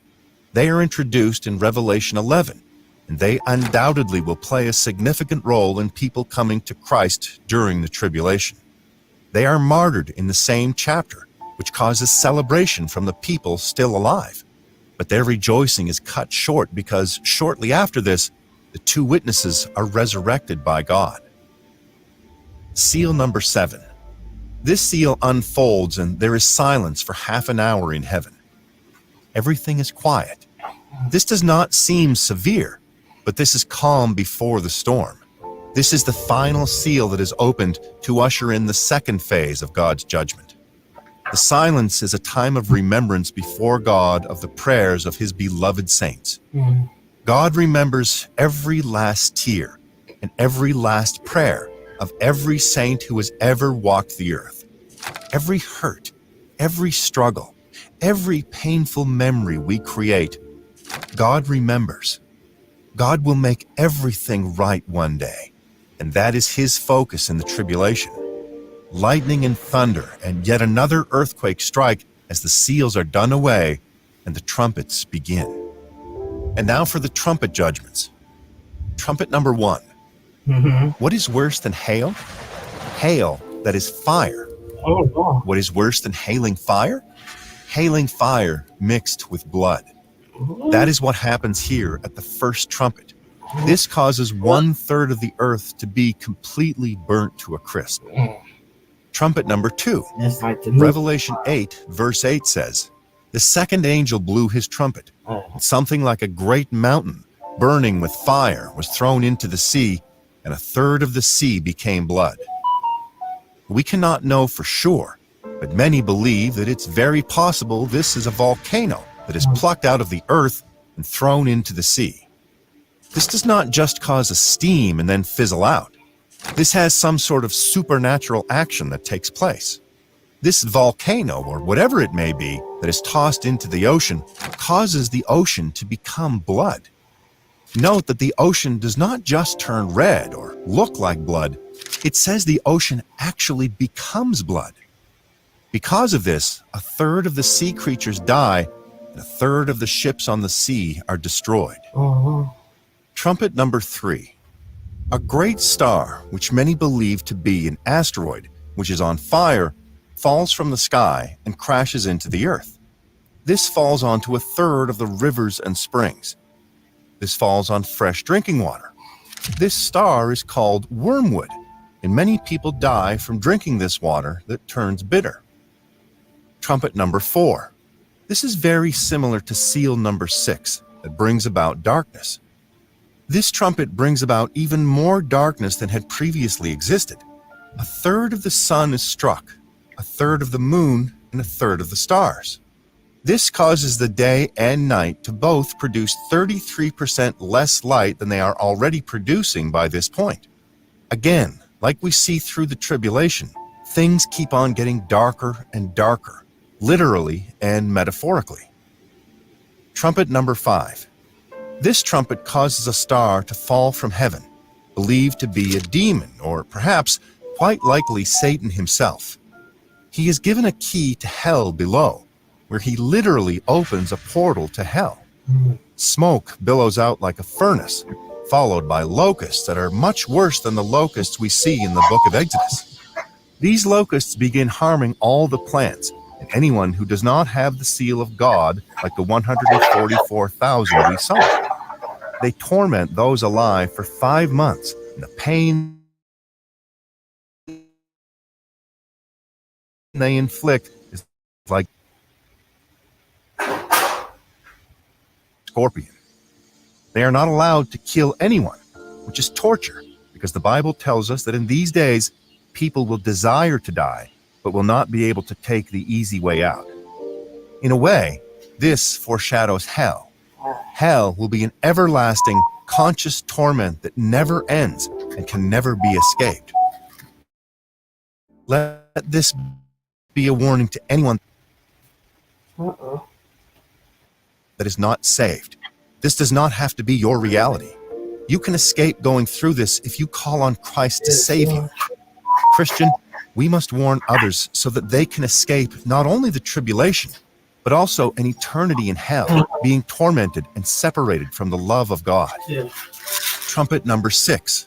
They are introduced in Revelation 11, and they undoubtedly will play a significant role in people coming to Christ during the tribulation. They are martyred in the same chapter, which causes celebration from the people still alive. But their rejoicing is cut short because shortly after this, the 2 witnesses are resurrected by God. Seal number 7. This seal unfolds and there is silence for half an hour in heaven. Everything is quiet. This does not seem severe, but this is calm before the storm. This is the final seal that is opened to usher in the second phase of God's judgment. The silence is a time of remembrance before God of the prayers of his beloved saints. God remembers every last tear and every last prayer of every saint who has ever walked the earth. Every hurt, every struggle, every painful memory we create, God remembers. God will make everything right one day, and that is his focus in the tribulation. Lightning and thunder and yet another earthquake strike as the seals are done away and the trumpets begin. And now for the trumpet judgments. Trumpet number 1. What is worse than hail? Hail that is fire. Oh, no. What is worse than hailing fire? Hailing fire mixed with blood. That is what happens here at the first trumpet. This causes 1/3 of the earth to be completely burnt to a crisp. Trumpet number 2. Revelation 8, verse 8 says, "The second angel blew his trumpet. Something like a great mountain, burning with fire, was thrown into the sea, and 1/3 of the sea became blood." We cannot know for sure, but many believe that it's very possible this is a volcano that is plucked out of the earth and thrown into the sea. This does not just cause a steam and then fizzle out. This has some sort of supernatural action that takes place. This volcano, or whatever it may be, that is tossed into the ocean, causes the ocean to become blood. Note that the ocean does not just turn red or look like blood. It says the ocean actually becomes blood. Because of this, 1/3 of the sea creatures die, and 1/3 of the ships on the sea are destroyed. Trumpet number 3. A great star, which many believe to be an asteroid, which is on fire, falls from the sky and crashes into the earth. This falls onto 1/3 of the rivers and springs. This falls on fresh drinking water. This star is called wormwood, and many people die from drinking this water that turns bitter. Trumpet number 4. This is very similar to seal number 6, that brings about darkness. This trumpet brings about even more darkness than had previously existed. 1/3 of the sun is struck, 1/3 of the moon, and 1/3 of the stars. This causes the day and night to both produce 33% less light than they are already producing by this point. Again, like we see through the tribulation, things keep on getting darker and darker, literally and metaphorically. Trumpet number 5. This trumpet causes a star to fall from heaven, believed to be a demon, or perhaps, quite likely, Satan himself. He is given a key to hell below, where he literally opens a portal to hell. Smoke billows out like a furnace, followed by locusts that are much worse than the locusts we see in the book of Exodus. These locusts begin harming all the plants and anyone who does not have the seal of God, like the 144,000 we saw. They torment those alive for 5 months, and the pain they inflict is like scorpion. They are not allowed to kill anyone, which is torture, because the Bible tells us that in these days, people will desire to die, but will not be able to take the easy way out. In a way, this foreshadows hell. Hell will be an everlasting, conscious torment that never ends and can never be escaped. Let this be a warning to anyone that is not saved. This does not have to be your reality. You can escape going through this if you call on Christ to save you. Christian, we must warn others so that they can escape not only the tribulation, but also an eternity in hell, being tormented and separated from the love of God. Trumpet number 6.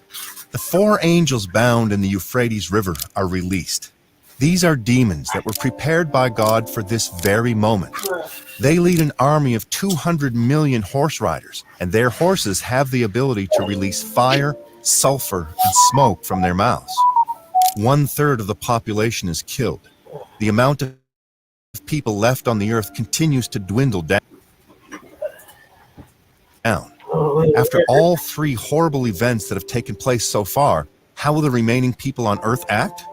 The 4 angels bound in the Euphrates River are released. These are demons that were prepared by God for this very moment. They lead an army of 200 million horse riders, and their horses have the ability to release fire, sulfur, and smoke from their mouths. 1/3 of the population is killed. The amount of people left on the earth continues to dwindle down. After all 3 horrible events that have taken place so far, how will the remaining people on earth act?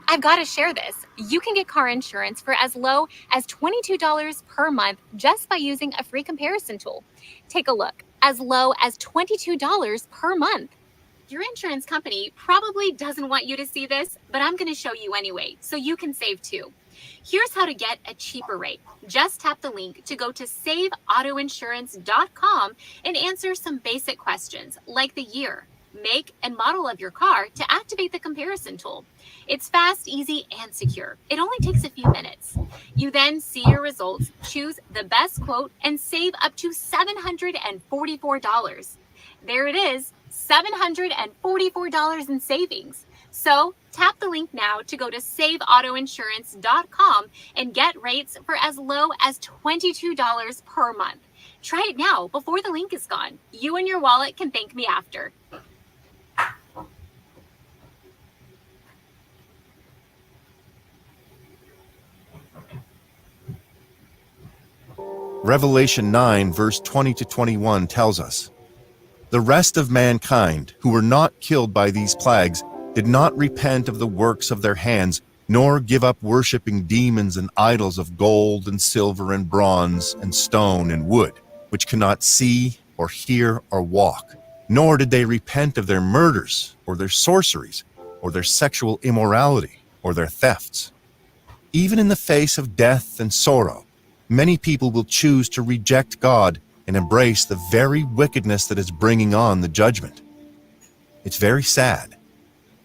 I've got to share this. You can get car insurance for as low as $22 per month just by using a free comparison tool. Take a look. As low as $22 per month. Your insurance company probably doesn't want you to see this, but I'm going to show you anyway, so you can save too. Here's how to get a cheaper rate. Just tap the link to go to saveautoinsurance.com and answer some basic questions like the year, make, and model of your car to activate the comparison tool. It's fast, easy, and secure. It only takes a few minutes. You then see your results, choose the best quote, and save up to $744. There it is, $744 in savings. So tap the link now to go to saveautoinsurance.com and get rates for as low as $22 per month. Try it now before the link is gone. You and your wallet can thank me after. Revelation 9, verse 20 to 21 tells us, "The rest of mankind who were not killed by these plagues did not repent of the works of their hands, nor give up worshiping demons and idols of gold and silver and bronze and stone and wood, which cannot see or hear or walk. Nor did they repent of their murders or their sorceries or their sexual immorality or their thefts." Even in the face of death and sorrow, many people will choose to reject God and embrace the very wickedness that is bringing on the judgment. It's very sad.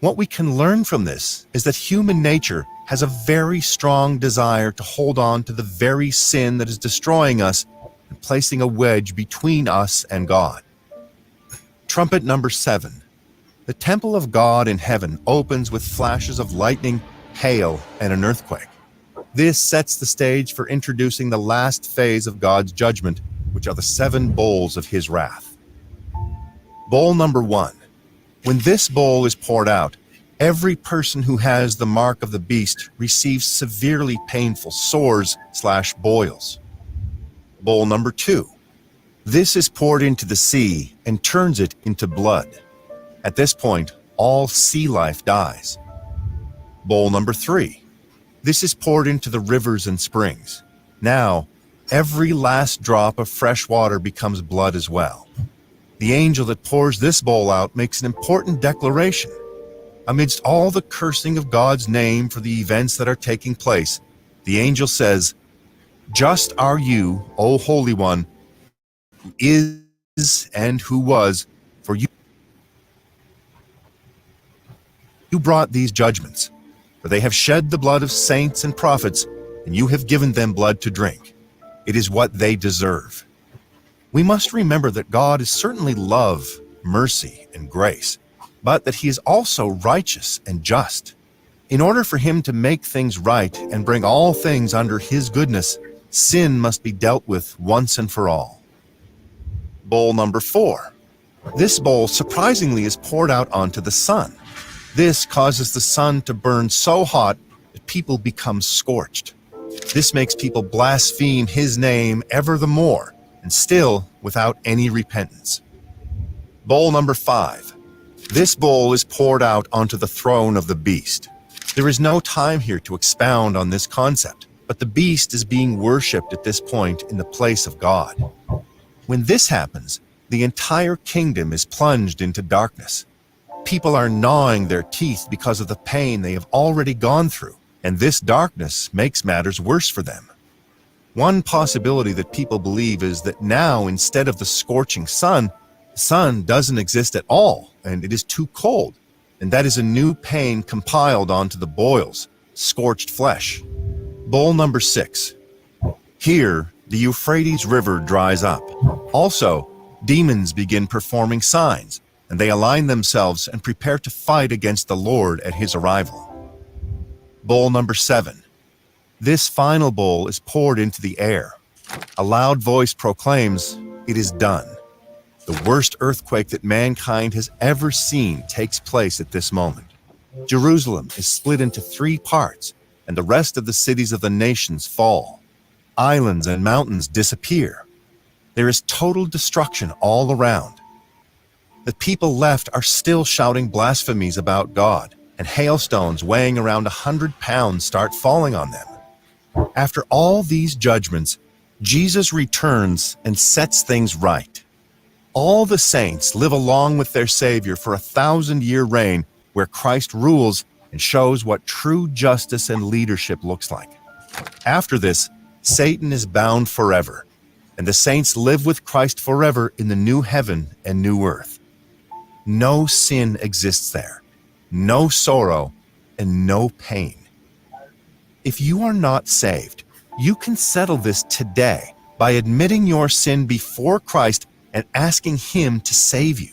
What we can learn from this is that human nature has a very strong desire to hold on to the very sin that is destroying us and placing a wedge between us and God. Trumpet number 7. The temple of God in heaven opens with flashes of lightning, hail, and an earthquake. This sets the stage for introducing the last phase of God's judgment, which are the 7 bowls of his wrath. Bowl number 1. When this bowl is poured out, every person who has the mark of the beast receives severely painful sores/boils. Bowl number 2. This is poured into the sea and turns it into blood. At this point, all sea life dies. Bowl number 3. This is poured into the rivers and springs. Now, every last drop of fresh water becomes blood as well. The angel that pours this bowl out makes an important declaration. Amidst all the cursing of God's name for the events that are taking place, the angel says, "Just are you, O Holy One, who is and who was, for you brought these judgments. For they have shed the blood of saints and prophets, and you have given them blood to drink. It is what they deserve." We must remember that God is certainly love, mercy, and grace, but that he is also righteous and just. In order for him to make things right and bring all things under his goodness, sin must be dealt with once and for all. Bowl number 4. This bowl surprisingly is poured out onto the sun. This causes the sun to burn so hot that people become scorched. This makes people blaspheme his name ever the more, and still without any repentance. Bowl number 5. This bowl is poured out onto the throne of the beast. There is no time here to expound on this concept, but the beast is being worshipped at this point in the place of God. When this happens, the entire kingdom is plunged into darkness. People are gnawing their teeth because of the pain they have already gone through, and this darkness makes matters worse for them. One possibility that people believe is that now, instead of the scorching sun, the sun doesn't exist at all, and it is too cold, and that is a new pain compiled onto the boils, scorched flesh. Bowl number 6. Here, the Euphrates River dries up. Also, demons begin performing signs, and they align themselves and prepare to fight against the Lord at his arrival. Bowl number 7. This final bowl is poured into the air. A loud voice proclaims, "It is done." The worst earthquake that mankind has ever seen takes place at this moment. Jerusalem is split into 3 parts, and the rest of the cities of the nations fall. Islands and mountains disappear. There is total destruction all around. The people left are still shouting blasphemies about God, and hailstones weighing around 100 pounds start falling on them. After all these judgments, Jesus returns and sets things right. All the saints live along with their Savior for a 1,000-year reign where Christ rules and shows what true justice and leadership looks like. After this, Satan is bound forever, and the saints live with Christ forever in the new heaven and new earth. No sin exists there, no sorrow, and no pain. If you are not saved, you can settle this today by admitting your sin before Christ and asking Him to save you.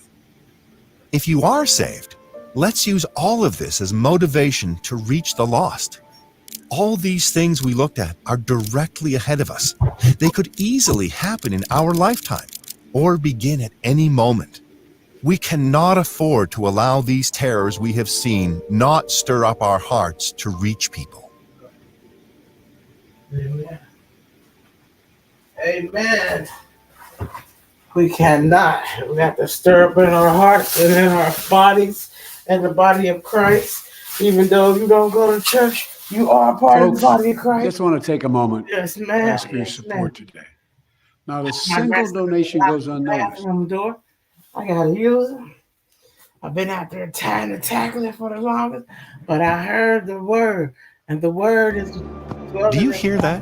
If you are saved, let's use all of this as motivation to reach the lost. All these things we looked at are directly ahead of us. They could easily happen in our lifetime or begin at any moment. We cannot afford to allow these terrors we have seen not stir up our hearts to reach people. Amen. Amen. We cannot. We have to stir up in our hearts and in our bodies and the body of Christ. Even though you don't go to church, you are part of the body of Christ. I just want to take a moment Yes, to ma'am. ask for your Yes, support today. Not a My single rest donation out goes the unnoticed. bathroom door. I gotta use them. I've been out there trying to tackle it for the longest, but I heard the word, and the word is. Do you hear that?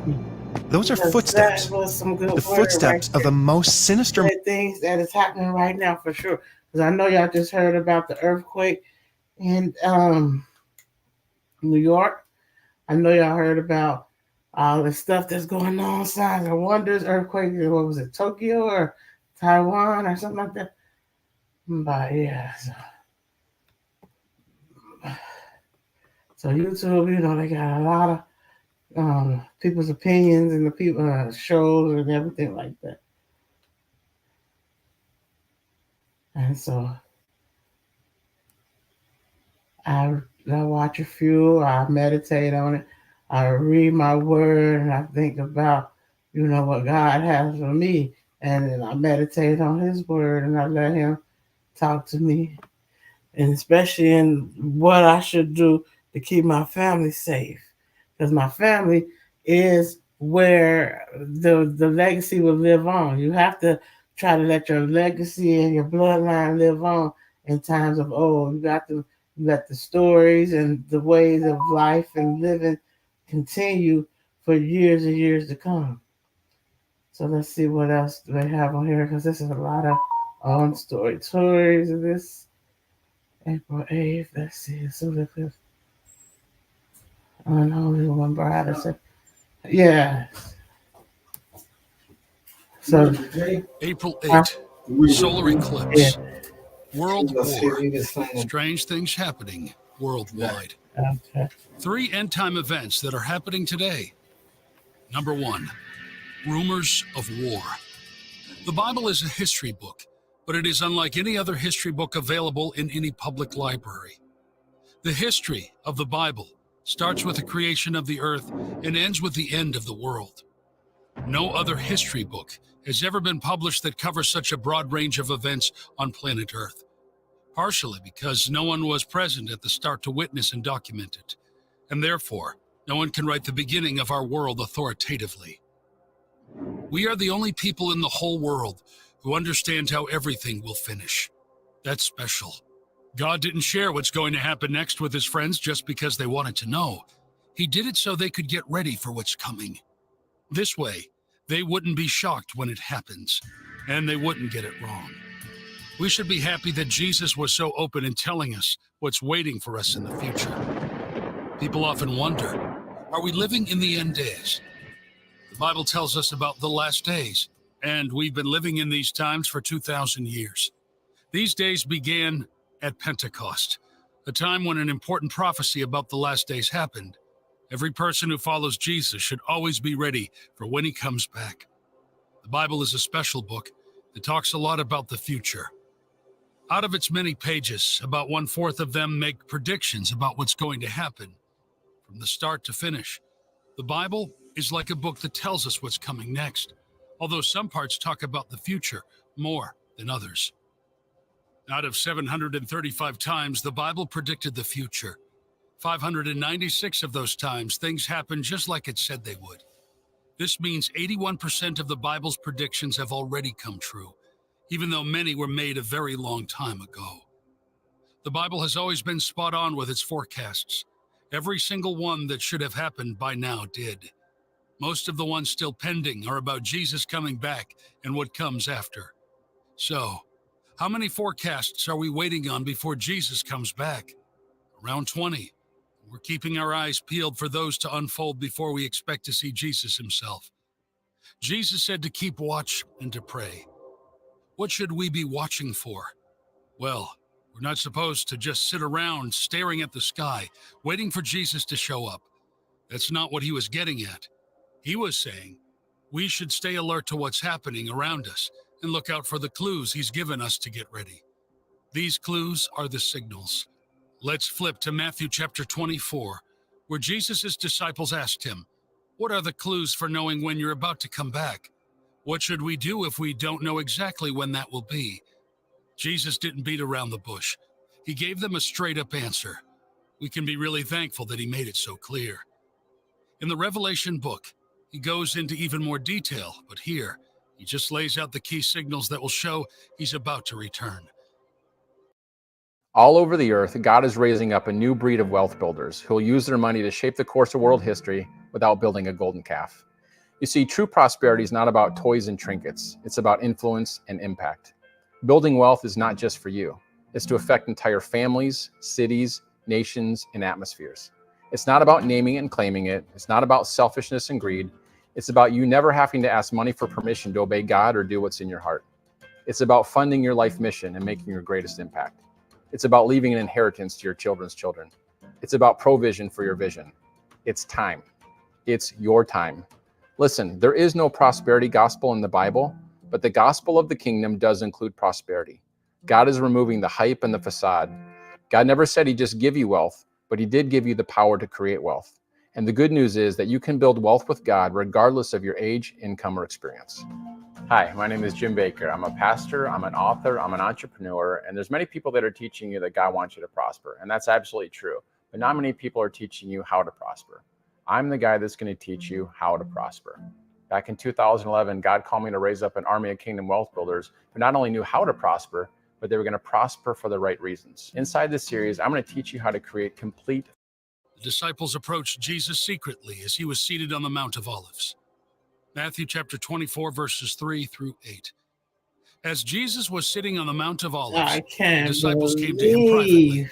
Those are footsteps. That was some good The word footsteps right of the most sinister. there. Things that is happening right now for sure. Because I know y'all just heard about the earthquake in New York. I know y'all heard about all the stuff that's going on, signs and wonders, earthquake. What was it, Tokyo or Taiwan or something like that? But yeah, so YouTube, you know, they got a lot of people's opinions and the people shows and everything like that. And so I watch a few, I meditate on it, I read my word, and I think about, you know, what God has for me. And then I meditate on His word and I let Him talk to me. And especially in what I should do to keep my family safe. Because my family is where the legacy will live on. You have to try to let your legacy and your bloodline live on in times of old. You got to let the stories and the ways of life and living continue for years and years to come. So let's see what else do they have on here, because this is a lot of stories of this. April 8th, let's see. So the unholy one bride. Yeah. So April 8th, solar eclipse, world war, strange things happening worldwide. Okay. 3 end-time events that are happening today. Number 1, rumors of war. The Bible is a history book, but it is unlike any other history book available in any public library. The history of the Bible starts with the creation of the earth and ends with the end of the world. No other history book has ever been published that covers such a broad range of events on planet Earth, partially because no one was present at the start to witness and document it, and therefore, no one can write the beginning of our world authoritatively. We are the only people in the whole world who understand how everything will finish. That's special. God didn't share what's going to happen next with His friends just because they wanted to know. He did it so they could get ready for what's coming. This way, they wouldn't be shocked when it happens, and they wouldn't get it wrong. We should be happy that Jesus was so open in telling us what's waiting for us in the future. People often wonder, are we living in the end days? The Bible tells us about the last days, and we've been living in these times for 2,000 years. These days began at Pentecost, a time when an important prophecy about the last days happened. Every person who follows Jesus should always be ready for when He comes back. The Bible is a special book that talks a lot about the future. Out of its many pages, about 1/4 of them make predictions about what's going to happen. From the start to finish, the Bible is like a book that tells us what's coming next, although some parts talk about the future more than others. Out of 735 times, the Bible predicted the future. 596 of those times, things happened just like it said they would. This means 81% of the Bible's predictions have already come true, even though many were made a very long time ago. The Bible has always been spot on with its forecasts. Every single one that should have happened by now did. Most of the ones still pending are about Jesus coming back and what comes after. So, how many forecasts are we waiting on before Jesus comes back? Around 20. We're keeping our eyes peeled for those to unfold before we expect to see Jesus himself. Jesus said to keep watch and to pray. What should we be watching for? Well, we're not supposed to just sit around staring at the sky, waiting for Jesus to show up. That's not what he was getting at. He was saying we should stay alert to what's happening around us and look out for the clues he's given us to get ready. These clues are the signals. Let's flip to Matthew chapter 24, where Jesus' disciples asked him, "What are the clues for knowing when you're about to come back? What should we do if we don't know exactly when that will be?" Jesus didn't beat around the bush. He gave them a straight-up answer. We can be really thankful that he made it so clear. In the Revelation book, he goes into even more detail, but here, he just lays out the key signals that will show he's about to return. All over the earth, God is raising up a new breed of wealth builders who will use their money to shape the course of world history without building a golden calf. You see, true prosperity is not about toys and trinkets. It's about influence and impact. Building wealth is not just for you. It's to affect entire families, cities, nations, and atmospheres. It's not about naming it and claiming it. It's not about selfishness and greed. It's about you never having to ask money for permission to obey God or do what's in your heart. It's about funding your life mission and making your greatest impact. It's about leaving an inheritance to your children's children. It's about provision for your vision. It's time. It's your time. Listen, there is no prosperity gospel in the Bible, but the gospel of the kingdom does include prosperity. God is removing the hype and the facade. God never said he'd just give you wealth, but he did give you the power to create wealth. And the good news is that you can build wealth with God regardless of your age, income, or experience. Hi, my name is Jim Baker. I'm a pastor, I'm an author, I'm an entrepreneur, and there's many people that are teaching you that God wants you to prosper, and that's absolutely true. But not many people are teaching you how to prosper. I'm the guy that's going to teach you how to prosper. Back in 2011, God called me to raise up an army of kingdom wealth builders who not only knew how to prosper, but they were going to prosper for the right reasons. Inside this series, I'm going to teach you how to create complete. The disciples approached Jesus secretly as he was seated on the Mount of Olives. Matthew chapter 24, verses 3 through 8. As Jesus was sitting on the Mount of Olives, the disciples came to him privately.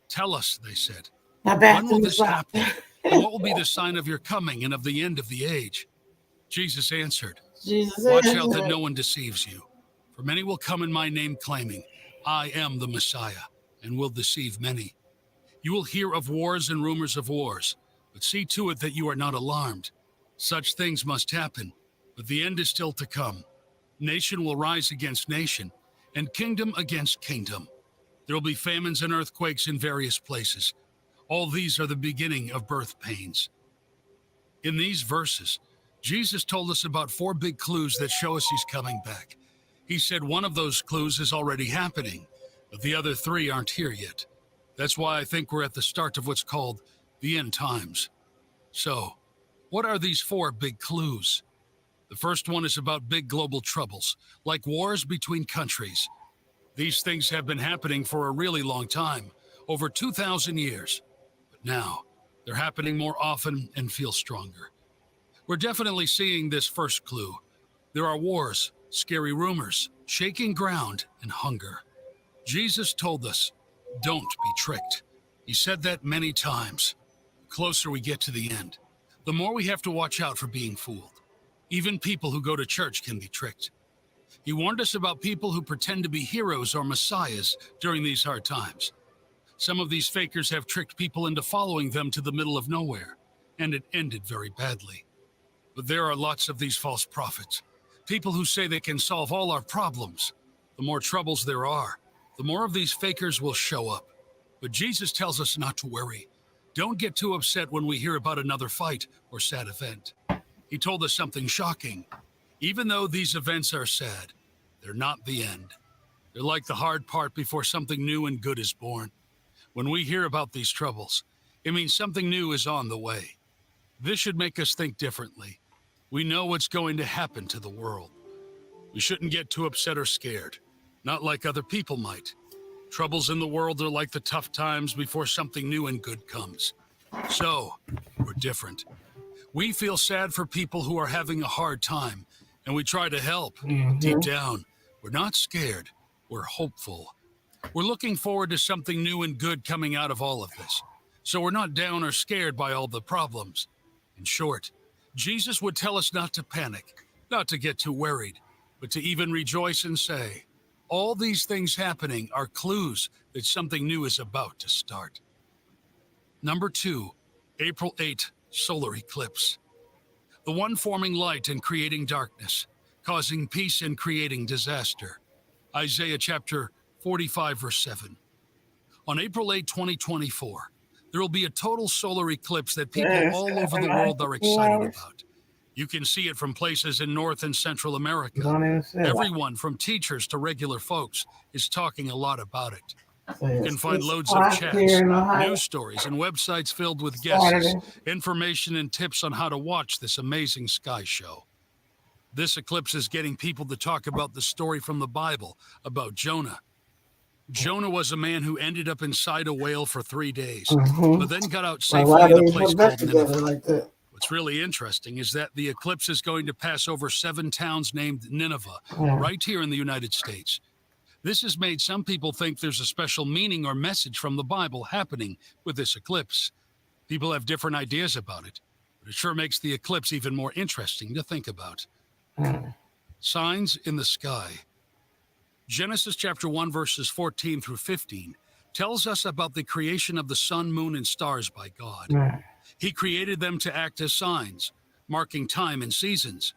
"Tell us," they said, "when will this happen? And what will be the sign of your coming and of the end of the age?" Jesus answered, "Watch out that no one deceives you. For many will come in my name claiming, 'I am the Messiah,' and will deceive many. You will hear of wars and rumors of wars, but see to it that you are not alarmed. Such things must happen, but the end is still to come. Nation will rise against nation, and kingdom against kingdom. There will be famines and earthquakes in various places. All these are the beginning of birth pains." In these verses, Jesus told us about 4 big clues that show us he's coming back. He said one of those clues is already happening, but the other 3 aren't here yet. That's why I think we're at the start of what's called the end times. So, what are these 4 big clues? The first one is about big global troubles, like wars between countries. These things have been happening for a really long time, over 2,000 years. But now, they're happening more often and feel stronger. We're definitely seeing this first clue. There are wars, scary rumors, shaking ground, and hunger. Jesus told us, don't be tricked. He said that many times. The closer we get to the end, the more we have to watch out for being fooled. Even people who go to church can be tricked. He warned us about people who pretend to be heroes or messiahs during these hard times. Some of these fakers have tricked people into following them to the middle of nowhere, and it ended very badly. But there are lots of these false prophets, people who say they can solve all our problems. The more troubles there are, the more of these fakers will show up. But Jesus tells us not to worry. Don't get too upset when we hear about another fight or sad event. He told us something shocking. Even though these events are sad, they're not the end. They're like the hard part before something new and good is born. When we hear about these troubles, it means something new is on the way. This should make us think differently. We know what's going to happen to the world. We shouldn't get too upset or scared, not like other people might. Troubles in the world are like the tough times before something new and good comes. So, we're different. We feel sad for people who are having a hard time, and we try to help. Deep down, we're not scared, we're hopeful. We're looking forward to something new and good coming out of all of this. So we're not down or scared by all the problems. In short, Jesus would tell us not to panic, not to get too worried, but to even rejoice and say, all these things happening are clues that something new is about to start. Number 2, April 8, solar eclipse. The one forming light and creating darkness, causing peace and creating disaster. Isaiah chapter 45, verse 7. On April 8, 2024, there will be a total solar eclipse that people all over the world are excited about. You can see it from places in North and Central America. Everyone from teachers to regular folks is talking a lot about it. You can find loads of chats, news stories, and websites filled with guesses, information, and tips on how to watch this amazing sky show. This eclipse is getting people to talk about the story from the Bible about Jonah. Jonah was a man who ended up inside a whale for 3 days, but then got out safely in a place called Nineveh. What's really interesting is that the eclipse is going to pass over 7 towns named Nineveh, right here in the United States. This has made some people think there's a special meaning or message from the Bible happening with this eclipse. People have different ideas about it, but it sure makes the eclipse even more interesting to think about. Signs in the sky. Genesis chapter 1, verses 14 through 15 tells us about the creation of the sun, moon, and stars by God. He created them to act as signs, marking time and seasons.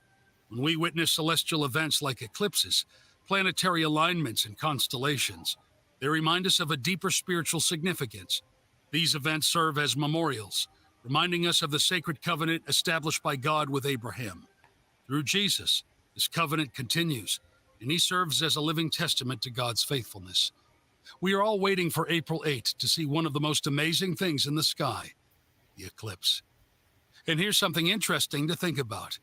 When we witness celestial events like eclipses, planetary alignments, and constellations, they remind us of a deeper spiritual significance. These events serve as memorials, reminding us of the sacred covenant established by God with Abraham. Through Jesus, this covenant continues, and he serves as a living testament to God's faithfulness. We are all waiting for April 8 to see one of the most amazing things in the sky, the eclipse. And here's something interesting to think about.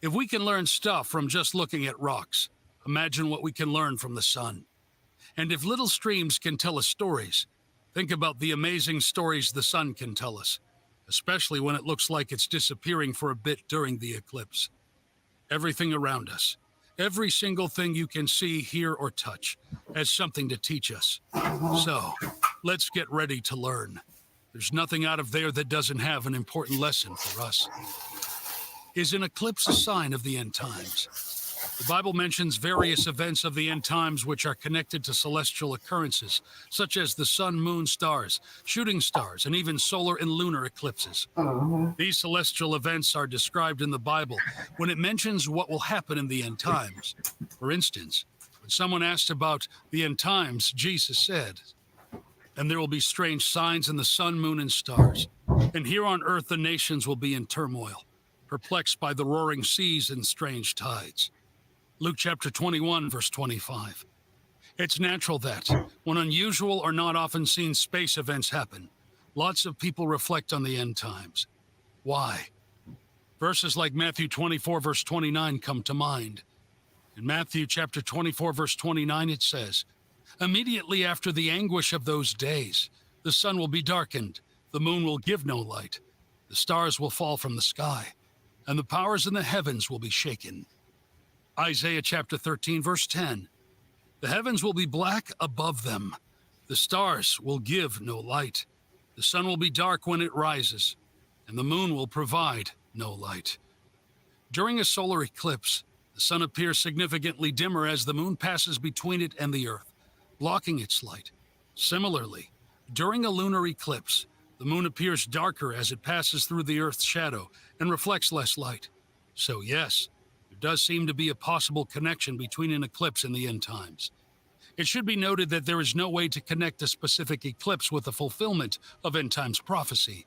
If we can learn stuff from just looking at rocks, imagine what we can learn from the sun. And if little streams can tell us stories, think about the amazing stories the sun can tell us, especially when it looks like it's disappearing for a bit during the eclipse. Everything around us, every single thing you can see, hear, or touch has something to teach us. So, let's get ready to learn. There's nothing out of there that doesn't have an important lesson for us. Is an eclipse a sign of the end times? The Bible mentions various events of the end times which are connected to celestial occurrences, such as the sun, moon, stars, shooting stars, and even solar and lunar eclipses. These celestial events are described in the Bible when it mentions what will happen in the end times. For instance, when someone asked about the end times, Jesus said, "And there will be strange signs in the sun, moon, and stars. And here on earth the nations will be in turmoil, perplexed by the roaring seas and strange tides." Luke chapter 21, verse 25. It's natural that, when unusual or not often seen space events happen, lots of people reflect on the end times. Why? Verses like Matthew 24, verse 29 come to mind. In Matthew chapter 24, verse 29, it says, "Immediately after the anguish of those days, the sun will be darkened, the moon will give no light, the stars will fall from the sky, and the powers in the heavens will be shaken." Isaiah chapter 13, verse 10. "The heavens will be black above them. The stars will give no light. The sun will be dark when it rises, and the moon will provide no light." During a solar eclipse, the sun appears significantly dimmer as the moon passes between it and the earth, blocking its light. Similarly, during a lunar eclipse, the moon appears darker as it passes through the earth's shadow and reflects less light. So yes, there does seem to be a possible connection between an eclipse and the end times. It should be noted that there is no way to connect a specific eclipse with the fulfillment of end times prophecy.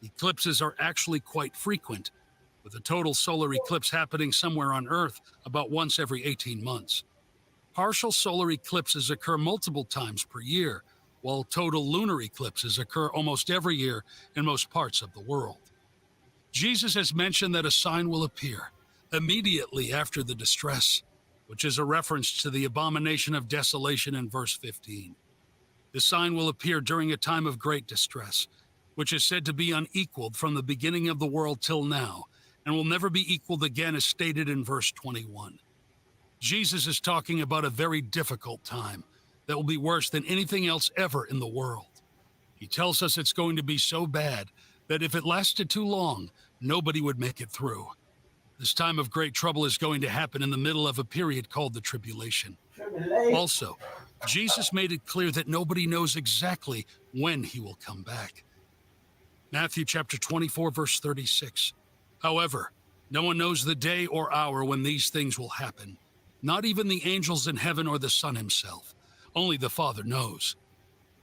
Eclipses are actually quite frequent, with a total solar eclipse happening somewhere on Earth about once every 18 months. Partial solar eclipses occur multiple times per year, while total lunar eclipses occur almost every year in most parts of the world. Jesus has mentioned that a sign will appear immediately after the distress. which is a reference to the abomination of desolation in verse 15. The sign will appear during a time of great distress, which is said to be unequaled from the beginning of the world till now, and will never be equaled again, as stated in verse 21. Jesus is talking about a very difficult time that will be worse than anything else ever in the world. He tells us it's going to be so bad that if it lasted too long, nobody would make it through. This time of great trouble is going to happen in the middle of a period called the tribulation. Also, Jesus made it clear that nobody knows exactly when he will come back. Matthew chapter 24, verse 36. However, no one knows the day or hour when these things will happen. Not even the angels in heaven or the Son himself. Only the Father knows.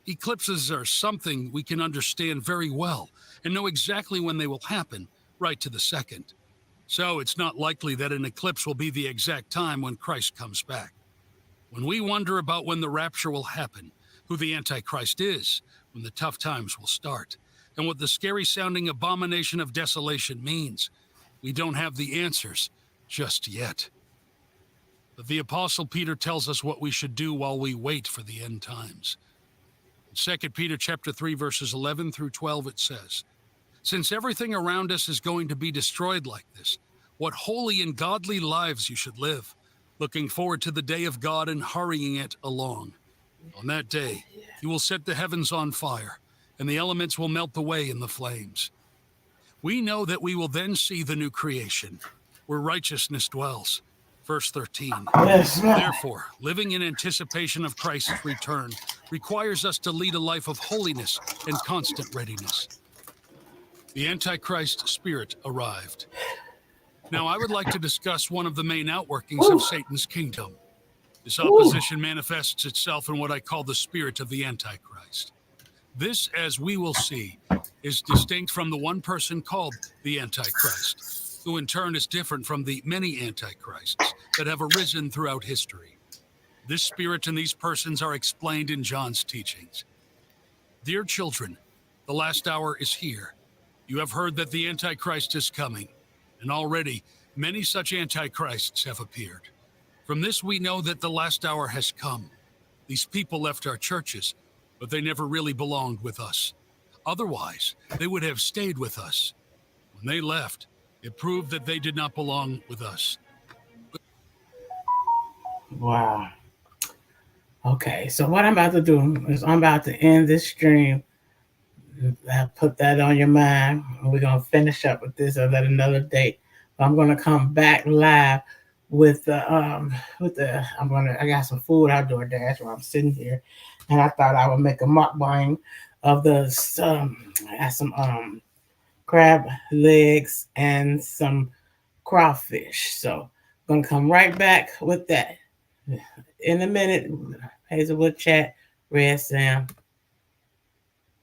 Eclipses are something we can understand very well and know exactly when they will happen, right to the second. So it's not likely that an eclipse will be the exact time when Christ comes back. When we wonder about when the rapture will happen, who the Antichrist is, when the tough times will start, and what the scary-sounding abomination of desolation means, we don't have the answers just yet. But the Apostle Peter tells us what we should do while we wait for the end times. In 2 Peter chapter 3, verses 11 through 12, it says, "Since everything around us is going to be destroyed like this, what holy and godly lives you should live, looking forward to the day of God and hurrying it along. On that day, you will set the heavens on fire, and the elements will melt away in the flames. We know that we will then see the new creation, where righteousness dwells." Verse 13. Therefore, living in anticipation of Christ's return requires us to lead a life of holiness and constant readiness. The Antichrist spirit arrived. Now, I would like to discuss one of the main outworkings of Satan's kingdom. This opposition manifests itself in what I call the spirit of the Antichrist. This, as we will see, is distinct from the one person called the Antichrist, who in turn is different from the many antichrists that have arisen throughout history. This spirit and these persons are explained in John's teachings. Dear children, the last hour is here. You have heard that the Antichrist is coming, and already many such antichrists have appeared. From this we know that the last hour has come. These people left our churches, but they never really belonged with us. Otherwise, they would have stayed with us. When they left, it proved that they did not belong with us. Wow. Okay, so what I'm about to do is I'm about to end this stream. I'll put that on your mind. We're going to finish up with this at another date. I'm going to come back live with I got some food out DoorDash while I'm sitting here, and I thought I would make a mukbang of I got some crab legs and some crawfish. So I'm gonna come right back with that in a minute. Hazelwood Chat, Red Sam.